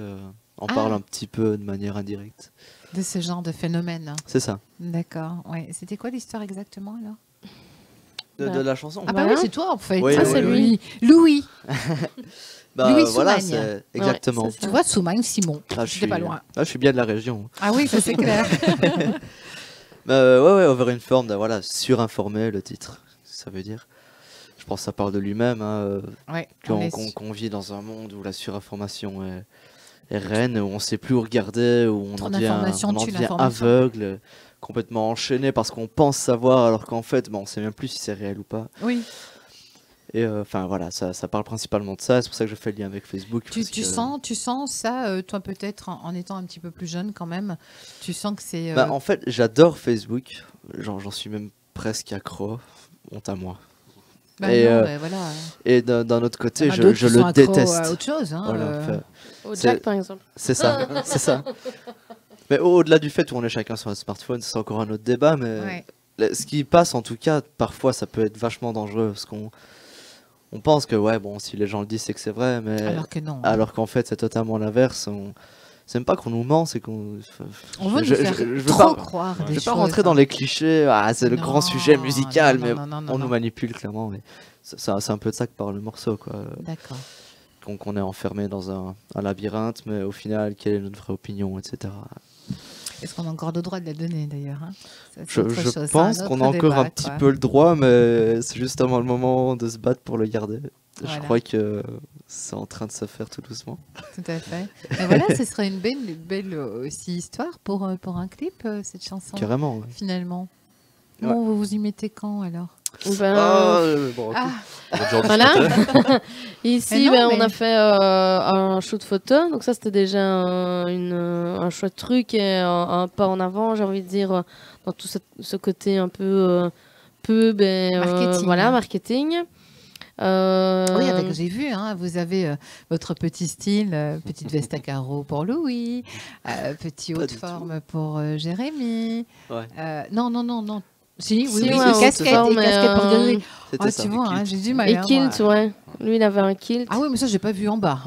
Speaker 3: en parle un petit peu de manière indirecte.
Speaker 1: De ce genre de phénomène. Hein.
Speaker 3: C'est ça.
Speaker 1: D'accord. Ouais. C'était quoi l'histoire exactement alors?
Speaker 3: De la chanson.
Speaker 1: Ah bah oui, c'est toi en fait.
Speaker 3: Oui,
Speaker 2: c'est lui.
Speaker 1: Louis.
Speaker 3: Louis
Speaker 1: voilà,
Speaker 3: c'est exactement.
Speaker 1: Ouais, tu vois, Soumagne, Simon. J'étais pas loin.
Speaker 3: Je suis bien de la région.
Speaker 1: Ah oui, ça c'est clair.
Speaker 3: Overinformed, voilà, surinformé le titre, ça veut dire. Je pense que ça parle de lui-même, qu'on vit dans un monde où la surinformation est reine, où on ne sait plus où regarder, où on en devient aveugle, complètement enchaîné parce qu'on pense savoir, alors qu'en fait, on ne sait même plus si c'est réel ou pas.
Speaker 1: Oui.
Speaker 3: Et voilà, ça parle principalement de ça, c'est pour ça que je fais le lien avec Facebook.
Speaker 1: Tu sens ça, toi peut-être, en étant un petit peu plus jeune quand même, tu sens que c'est...
Speaker 3: En fait, j'adore Facebook, j'en suis même presque accro, honte à moi.
Speaker 1: Voilà.
Speaker 3: Et d'un autre côté, je le déteste.
Speaker 1: À autre chose, hein,
Speaker 3: voilà,
Speaker 2: au Jack, par exemple.
Speaker 3: C'est ça, c'est ça. Mais au-delà du fait où on est chacun sur un smartphone, c'est encore un autre débat, mais ce qui passe, en tout cas, parfois, ça peut être vachement dangereux, parce qu'on pense que, si les gens le disent, c'est que c'est vrai, mais...
Speaker 1: Alors que non.
Speaker 3: Alors qu'en fait, c'est totalement l'inverse. C'est même pas qu'on nous ment, c'est qu'on...
Speaker 1: On veut nous faire trop croire des choses.
Speaker 3: Je vais pas rentrer dans les clichés, c'est le grand sujet musical, mais on nous manipule clairement. Mais c'est un peu de ça que parle le morceau, quoi.
Speaker 1: D'accord.
Speaker 3: qu'on est enfermé dans un labyrinthe, mais au final, quelle est notre vraie opinion, etc.
Speaker 1: Est-ce qu'on a encore le droit de la donner d'ailleurs, hein?
Speaker 3: Je pense qu'on a encore un petit peu le droit, mais c'est justement le moment de se battre pour le garder.
Speaker 1: Voilà.
Speaker 3: Je crois que c'est en train de se faire tout doucement.
Speaker 1: Tout à fait. Et voilà, ce serait une belle aussi histoire pour un clip, cette chanson.
Speaker 3: Carrément, ouais.
Speaker 1: Finalement.
Speaker 3: Ouais.
Speaker 1: Bon, vous vous y mettez quand alors?
Speaker 3: Bon,
Speaker 2: Voilà. Ici,
Speaker 1: Mais non,
Speaker 2: on
Speaker 1: mais-
Speaker 2: a fait un shoot photo. Donc ça, c'était déjà un chouette truc et un pas en avant, j'ai envie de dire, dans tout ce côté un peu pub et
Speaker 1: Marketing.
Speaker 2: voilà, marketing.
Speaker 1: Oui, j'ai vu, hein, vous avez votre petit style, petite veste à carreaux pour Louis, petit haut
Speaker 3: Pas
Speaker 1: de
Speaker 3: du
Speaker 1: forme pour Jérémy.
Speaker 3: Ouais.
Speaker 1: Non. Si, oui,
Speaker 2: Si,
Speaker 1: oui,
Speaker 2: ouais,
Speaker 1: et casquette,
Speaker 3: c'est ça.
Speaker 1: et casquette pour Grégory.
Speaker 3: C'était
Speaker 1: Ah,
Speaker 3: ça.
Speaker 1: tu vois, hein, j'ai du mal.
Speaker 2: Et
Speaker 1: hein,
Speaker 2: kilt,
Speaker 1: moi.
Speaker 2: ouais. Lui, il avait un kilt.
Speaker 1: Ah oui, mais ça, j'ai pas vu en bas.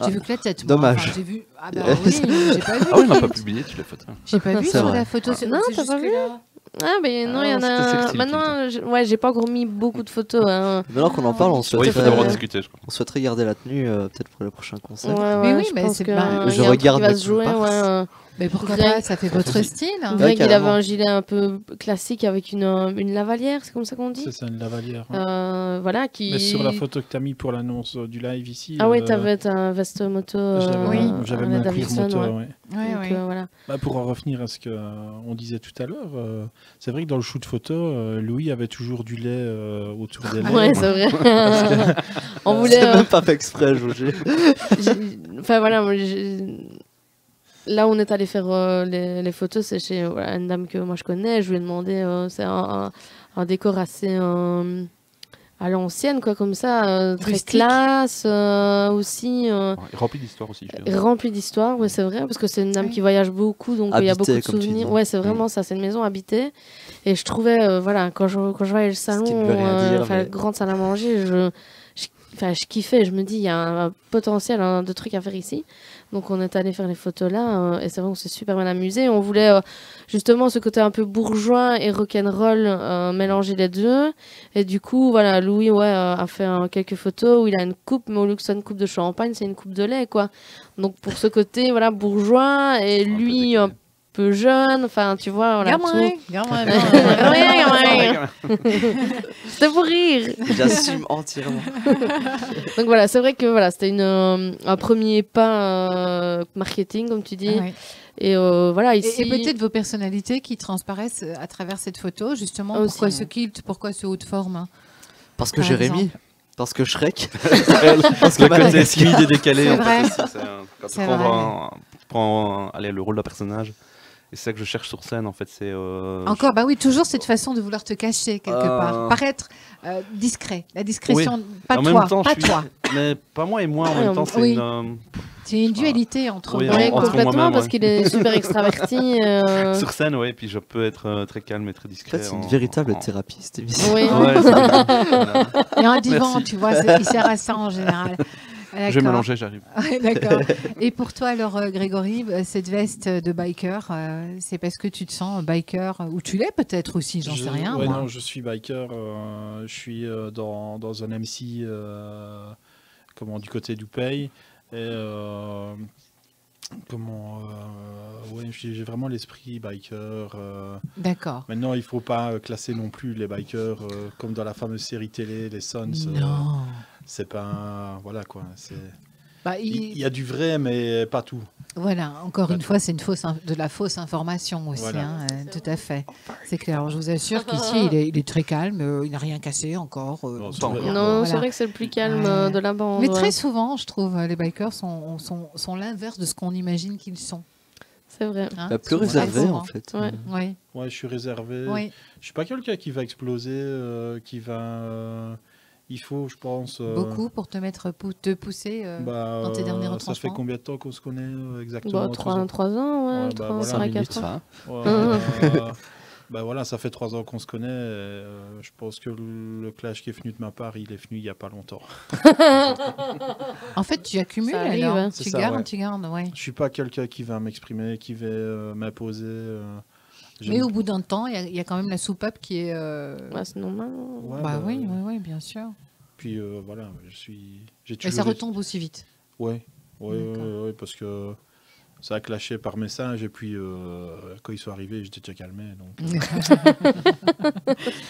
Speaker 1: J'ai vu que la tête. moi.
Speaker 3: Dommage.
Speaker 1: Enfin, j'ai vu. Ah bah oui, j'ai pas vu.
Speaker 5: Ah oui, on n'a
Speaker 1: le
Speaker 5: pas
Speaker 1: kilt.
Speaker 5: publié toutes les photos.
Speaker 1: J'ai pas vu
Speaker 3: C'est
Speaker 1: sur
Speaker 3: vrai.
Speaker 1: la photo.
Speaker 2: Non,
Speaker 1: c'est
Speaker 2: t'as pas vu
Speaker 1: jusque-là.
Speaker 2: Ah, mais non, il y en
Speaker 5: c'était
Speaker 2: a.
Speaker 5: sexy, le
Speaker 2: Maintenant, j'ai pas encore mis beaucoup de photos. Hein.
Speaker 3: Maintenant qu'on en parle, on
Speaker 5: Oui, il
Speaker 3: souhaiterait,
Speaker 5: faut d'abord discuter, je crois.
Speaker 3: on souhaiterait garder la tenue peut-être pour le prochain concert.
Speaker 1: Mais oui,
Speaker 2: je
Speaker 1: mais
Speaker 2: pense
Speaker 1: c'est
Speaker 2: que,
Speaker 1: pas-
Speaker 2: il
Speaker 3: Je
Speaker 2: y a un truc
Speaker 3: regarde
Speaker 2: qui va
Speaker 3: le
Speaker 2: se jouer.
Speaker 3: comparse.
Speaker 2: Ouais,
Speaker 1: Mais pourquoi
Speaker 2: Greg-
Speaker 1: pas, ça fait votre style. Hein.
Speaker 2: Greg, il avait
Speaker 3: carrément.
Speaker 2: un gilet un peu classique avec une lavalière, c'est comme ça qu'on dit.
Speaker 4: C'est ça, une lavalière. Ouais.
Speaker 2: Voilà, qui.
Speaker 4: Mais sur la photo que tu as mis pour l'annonce du live ici.
Speaker 2: Ah oui, t'avais un veste moto.
Speaker 4: J'avais
Speaker 2: Harley
Speaker 4: mis un cuir
Speaker 2: Davidson,
Speaker 4: moto.
Speaker 2: ouais.
Speaker 4: Ouais.
Speaker 1: Ouais,
Speaker 2: Donc,
Speaker 1: ouais.
Speaker 2: voilà.
Speaker 4: Bah, pour en revenir à ce qu'on disait tout à l'heure, c'est vrai que dans le shoot photo, Louis avait toujours du lait autour des lèvres.
Speaker 2: Ouais, c'est vrai. On voulait.
Speaker 3: C'est même pas fait exprès, Jogé.
Speaker 2: Enfin voilà, là où on est allé faire les photos, c'est chez une dame que moi je connais. Je lui ai demandé, c'est un décor assez à l'ancienne, quoi, comme ça, très
Speaker 1: Rustique.
Speaker 2: classe aussi.
Speaker 5: Rempli d'histoire aussi. je dirais.
Speaker 2: Rempli d'histoire, ouais, c'est vrai, parce que c'est une dame
Speaker 1: Oui.
Speaker 2: qui voyage beaucoup, donc il y a beaucoup
Speaker 3: Habitée,
Speaker 2: de
Speaker 3: comme tu
Speaker 2: souvenirs.
Speaker 3: dis.
Speaker 2: Ouais, c'est vraiment ça, c'est une maison habitée. Et je trouvais, voilà, quand je voyais le salon,
Speaker 3: qui ne veut rien dire,
Speaker 2: enfin,
Speaker 3: mais-
Speaker 2: la grande salle à manger, je kiffais, je me dis, il y a un potentiel de trucs à faire ici. Donc on est allé faire les photos là, et c'est vrai qu'on s'est super bien amusé. On voulait justement ce côté un peu bourgeois et rock'n'roll, mélanger les deux. Et du coup, voilà, Louis a fait quelques photos où il a une coupe, mais au lieu que ce soit une coupe de champagne, c'est une coupe de lait, quoi. Donc pour ce côté, voilà, bourgeois, et lui un peu jeune, enfin tu vois, voilà.
Speaker 1: Gamin.
Speaker 2: C'était pour rire.
Speaker 3: J'assume entièrement.
Speaker 2: Donc voilà, c'est vrai que voilà, c'était un premier pas marketing, comme tu dis.
Speaker 1: Ouais.
Speaker 2: Et voilà, ici.
Speaker 1: Et peut-être vos personnalités qui transparaissent à travers cette photo, justement.
Speaker 2: Aussi.
Speaker 1: Pourquoi ce kilt, pourquoi ce haut de forme, hein?
Speaker 3: Parce que
Speaker 1: Par
Speaker 3: Jérémy,
Speaker 1: exemple.
Speaker 3: parce que Shrek.
Speaker 5: Parce que le côté timide et décalé,
Speaker 1: C'est
Speaker 5: en
Speaker 1: vrai.
Speaker 5: fait, aussi, quand tu
Speaker 1: C'est
Speaker 5: prends allez, le rôle d'un personnage, et c'est ça que je cherche sur scène, en fait, c'est...
Speaker 1: Encore, bah oui, toujours cette façon de vouloir te cacher quelque part, paraître discret. La discrétion, pas
Speaker 5: en
Speaker 1: toi,
Speaker 5: même temps,
Speaker 1: pas
Speaker 5: je suis...
Speaker 1: toi.
Speaker 5: Mais pas moi et moi, en même temps, c'est
Speaker 1: Oui.
Speaker 5: une...
Speaker 1: C'est une dualité entre
Speaker 5: Oui,
Speaker 1: moi
Speaker 2: Oui,
Speaker 1: et moi.
Speaker 5: entre
Speaker 2: complètement,
Speaker 5: moi-même,
Speaker 2: parce
Speaker 5: ouais.
Speaker 2: qu'il est super extraverti.
Speaker 5: Sur scène, ouais, puis je peux être très calme et très
Speaker 3: En
Speaker 5: discret.
Speaker 3: fait, c'est une véritable thérapie, cette émission.
Speaker 2: Oui.
Speaker 5: Ouais, c'est bien.
Speaker 1: Il y a un divan,
Speaker 5: Merci.
Speaker 1: tu vois, il sert à ça en général.
Speaker 5: Je vais
Speaker 1: D'accord.
Speaker 5: mélanger, j'arrive.
Speaker 1: Ouais, d'accord. Et pour toi, alors, Grégory, cette veste de biker, c'est parce que tu te sens biker, ou tu l'es peut-être aussi, j'en sais rien.
Speaker 4: Ouais,
Speaker 1: moi.
Speaker 4: non, je suis biker. Je suis dans un MC du côté d'Oupey. Et ouais, j'ai vraiment l'esprit biker.
Speaker 1: D'accord.
Speaker 4: Maintenant, il ne faut pas classer non plus les bikers comme dans la fameuse série télé, les Sons.
Speaker 1: Non.
Speaker 4: C'est pas. Voilà quoi.
Speaker 1: Bah,
Speaker 4: Il y a du vrai, mais pas tout.
Speaker 1: Voilà, encore
Speaker 4: Pas
Speaker 1: une
Speaker 4: tout.
Speaker 1: fois, c'est de la fausse information aussi,
Speaker 4: Voilà.
Speaker 1: hein, tout à fait. C'est clair. Alors, je vous assure qu'ici, il est très calme, il n'a rien cassé encore.
Speaker 4: Non,
Speaker 1: tout
Speaker 4: c'est
Speaker 1: va
Speaker 4: vrai.
Speaker 1: bien.
Speaker 2: Non,
Speaker 1: Voilà.
Speaker 2: c'est vrai que c'est le plus calme
Speaker 1: Ouais.
Speaker 2: de la bande.
Speaker 1: Mais
Speaker 2: ouais.
Speaker 1: très souvent, je trouve, les bikers sont l'inverse de ce qu'on imagine qu'ils sont.
Speaker 2: C'est vrai.
Speaker 1: Hein,
Speaker 3: La plus
Speaker 1: souvent,
Speaker 3: réservée,
Speaker 1: souvent.
Speaker 3: en fait.
Speaker 2: Ouais.
Speaker 1: Oui,
Speaker 4: Ouais, je suis réservé.
Speaker 1: oui.
Speaker 4: Je suis pas quelqu'un qui va exploser, qui va. Il faut, je pense.
Speaker 1: Beaucoup pour te pousser dans tes derniers
Speaker 4: Ça fait
Speaker 1: retranchements.
Speaker 4: combien de temps qu'on se connaît exactement?
Speaker 2: Bah, 3 ans, ouais,
Speaker 4: Ouais,
Speaker 2: 3
Speaker 4: bah,
Speaker 2: ans,
Speaker 4: voilà.
Speaker 2: 3 à
Speaker 5: 5 minutes,
Speaker 2: 4 ans.
Speaker 5: ça.
Speaker 4: Ouais, bah voilà, ça fait 3 ans qu'on se connaît. Et, je pense que le clash qui est venu de ma part, il est venu il y a pas longtemps.
Speaker 1: En fait, tu accumules
Speaker 2: Ça arrive,
Speaker 1: alors.
Speaker 2: hein.
Speaker 1: Tu
Speaker 4: C'est ça,
Speaker 1: gardes,
Speaker 4: ouais.
Speaker 1: tu gardes, ouais.
Speaker 4: Je suis pas quelqu'un qui va m'exprimer, qui va m'imposer. J'aime-
Speaker 1: Mais au bout d'un temps, il y a quand même la soupape qui est.
Speaker 2: Ouais, c'est normal.
Speaker 4: Ouais,
Speaker 1: bah oui, bien sûr.
Speaker 4: puis voilà, j'ai
Speaker 1: Et
Speaker 4: toujours...
Speaker 1: ça retombe aussi vite.
Speaker 4: Ouais, parce que ça a clashé par message et puis quand ils sont arrivés, j'étais déjà calmé. Donc,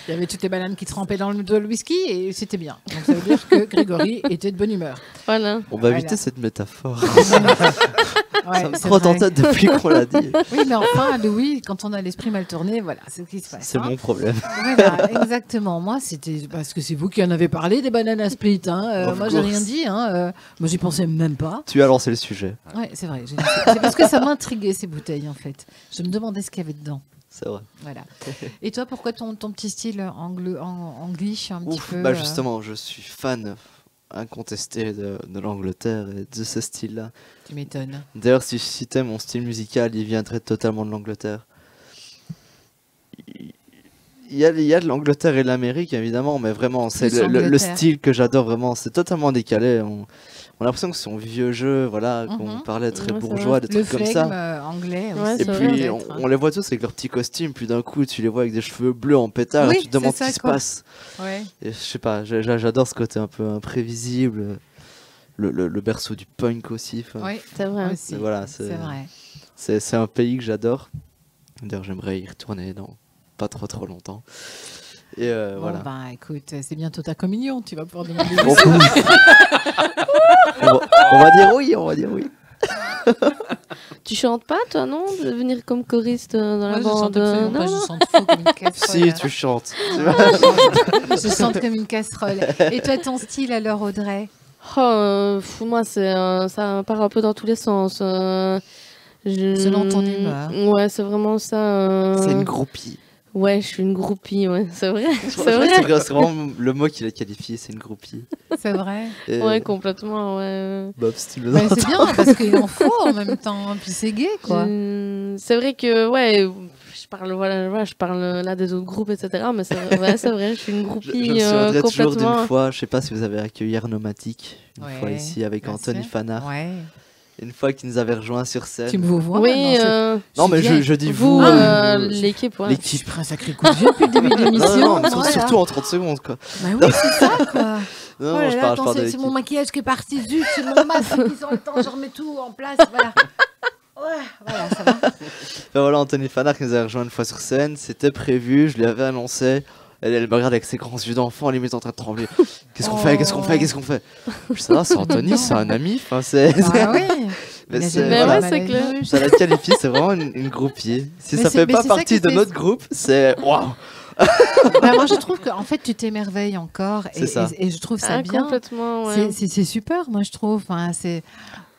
Speaker 1: Il y avait toutes les bananes qui trempaient dans le whisky et c'était bien. Donc ça veut dire que Grégory était de bonne humeur.
Speaker 2: Voilà.
Speaker 3: On va éviter cette métaphore.
Speaker 1: Ouais,
Speaker 3: Ça me
Speaker 1: c'est
Speaker 3: trotte en
Speaker 1: vrai.
Speaker 3: tête depuis qu'on l'a dit.
Speaker 1: Oui, mais enfin, Louis, quand on a l'esprit mal tourné, voilà, c'est ce qui se passe.
Speaker 3: C'est
Speaker 1: hein.
Speaker 3: mon problème.
Speaker 1: Voilà, exactement. Moi, c'était parce que c'est vous qui en avez parlé des bananes à split. Hein.
Speaker 3: Of
Speaker 1: Moi, j'ai
Speaker 3: course.
Speaker 1: rien dit. Hein. Moi, j'y pensais même pas.
Speaker 3: Tu as lancé le sujet.
Speaker 1: Ouais, c'est vrai. C'est parce que ça m'intriguait ces bouteilles, en fait. Je me demandais ce qu'il y avait dedans.
Speaker 3: C'est vrai.
Speaker 1: Voilà. Et toi, pourquoi ton petit style anglish un petit
Speaker 3: Ouf,
Speaker 1: peu
Speaker 3: bah justement, je suis fan incontesté de l'Angleterre et de ce style-là.
Speaker 1: Tu m'étonnes.
Speaker 3: D'ailleurs, si je citais mon style musical, il viendrait totalement de l'Angleterre. Il y a de l'Angleterre et de l'Amérique, évidemment, mais vraiment, c'est
Speaker 1: Plus
Speaker 3: le
Speaker 1: Angleterre.
Speaker 3: style que j'adore vraiment. C'est totalement décalé. On a l'impression que c'est un vieux jeu, voilà, qu'on parlait très
Speaker 2: Ouais, c'est
Speaker 3: bourgeois,
Speaker 2: vrai.
Speaker 3: des
Speaker 1: Le
Speaker 3: trucs comme
Speaker 1: flegme
Speaker 3: ça.
Speaker 1: anglais
Speaker 2: Ouais,
Speaker 1: aussi.
Speaker 3: Et
Speaker 2: c'est
Speaker 3: puis,
Speaker 2: vrai,
Speaker 3: on les voit tous avec leurs petits costumes, puis d'un coup, tu les vois avec des cheveux bleus en pétard,
Speaker 1: Oui,
Speaker 3: et tu te demandes
Speaker 1: c'est
Speaker 3: ce
Speaker 1: ça,
Speaker 3: qui se
Speaker 1: quoi.
Speaker 3: passe.
Speaker 1: Ouais.
Speaker 3: Et je sais pas, j'adore ce côté un peu imprévisible, le berceau du punk aussi. enfin,
Speaker 1: Oui,
Speaker 2: C'est vrai.
Speaker 1: aussi.
Speaker 3: Voilà,
Speaker 1: C'est vrai.
Speaker 3: c'est un pays que j'adore. D'ailleurs, j'aimerais y retourner dans pas trop longtemps. Et
Speaker 1: Bon,
Speaker 3: voilà.
Speaker 1: ben, écoute, c'est bientôt ta communion. Tu vas pouvoir demander
Speaker 3: On, on va dire oui, on va dire oui.
Speaker 2: Tu chantes pas, toi, non? De venir comme choriste dans la
Speaker 1: Moi, je
Speaker 2: bande?
Speaker 1: chante absolument
Speaker 2: Non,
Speaker 1: pas,
Speaker 2: non.
Speaker 1: je chante faux comme une casserole.
Speaker 3: Si, tu chantes.
Speaker 1: Je chante comme une casserole. Et toi, ton style alors, Audrey?
Speaker 2: Moi, ça part un peu dans tous les sens.
Speaker 1: Selon ton humeur.
Speaker 2: Ouais, c'est vraiment ça.
Speaker 3: C'est une groupie.
Speaker 2: Ouais, je suis une groupie, ouais, c'est vrai.
Speaker 3: Je
Speaker 2: C'est
Speaker 3: crois que
Speaker 2: vrai.
Speaker 3: c'est vraiment le mot qu'il a qualifié, c'est une groupie.
Speaker 1: C'est vrai.
Speaker 3: Et
Speaker 2: Ouais, complètement, ouais.
Speaker 3: Bob, si tu le
Speaker 1: Ouais,
Speaker 3: entends.
Speaker 1: c'est bien parce qu'il en faut en même temps. Puis c'est gay, quoi.
Speaker 2: C'est vrai que, ouais, je parle là des autres groupes, etc. Mais c'est vrai, ouais, c'est vrai, je suis une
Speaker 3: Je
Speaker 2: groupie
Speaker 3: me souviendrai toujours
Speaker 2: complètement.
Speaker 3: d'une fois, je sais pas si vous avez accueilli Arnomatic, une
Speaker 1: Ouais,
Speaker 3: fois ici avec
Speaker 1: bien
Speaker 3: Anthony
Speaker 1: sûr.
Speaker 3: Fanard.
Speaker 1: Ouais.
Speaker 3: Une fois qu'il nous avait rejoint sur scène.
Speaker 1: Tu me vois
Speaker 2: Oui,
Speaker 1: maintenant,
Speaker 3: Non, mais
Speaker 1: vieille.
Speaker 3: je dis
Speaker 2: vous,
Speaker 3: vous.
Speaker 2: l'équipe, ouais.
Speaker 1: J'ai
Speaker 3: L'équipe.
Speaker 1: pris un sacré coup de vieux depuis le début de
Speaker 3: Non,
Speaker 1: l'émission.
Speaker 3: non, mais
Speaker 1: voilà.
Speaker 3: surtout en 30 secondes, quoi.
Speaker 1: Bah oui, c'est ça, quoi.
Speaker 3: Non,
Speaker 1: Oh
Speaker 3: non,
Speaker 1: là
Speaker 3: je
Speaker 1: là,
Speaker 3: parle,
Speaker 1: attends,
Speaker 3: de
Speaker 1: c'est
Speaker 3: l'équipe.
Speaker 1: mon maquillage qui est parti. Zut, c'est mon masque qui sort le temps. Je remets tout en place. Voilà. Ouais, voilà, ça va.
Speaker 3: Ben voilà, Anthony Fanard qui nous a rejoint une fois sur scène, c'était prévu, je lui avais annoncé. Elle me regarde avec ses grands yeux d'enfant, limite en train de trembler. Qu'est-ce qu'on fait? Qu'est-ce qu'on fait? Qu'est-ce qu'on fait? Je sais pas, c'est Anthony, c'est un ami. Enfin, c'est.
Speaker 1: Ah oui.
Speaker 3: Mais
Speaker 1: Il a
Speaker 3: c'est-
Speaker 1: jamais
Speaker 2: Mais
Speaker 1: fait
Speaker 3: voilà.
Speaker 2: ouais,
Speaker 1: mal
Speaker 2: c'est
Speaker 1: à une
Speaker 2: clair.
Speaker 1: ruche.
Speaker 3: Ça la qualifie, c'est vraiment une groupie. Si
Speaker 1: Mais
Speaker 3: ça
Speaker 1: c'est-
Speaker 3: fait
Speaker 1: mais
Speaker 3: pas
Speaker 1: c'est ça
Speaker 3: partie
Speaker 1: qui
Speaker 3: de
Speaker 1: fait-
Speaker 3: notre groupe, c'est waouh!
Speaker 1: Bah, moi, je trouve qu'en fait, tu t'émerveilles encore.
Speaker 3: C'est ça.
Speaker 1: Et je trouve ça
Speaker 2: Ah,
Speaker 1: bien.
Speaker 2: complètement, ouais.
Speaker 1: C'est super, moi, je trouve. Enfin, c'est...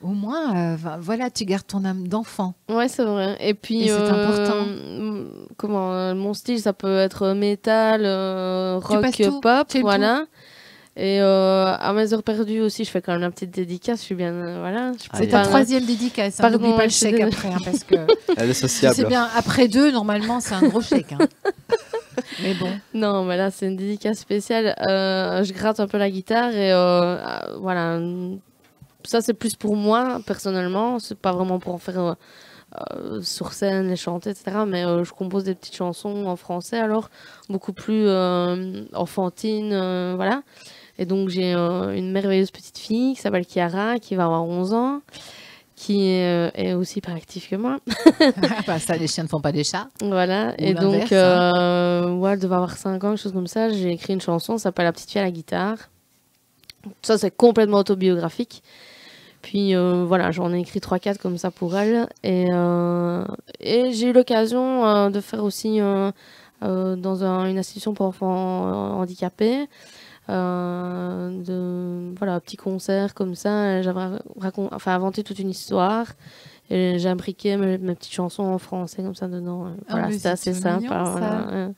Speaker 1: Au moins, voilà, tu gardes ton âme d'enfant.
Speaker 2: Ouais, c'est vrai. Et puis,
Speaker 1: Et c'est important.
Speaker 2: Mon style, ça peut être métal,
Speaker 1: Tu passes
Speaker 2: rock,
Speaker 1: tout,
Speaker 2: pop,
Speaker 1: tu aimes
Speaker 2: voilà. Et à mes heures perdues aussi, je fais quand même la petite dédicace. Je suis bien, voilà.
Speaker 1: C'est
Speaker 2: pas-
Speaker 1: ta troisième dédicace. Hein,
Speaker 2: Pardon,
Speaker 1: n'oublie pas le
Speaker 2: je suis
Speaker 1: chèque
Speaker 2: désolée.
Speaker 1: après, hein, parce que
Speaker 3: Elle est
Speaker 1: tu
Speaker 3: sociable.
Speaker 1: sais bien, après 2, normalement, c'est un gros chèque. Hein. Mais bon.
Speaker 2: Non, mais là, c'est une dédicace spéciale. Je gratte un peu la guitare et voilà. Ça, c'est plus pour moi, personnellement. C'est pas vraiment pour en faire sur scène et chanter, etc. Mais je compose des petites chansons en français, alors beaucoup plus enfantines, voilà. Et donc, j'ai une merveilleuse petite fille qui s'appelle Chiara, qui va avoir 11 ans, qui est aussi pas active que moi.
Speaker 1: Bah, ça, les chiens ne font pas des chats.
Speaker 2: Voilà,
Speaker 1: Ou
Speaker 2: et donc,
Speaker 1: l'inverse, hein.
Speaker 2: ouais, elle devait avoir 5 ans, quelque chose comme ça. J'ai écrit une chanson, ça s'appelle La petite fille à la guitare. Ça, c'est complètement autobiographique. Puis voilà, j'en ai écrit 3-4 comme ça pour elle. Et j'ai eu l'occasion de faire aussi dans une institution pour enfants handicapés. Voilà, petit concert comme ça. J'avais inventé toute une histoire. Et j'ai imbriqué mes petites chansons en français comme ça dedans. Voilà,
Speaker 1: mais
Speaker 2: c'était assez
Speaker 1: c'est
Speaker 2: sympa.
Speaker 1: mignon, ça.
Speaker 2: Voilà.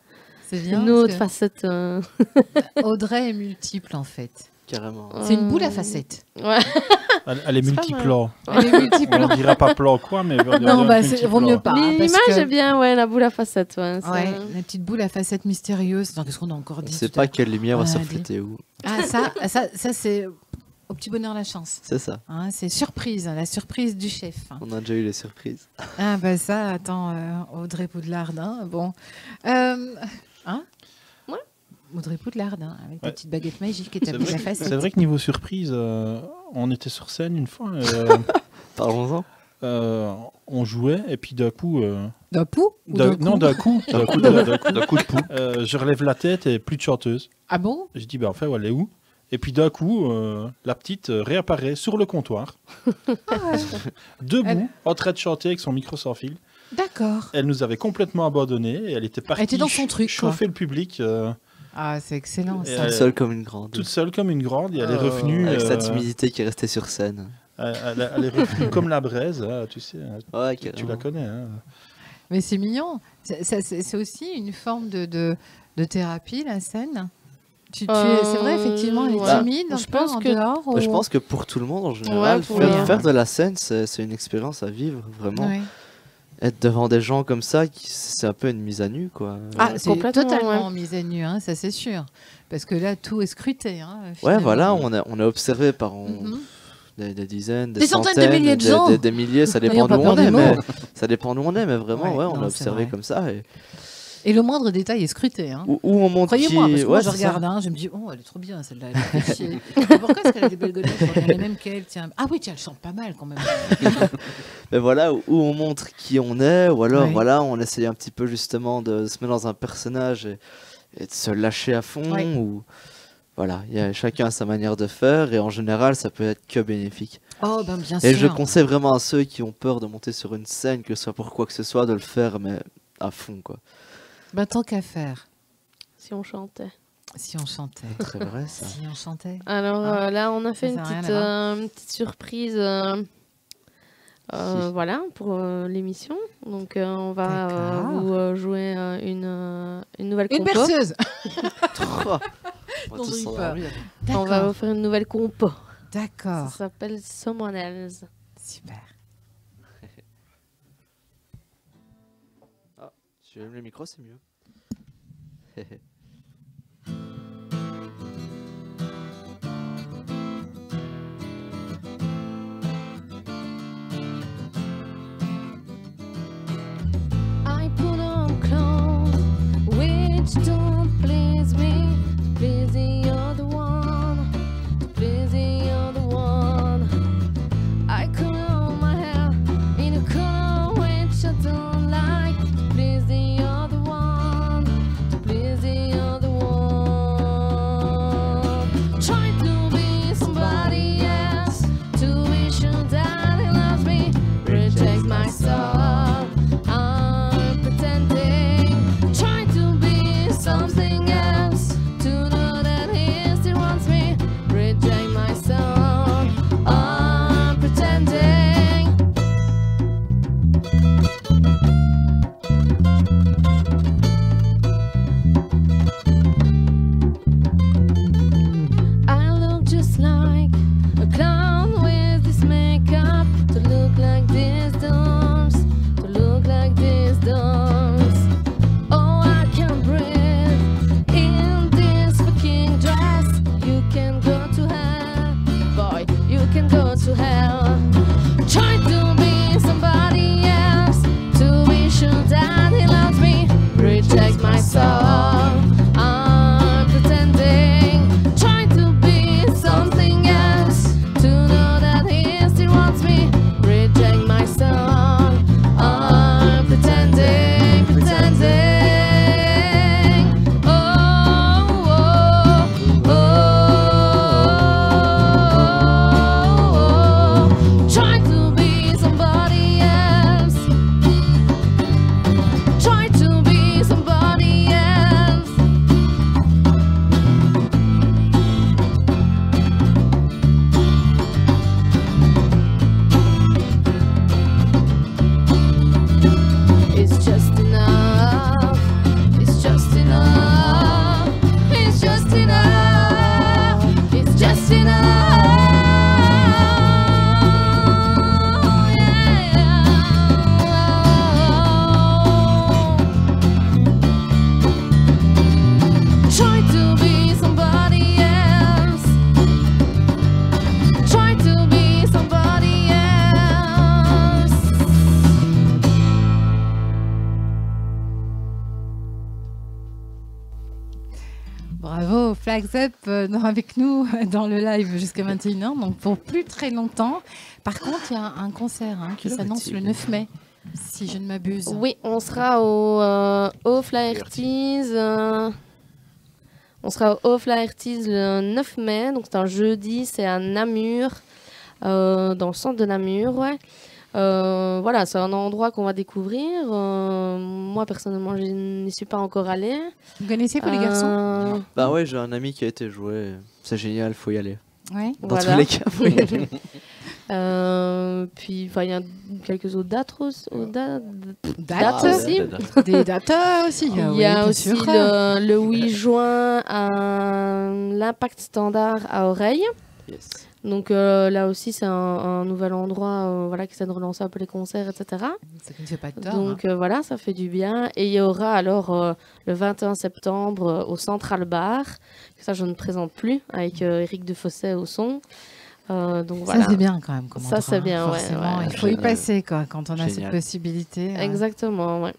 Speaker 1: C'est bien.
Speaker 2: Une
Speaker 1: parce
Speaker 2: autre
Speaker 1: que
Speaker 2: facette.
Speaker 1: Audrey est multiple, en fait.
Speaker 3: Carrément.
Speaker 1: C'est une boule à facettes.
Speaker 2: Ouais.
Speaker 4: Elle est
Speaker 2: C'est pas
Speaker 4: multiplan.
Speaker 1: Elle est multiple.
Speaker 4: On dira pas plan quoi, mais
Speaker 1: Non, bah, vaut mieux pas. parce
Speaker 2: L'image
Speaker 1: que-
Speaker 2: est bien, ouais, la boule à facettes. Ouais,
Speaker 1: Ouais, la petite boule à facettes mystérieuses. Attends, qu'est-ce qu'on a encore
Speaker 3: On
Speaker 1: dit
Speaker 3: sait
Speaker 1: tout à
Speaker 3: pas quelle lumière va
Speaker 1: Ah,
Speaker 3: se
Speaker 1: dis.
Speaker 3: refléter où.
Speaker 1: l'heure ça c'est au petit bonheur la chance.
Speaker 3: C'est ça.
Speaker 1: Hein, c'est surprise, hein, la surprise du chef. Hein.
Speaker 3: On a déjà eu les surprises.
Speaker 1: Ah bah ça, attends, Audrey Poudlard, hein, bon. Hein
Speaker 2: Ouais.
Speaker 1: Audrey Poudlard, hein, avec ta petite baguette magique et ta petite facette.
Speaker 4: C'est vrai que niveau surprise, on était sur scène une fois.
Speaker 3: Parlons-en.
Speaker 4: On jouait et puis d'un coup.
Speaker 1: D'un coup
Speaker 4: Non, d'un coup. D'un coup de pou. Je relève la tête et plus de chanteuse.
Speaker 1: Ah bon?
Speaker 4: Je dis, enfin, elle est où? Et puis d'un coup, la petite réapparaît sur le comptoir, debout, en train de chanter avec son micro sans fil.
Speaker 1: D'accord.
Speaker 4: Elle nous avait complètement abandonnés et elle était partie
Speaker 1: Elle était dans son truc,
Speaker 4: chauffer le public.
Speaker 1: Ah, c'est excellent ça.
Speaker 3: Toute seule comme une grande.
Speaker 4: Toute seule comme une grande et elle est revenue.
Speaker 3: Avec sa timidité qui est restée sur scène.
Speaker 4: Elle est revenue comme la braise, tu sais.
Speaker 3: Ouais,
Speaker 4: tu la connais. Hein.
Speaker 1: Mais c'est mignon. C'est aussi une forme de thérapie, la scène. C'est vrai, effectivement, elle est timide,
Speaker 2: je pense que
Speaker 1: dehors.
Speaker 3: Je pense que pour tout le monde, en général, faire de la scène, c'est une expérience à vivre, vraiment. Ouais. Être devant des gens comme ça, c'est un peu une mise à nu, quoi.
Speaker 1: Ah, c'est totalement mise à nu, hein, ça c'est sûr. Parce que là, tout est scruté. Hein,
Speaker 3: ouais, voilà, on a observé par des dizaines, des
Speaker 1: centaines de milliers de gens.
Speaker 3: Des milliers, ça dépend d'où on est. Ça dépend d'où on est, mais vraiment, on a observé comme ça.
Speaker 1: Et le moindre détail est scruté. Hein.
Speaker 3: Où on montre.
Speaker 1: Croyez-moi, parce que moi je regarde, je me dis, oh, elle est trop bien celle-là. Elle fait chier. Pourquoi est-ce qu'elle a des belles golettes? Elle est même qu'elle. Tiens. Ah oui, tiens, elle chante pas mal quand même.
Speaker 3: Mais voilà, où on montre qui on est, ou alors voilà, on essaye un petit peu justement de se mettre dans un personnage et de se lâcher à fond. Ou voilà, chacun a sa manière de faire et en général, ça peut être que bénéfique.
Speaker 1: Oh, ben bien sûr.
Speaker 3: Et je conseille vraiment à ceux qui ont peur de monter sur une scène, que ce soit pour quoi que ce soit, de le faire, mais à fond, quoi.
Speaker 1: Ben, tant qu'à faire.
Speaker 2: Si on chantait.
Speaker 1: Si on chantait.
Speaker 3: C'est vrai, ça.
Speaker 1: Si on chantait.
Speaker 2: Alors là, on a fait une petite surprise voilà, pour l'émission. Donc, on va vous jouer une nouvelle compo.
Speaker 1: Une berceuse.
Speaker 2: On va vous faire une nouvelle compo.
Speaker 1: D'accord.
Speaker 2: Ça s'appelle Someone Else.
Speaker 1: Super.
Speaker 3: Si j'aime le micro, c'est mieux.
Speaker 2: I put on clothes which don't please me, to please the other one, to please the other one. I color my hair in a color which I don't like, to please the other one, to please the other one. Try to be somebody else, to be sure that he loves me, reject my soul. Something else to know that he still wants me. Reject myself. I'm pretending. I look just like a clown with this makeup, to look like these dumps, to look like these dumps. Oh, I can't breathe. To hell. Try to be somebody else, to be sure that he loves me. Reject myself. I'm pretending. Try to be something else, to know that he still wants me. Reject myself. I'm pretending, pretending. Try
Speaker 1: Black Zepp avec nous dans le live jusqu'à 21h, donc pour plus très longtemps. Par contre, il y a un concert qui s'annonce le 9 mai, si je ne m'abuse.
Speaker 2: Oui, on sera au Flaherty's. On sera au Flaherty's le 9 mai, donc c'est un jeudi, c'est à Namur, dans le centre de Namur, ouais. Voilà, c'est un endroit qu'on va découvrir. Moi, personnellement, je n'y suis pas encore allée.
Speaker 1: Vous connaissez pour les garçons?
Speaker 3: Bah ouais, j'ai un ami qui a été joué. C'est génial, faut y aller.
Speaker 1: Ouais.
Speaker 3: Dans
Speaker 2: Voilà.
Speaker 3: tous les cas, faut y aller.
Speaker 2: Puis, il y a quelques autres dates aussi.
Speaker 1: Dates
Speaker 2: aussi.
Speaker 1: Des dates aussi.
Speaker 2: Il y a aussi le 8 juin à l'Impact Standard à Oreille.
Speaker 3: Yes.
Speaker 2: Donc là aussi, c'est un nouvel endroit voilà, qui essaie de relancer un peu les concerts, etc.
Speaker 1: Ça ne fait pas de tort.
Speaker 2: Donc voilà, ça fait du bien. Et il y aura alors le 21 septembre au Central Bar. Ça, je ne présente plus, avec Eric Defosset au son. Donc voilà.
Speaker 1: Ça, c'est bien quand même.
Speaker 2: Ça, c'est bien,
Speaker 1: forcément.
Speaker 2: ouais.
Speaker 1: Il faut y
Speaker 3: Génial.
Speaker 1: passer quand on a
Speaker 3: Génial.
Speaker 1: cette possibilité.
Speaker 2: Exactement, ouais.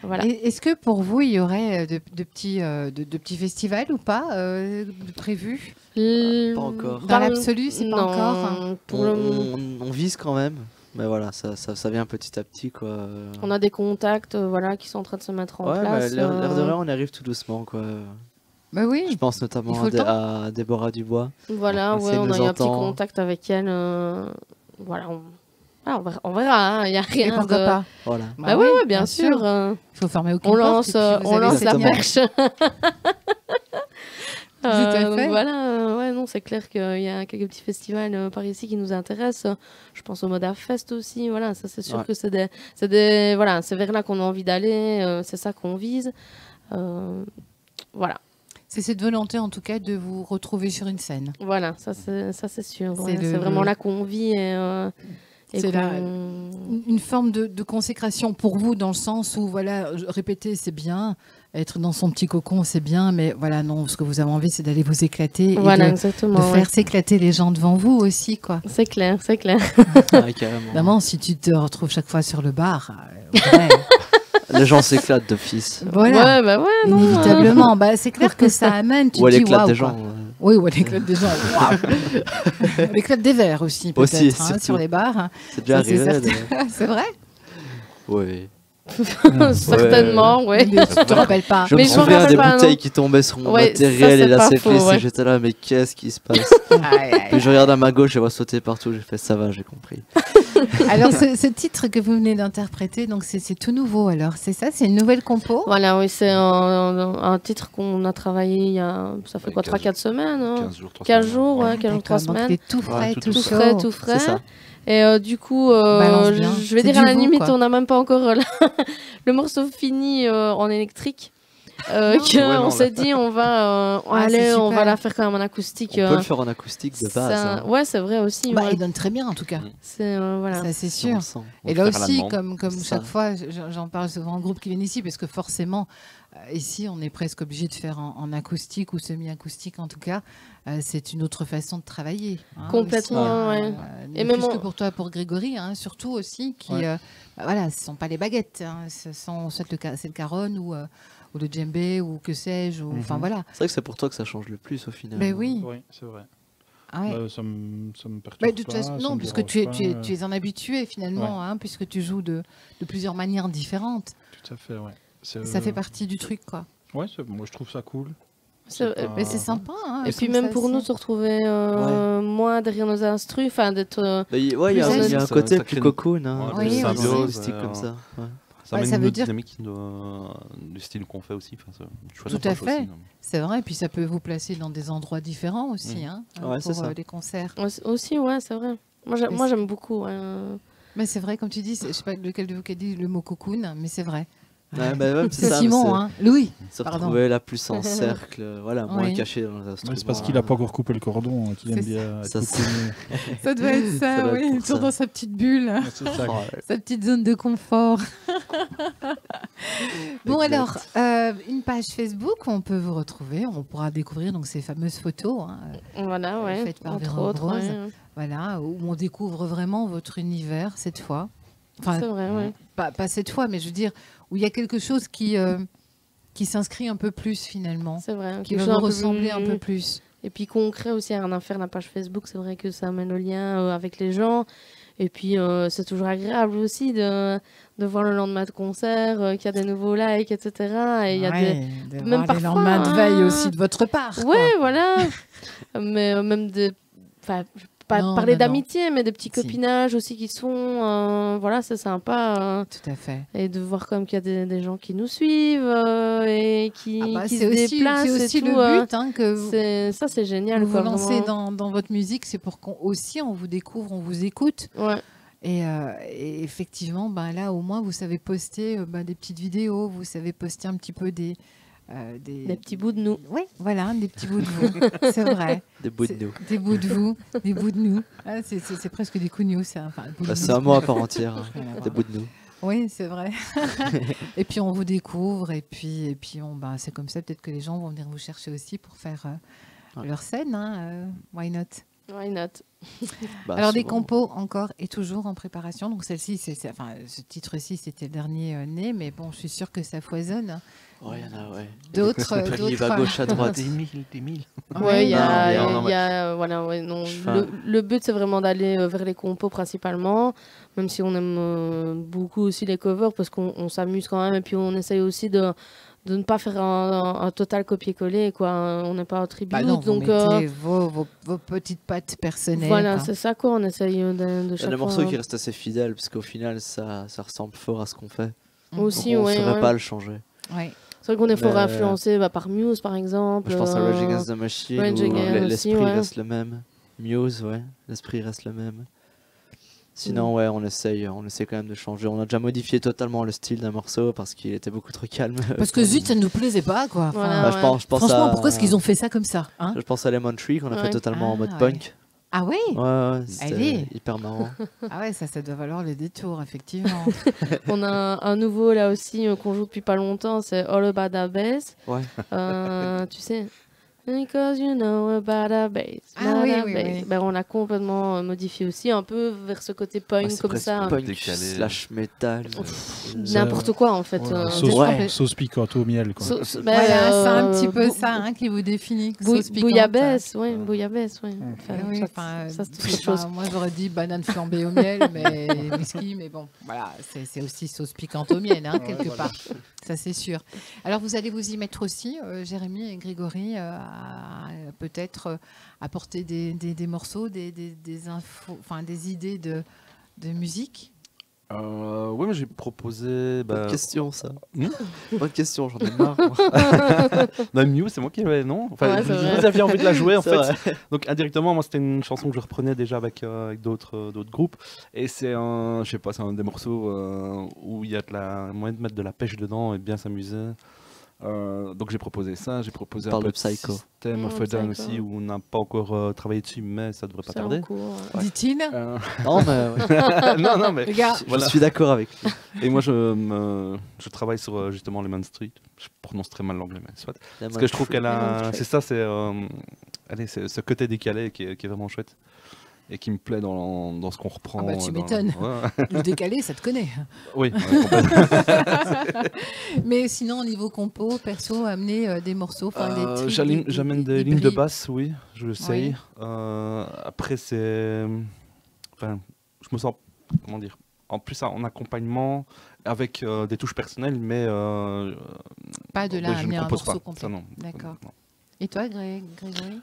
Speaker 2: Voilà.
Speaker 1: Est-ce que pour vous, il y aurait de petits festivals ou pas prévus?
Speaker 3: Pas encore.
Speaker 1: Dans l'absolu, c'est pas
Speaker 2: non,
Speaker 1: encore.
Speaker 2: Pour le...
Speaker 3: On vise quand même. Mais voilà, ça vient petit à petit, quoi.
Speaker 2: On a des contacts voilà, qui sont en train de se mettre en
Speaker 3: Ouais,
Speaker 2: place.
Speaker 3: mais l'air de rien, on arrive tout doucement, quoi.
Speaker 1: Bah oui.
Speaker 3: Je pense
Speaker 1: Il
Speaker 3: notamment
Speaker 1: faut le
Speaker 3: à Déborah Dubois.
Speaker 2: Voilà,
Speaker 3: Si
Speaker 2: ouais,
Speaker 3: elle
Speaker 2: on
Speaker 3: nous
Speaker 2: a eu un petit
Speaker 3: entend.
Speaker 2: contact avec elle. Voilà, on verra. Il n'y a
Speaker 1: Et
Speaker 2: rien
Speaker 1: pourquoi
Speaker 2: de...
Speaker 1: pas?
Speaker 3: Voilà.
Speaker 2: Bah oui, bien sûr.
Speaker 1: Il faut fermer aucune
Speaker 2: On
Speaker 1: porte,
Speaker 2: lance,
Speaker 1: et puis vous
Speaker 2: on
Speaker 1: avez
Speaker 2: lance la
Speaker 1: cette-
Speaker 2: perche.
Speaker 1: Tout à
Speaker 2: Donc
Speaker 1: fait.
Speaker 2: voilà, ouais, non, c'est clair qu'il y a quelques petits festivals par ici qui nous intéressent. Je pense au Moda Fest aussi. Voilà, ça c'est sûr
Speaker 3: Ouais.
Speaker 2: que voilà, c'est vers là qu'on a envie d'aller. C'est ça qu'on vise. Voilà,
Speaker 1: C'est cette volonté, en tout cas, de vous retrouver sur une scène.
Speaker 2: voilà, ça c'est sûr.
Speaker 1: C'est
Speaker 2: Ouais,
Speaker 1: le-
Speaker 2: c'est vraiment là qu'on vit et
Speaker 1: C'est
Speaker 2: qu'on-
Speaker 1: Une forme de consécration pour vous, dans le sens où, voilà, répéter, c'est bien, être dans son petit cocon, c'est bien, mais voilà, non, ce que vous avez envie, c'est d'aller vous éclater et
Speaker 2: Voilà,
Speaker 1: de
Speaker 2: exactement.
Speaker 1: faire
Speaker 2: ouais.
Speaker 1: s'éclater les gens devant vous aussi, quoi.
Speaker 2: C'est clair, c'est clair.
Speaker 3: Ouais, carrément.
Speaker 1: Évidemment, si tu te retrouves chaque fois sur le bar, ouais,
Speaker 3: Les gens s'éclatent d'office.
Speaker 1: voilà,
Speaker 2: Ouais, bah ouais, non.
Speaker 1: inévitablement. Bah, c'est clair que ça amène, tu
Speaker 3: Ou
Speaker 1: te
Speaker 3: elle
Speaker 1: dis,
Speaker 3: éclate
Speaker 1: waouh,
Speaker 3: des
Speaker 1: quoi.
Speaker 3: gens.
Speaker 1: Oui, ou elle éclate des gens. Waouh. Elle éclate des verres aussi, peut-être,
Speaker 3: Aussi,
Speaker 1: hein,
Speaker 3: surtout.
Speaker 1: sur les bars.
Speaker 3: C'est déjà
Speaker 1: Ça, c'est
Speaker 3: arrivé.
Speaker 1: certain. C'est vrai?
Speaker 3: Oui.
Speaker 2: Certainement, ouais.
Speaker 1: Mais tu te rappelles pas.
Speaker 3: Je
Speaker 2: Mais
Speaker 3: me
Speaker 2: je m'en
Speaker 3: souviens des
Speaker 2: rappelle pas,
Speaker 3: bouteilles
Speaker 2: non.
Speaker 3: qui tombaient sur mon
Speaker 2: Ouais,
Speaker 3: matériel
Speaker 2: ça,
Speaker 3: et la
Speaker 2: c'est pas
Speaker 3: séclisse.
Speaker 2: faux, ouais.
Speaker 3: Et j'étais là, mais qu'est-ce qui se passe?
Speaker 1: Aïe, aïe.
Speaker 3: Puis je regarde à ma gauche, je vois sauter partout. J'ai fait, ça va, j'ai compris.
Speaker 1: Alors, ce titre que vous venez d'interpréter, donc c'est tout nouveau. Alors, c'est ça, c'est une nouvelle compo.
Speaker 2: Voilà, oui, c'est un titre qu'on a travaillé il y a, ça fait
Speaker 5: Ouais,
Speaker 2: quoi,
Speaker 5: 15
Speaker 2: 3-4 semaines
Speaker 5: 15 jours, 3
Speaker 2: 15 jours, ouais, 15 jours, 3
Speaker 1: D'accord, donc
Speaker 2: semaines.
Speaker 1: il est tout frais,
Speaker 5: Ouais,
Speaker 1: tout,
Speaker 5: tout
Speaker 2: Tout
Speaker 1: chaud.
Speaker 2: frais, tout frais.
Speaker 3: C'est ça.
Speaker 2: Et du coup,
Speaker 1: Balance bien.
Speaker 2: je vais
Speaker 1: C'est
Speaker 2: dire à
Speaker 1: du
Speaker 2: la
Speaker 1: goût,
Speaker 2: limite,
Speaker 1: quoi.
Speaker 2: on n'a même pas encore le morceau fini en électrique.
Speaker 5: Ouais, non,
Speaker 2: On s'est dit, on va,
Speaker 1: Ah, c'est
Speaker 2: allez, on
Speaker 1: super.
Speaker 2: va la faire quand même en acoustique.
Speaker 3: On peut le faire en acoustique de base.
Speaker 2: ça-
Speaker 3: hein.
Speaker 2: Ouais, c'est vrai aussi.
Speaker 1: Bah,
Speaker 2: ouais.
Speaker 1: il donne très bien, en tout cas.
Speaker 2: C'est voilà.
Speaker 1: Ça, c'est
Speaker 3: Si on
Speaker 1: sûr.
Speaker 3: le sent.
Speaker 5: On
Speaker 1: Et
Speaker 5: va
Speaker 1: là
Speaker 5: le faire à la
Speaker 1: aussi,
Speaker 5: demande.
Speaker 1: comme
Speaker 3: C'est
Speaker 1: chaque
Speaker 3: ça.
Speaker 1: fois, j'en parle souvent en groupe qui viennent ici, parce que forcément, ici, on est presque obligé de faire en acoustique ou semi-acoustique, en tout cas. C'est une autre façon de travailler. hein,
Speaker 2: Complètement,
Speaker 1: aussi, hein.
Speaker 2: ouais.
Speaker 1: Et
Speaker 2: Et
Speaker 1: même
Speaker 2: même
Speaker 1: que
Speaker 2: on-
Speaker 1: pour toi, pour Grégory, hein, surtout aussi, qui,
Speaker 3: Ouais.
Speaker 1: voilà, ce ne sont pas les baguettes, hein, ce sont soit c'est le caron ou le djembé ou que sais-je, ou enfin
Speaker 4: Mhm.
Speaker 1: voilà.
Speaker 3: C'est vrai que c'est pour toi que ça change le plus au final.
Speaker 1: Mais oui.
Speaker 4: Oui, c'est vrai.
Speaker 1: Ah ouais.
Speaker 4: Ça me perturbe
Speaker 1: Bah, de toute
Speaker 4: pas,
Speaker 1: façon,
Speaker 4: ça
Speaker 1: non,
Speaker 4: me
Speaker 1: puisque
Speaker 4: dérange
Speaker 1: tu es,
Speaker 4: pas,
Speaker 1: tu es un habitué finalement, hein, puisque tu joues de plusieurs manières différentes.
Speaker 4: Tout à fait, ouais.
Speaker 1: Ça fait partie du truc, quoi.
Speaker 4: Ouais, moi je trouve ça cool.
Speaker 2: C'est-
Speaker 4: pas-
Speaker 1: Mais c'est sympa. Hein,
Speaker 2: Et
Speaker 1: je
Speaker 2: puis
Speaker 1: trouve
Speaker 2: même
Speaker 1: ça
Speaker 2: pour nous
Speaker 1: assez-
Speaker 2: se retrouver moi derrière nos instrus, enfin d'être
Speaker 3: Ouais, il y a, il y a
Speaker 1: Plus
Speaker 3: un
Speaker 5: ça-
Speaker 3: côté
Speaker 5: ça
Speaker 3: plus
Speaker 5: crée
Speaker 3: cocoon. Hein,
Speaker 5: Ouais,
Speaker 1: Oui,
Speaker 3: plus
Speaker 1: aussi.
Speaker 3: symbiostique
Speaker 5: Ouais.
Speaker 3: comme ça. Ouais.
Speaker 5: Ça
Speaker 1: Ouais,
Speaker 5: amène
Speaker 1: ça
Speaker 5: une
Speaker 1: veut
Speaker 5: autre
Speaker 1: dire-
Speaker 5: dynamique du style qu'on fait aussi. Enfin, c'est une chouette
Speaker 1: Tout à
Speaker 5: approche
Speaker 1: fait.
Speaker 5: aussi, hein.
Speaker 1: C'est vrai, et puis ça peut vous placer dans des endroits différents aussi, hein,
Speaker 3: Ouais, c'est
Speaker 1: pour
Speaker 3: ça.
Speaker 1: les concerts.
Speaker 2: aussi, ouais, c'est vrai. Moi,
Speaker 1: Mais c'est-
Speaker 2: j'aime beaucoup. Ouais.
Speaker 1: Mais c'est vrai, comme tu dis, je sais pas lequel de vous qui a dit le mot cocoon, mais c'est vrai.
Speaker 3: Ouais, bah ouais,
Speaker 1: C'est
Speaker 3: ça,
Speaker 1: Simon,
Speaker 3: mais
Speaker 1: hein. Louis.
Speaker 3: se
Speaker 1: pardon.
Speaker 3: retrouver là plus en cercle, voilà, moins
Speaker 1: Oui.
Speaker 3: caché dans les instruments.
Speaker 4: Ouais, c'est parce qu'il a pas encore coupé le cordon qu'il aime
Speaker 1: C'est
Speaker 4: bien
Speaker 3: ça.
Speaker 4: être cocooné.
Speaker 1: Ça doit être
Speaker 3: Ça
Speaker 1: ça,
Speaker 3: doit être
Speaker 1: oui.
Speaker 3: pour
Speaker 1: Toujours
Speaker 3: ça.
Speaker 1: dans sa petite bulle,
Speaker 4: Ouais, c'est ça.
Speaker 3: Ouais.
Speaker 1: sa petite zone de confort. Bon,
Speaker 3: Exact.
Speaker 1: alors, une page Facebook où on peut vous retrouver. On pourra découvrir donc ces fameuses photos. Hein,
Speaker 2: Voilà, ouais.
Speaker 1: Faites par
Speaker 2: entre
Speaker 1: Véro
Speaker 2: autres.
Speaker 1: Rose.
Speaker 2: Ouais.
Speaker 1: voilà, où on découvre vraiment votre univers cette fois. Enfin,
Speaker 2: C'est vrai, ouais.
Speaker 1: pas cette fois, mais je veux dire, où il y a quelque chose qui qui s'inscrit un peu plus finalement,
Speaker 2: C'est vrai.
Speaker 1: qui va vous ressembler un peu plus.
Speaker 2: Et puis concret aussi, rien à faire la page Facebook, c'est vrai que ça amène le lien avec les gens. Et puis c'est toujours agréable aussi de voir le lendemain de concert, qu'il y a des nouveaux likes, etc. Et il y a
Speaker 1: même parfois, les lendemains de veille aussi de votre part.
Speaker 2: Ouais, voilà. Mais même parler d'amitié, mais des petits copinages aussi qui sont... voilà, c'est sympa.
Speaker 1: Tout à fait.
Speaker 2: Et de voir comme qu'il y a des gens qui nous suivent et qui se déplacent.
Speaker 1: C'est aussi le but. Hein,
Speaker 2: ça, c'est génial.
Speaker 1: Vous lancez dans votre musique, c'est pour qu'on vous découvre, on vous écoute.
Speaker 2: Ouais.
Speaker 1: Et effectivement, là, au moins, vous savez poster des petites vidéos, vous savez poster un petit peu des
Speaker 2: petits bouts de nous.
Speaker 1: Oui, voilà, des petits bouts de vous. C'est vrai.
Speaker 3: Des bouts de nous.
Speaker 1: Des bouts de vous, des bouts de nous. Ah, c'est presque des coups de nous, ça. Enfin,
Speaker 3: c'est un mot à part entière. Des bouts de nous.
Speaker 1: Oui, c'est vrai. Et puis on vous découvre, et puis c'est comme ça. Peut-être que les gens vont venir vous chercher aussi pour faire leur scène. Hein, why not?
Speaker 2: Why not?
Speaker 1: Alors des compos encore et toujours en préparation. Donc celle-ci, ce titre-ci, c'était le dernier né, mais bon, je suis sûre que ça foisonne.
Speaker 3: Ouais, il y en a, ouais.
Speaker 1: D'autres.
Speaker 3: Il va à gauche, à droite.
Speaker 5: Des mille.
Speaker 2: Ouais, il y a voilà, ouais, non. Le but, c'est vraiment d'aller vers les compos principalement, même si on aime beaucoup aussi les covers, parce qu'on s'amuse quand même, et puis on essaye aussi de ne pas faire un total copier-coller, quoi. On n'est pas au tribut.
Speaker 1: Non,
Speaker 2: donc
Speaker 1: vous mettez vos petites pattes personnelles.
Speaker 2: Voilà, c'est ça, quoi. On essaye de chaque
Speaker 3: le morceau qui reste assez fidèle, parce qu'au final, ça ressemble fort à ce qu'on fait.
Speaker 2: Aussi,
Speaker 3: donc on ne saurait pas le changer.
Speaker 1: Ouais.
Speaker 2: C'est vrai qu'on est fort influencé par Muse, par exemple.
Speaker 3: Je pense à Rage Against the Machine, où l'esprit reste le même. Muse, ouais, l'esprit reste le même. Sinon, ouais, on essaie quand même de changer. On a déjà modifié totalement le style d'un morceau parce qu'il était beaucoup trop calme.
Speaker 1: Parce que zut, ça ne nous plaisait pas, quoi.
Speaker 2: Voilà,
Speaker 3: je pense
Speaker 1: franchement, pourquoi est-ce qu'ils ont fait ça comme ça, hein?
Speaker 3: Je pense à Lemon Tree qu'on a fait totalement en mode punk.
Speaker 1: Ah oui?
Speaker 3: Ouais, c'était hyper marrant.
Speaker 1: Ah ouais, ça doit valoir le détour, effectivement.
Speaker 2: On a un nouveau là aussi qu'on joue depuis pas longtemps, c'est All About That Bass.
Speaker 3: Ouais.
Speaker 2: Tu sais, because you know about a bass.
Speaker 1: Ah oui.
Speaker 2: Ben, on l'a complètement modifié aussi, un peu vers ce côté punk comme ça.
Speaker 3: Punk slash metal.
Speaker 2: N'importe quoi en fait.
Speaker 4: Sauce piquante au miel. Quoi.
Speaker 1: Voilà, c'est un petit peu ça qui vous définit.
Speaker 2: Bouillabaisse, oui, bouillabaisse, oui.
Speaker 1: Ça c'est quelque chose. Moi j'aurais dit banane flambée au miel, mais whisky, mais bon, voilà, c'est aussi sauce piquante au miel, quelque part. Ça c'est sûr. Alors vous allez vous y mettre aussi, Jérémy et Grégory, peut-être apporter des morceaux, des infos, enfin des idées de musique.
Speaker 5: Oui, mais j'ai proposé.
Speaker 3: Bonne question, ça. Bonne question, j'en ai marre.
Speaker 5: Non, Mew, c'est moi qui avais, non? Enfin, vous aviez envie de la jouer, en fait.
Speaker 3: Vrai.
Speaker 5: Donc, indirectement, moi, c'était une chanson que je reprenais déjà avec d'autres groupes. Et c'est un des morceaux où il y a moyen de mettre de la pêche dedans et de bien s'amuser. Donc j'ai proposé ça, j'ai proposé un peu de System of a Down aussi, où on n'a pas encore travaillé dessus, mais ça devrait pas tarder.
Speaker 1: Dit-il.
Speaker 3: Non, mais
Speaker 5: non, mais
Speaker 3: je suis d'accord avec lui.
Speaker 5: Et moi je travaille sur justement Lemon Street. Je prononce très mal l'anglais, mais soit. Parce que je trouve qu'elle a, c'est ce côté décalé qui est vraiment chouette. Et qui me plaît dans ce qu'on reprend.
Speaker 1: Ah bah tu m'étonnes. Le décalé, ça te connaît.
Speaker 5: Oui,
Speaker 1: mais sinon, au niveau compo, perso, amener des morceaux,
Speaker 5: j'amène des lignes de basse, oui, je l'essaye. Oui. Après, je me sens, comment dire, en plus en accompagnement avec des touches personnelles, mais
Speaker 1: pas de là amener un morceau complet.
Speaker 5: D'accord.
Speaker 1: Et toi, Grégory?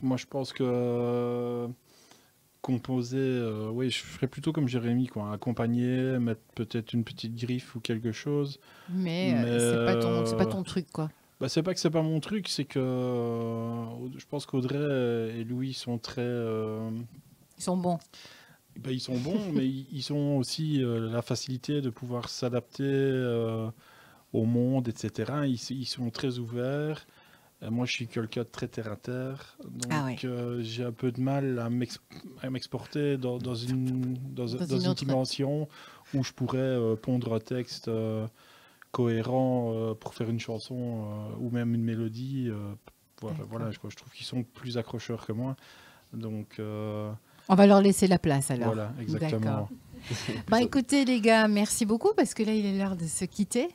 Speaker 4: Moi, je pense que composer, oui, je ferais plutôt comme Jérémy, quoi, accompagner, mettre peut-être une petite griffe ou quelque chose.
Speaker 1: Mais c'est pas ton truc, quoi.
Speaker 4: Bah, c'est pas que c'est pas mon truc, c'est que je pense qu'Audrey et Louis sont très.
Speaker 1: Ils sont bons.
Speaker 4: Ils sont bons, mais ils ont aussi la facilité de pouvoir s'adapter au monde, etc. Ils sont très ouverts. Moi, je suis quelqu'un de très terre-à-terre, donc j'ai un peu de mal à m'exporter dans une dimension où je pourrais pondre un texte cohérent pour faire une chanson ou même une mélodie. Voilà, je trouve qu'ils sont plus accrocheurs que moi. Donc,
Speaker 1: on va leur laisser la place alors.
Speaker 4: Voilà, exactement.
Speaker 1: Écoutez les gars, merci beaucoup parce que là, il est l'heure de se quitter.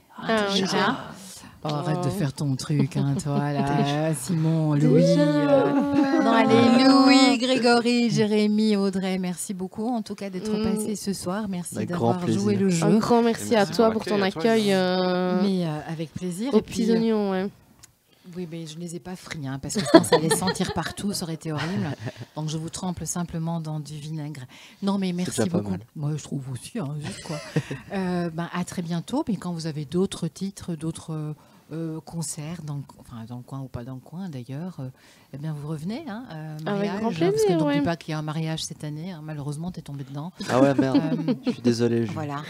Speaker 1: Oh, arrête de faire ton truc, hein, toi, là. Simon, Louis. Non, allez, Louis, Grégory, Jérémy, Audrey, merci beaucoup, en tout cas, d'être passé ce soir. Merci d'avoir joué le jeu.
Speaker 2: Un grand merci à toi pour ton accueil.
Speaker 1: Mais avec plaisir.
Speaker 2: Aux petits oignons, ouais.
Speaker 1: Oui, mais je ne les ai pas frits, hein, parce que je pense à les sentir partout, ça aurait été horrible. Donc, je vous trempe simplement dans du vinaigre. Non, mais merci beaucoup. Moi, je trouve aussi, hein, juste quoi. À très bientôt. Mais quand vous avez d'autres titres, d'autres concerts, dans le coin ou pas dans le coin d'ailleurs, eh bien, vous revenez. Hein, mariage,
Speaker 2: avec grand plaisir.
Speaker 1: Parce que n'oublie pas qu'il y a un mariage cette année. Hein, malheureusement, tu es tombé dedans.
Speaker 3: Ah ouais, merde. Je suis désolé.
Speaker 1: Voilà.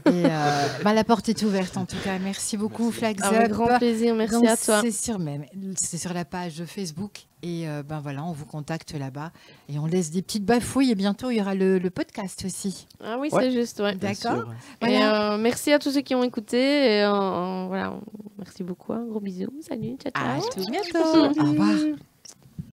Speaker 1: Et la porte est ouverte, en tout cas. Merci beaucoup, Flags Up.
Speaker 2: Avec grand plaisir, merci. Donc, à toi.
Speaker 1: C'est sur la page Facebook. Et voilà, on vous contacte là-bas. Et on laisse des petites bafouilles. Et bientôt, il y aura le podcast aussi.
Speaker 2: Ah oui, c'est juste, ouais.
Speaker 1: D'accord.
Speaker 2: Voilà. Et merci à tous ceux qui ont écouté. Et, voilà, merci beaucoup. Un gros bisou. Salut, ciao, ciao.
Speaker 1: À tout bientôt. Au revoir.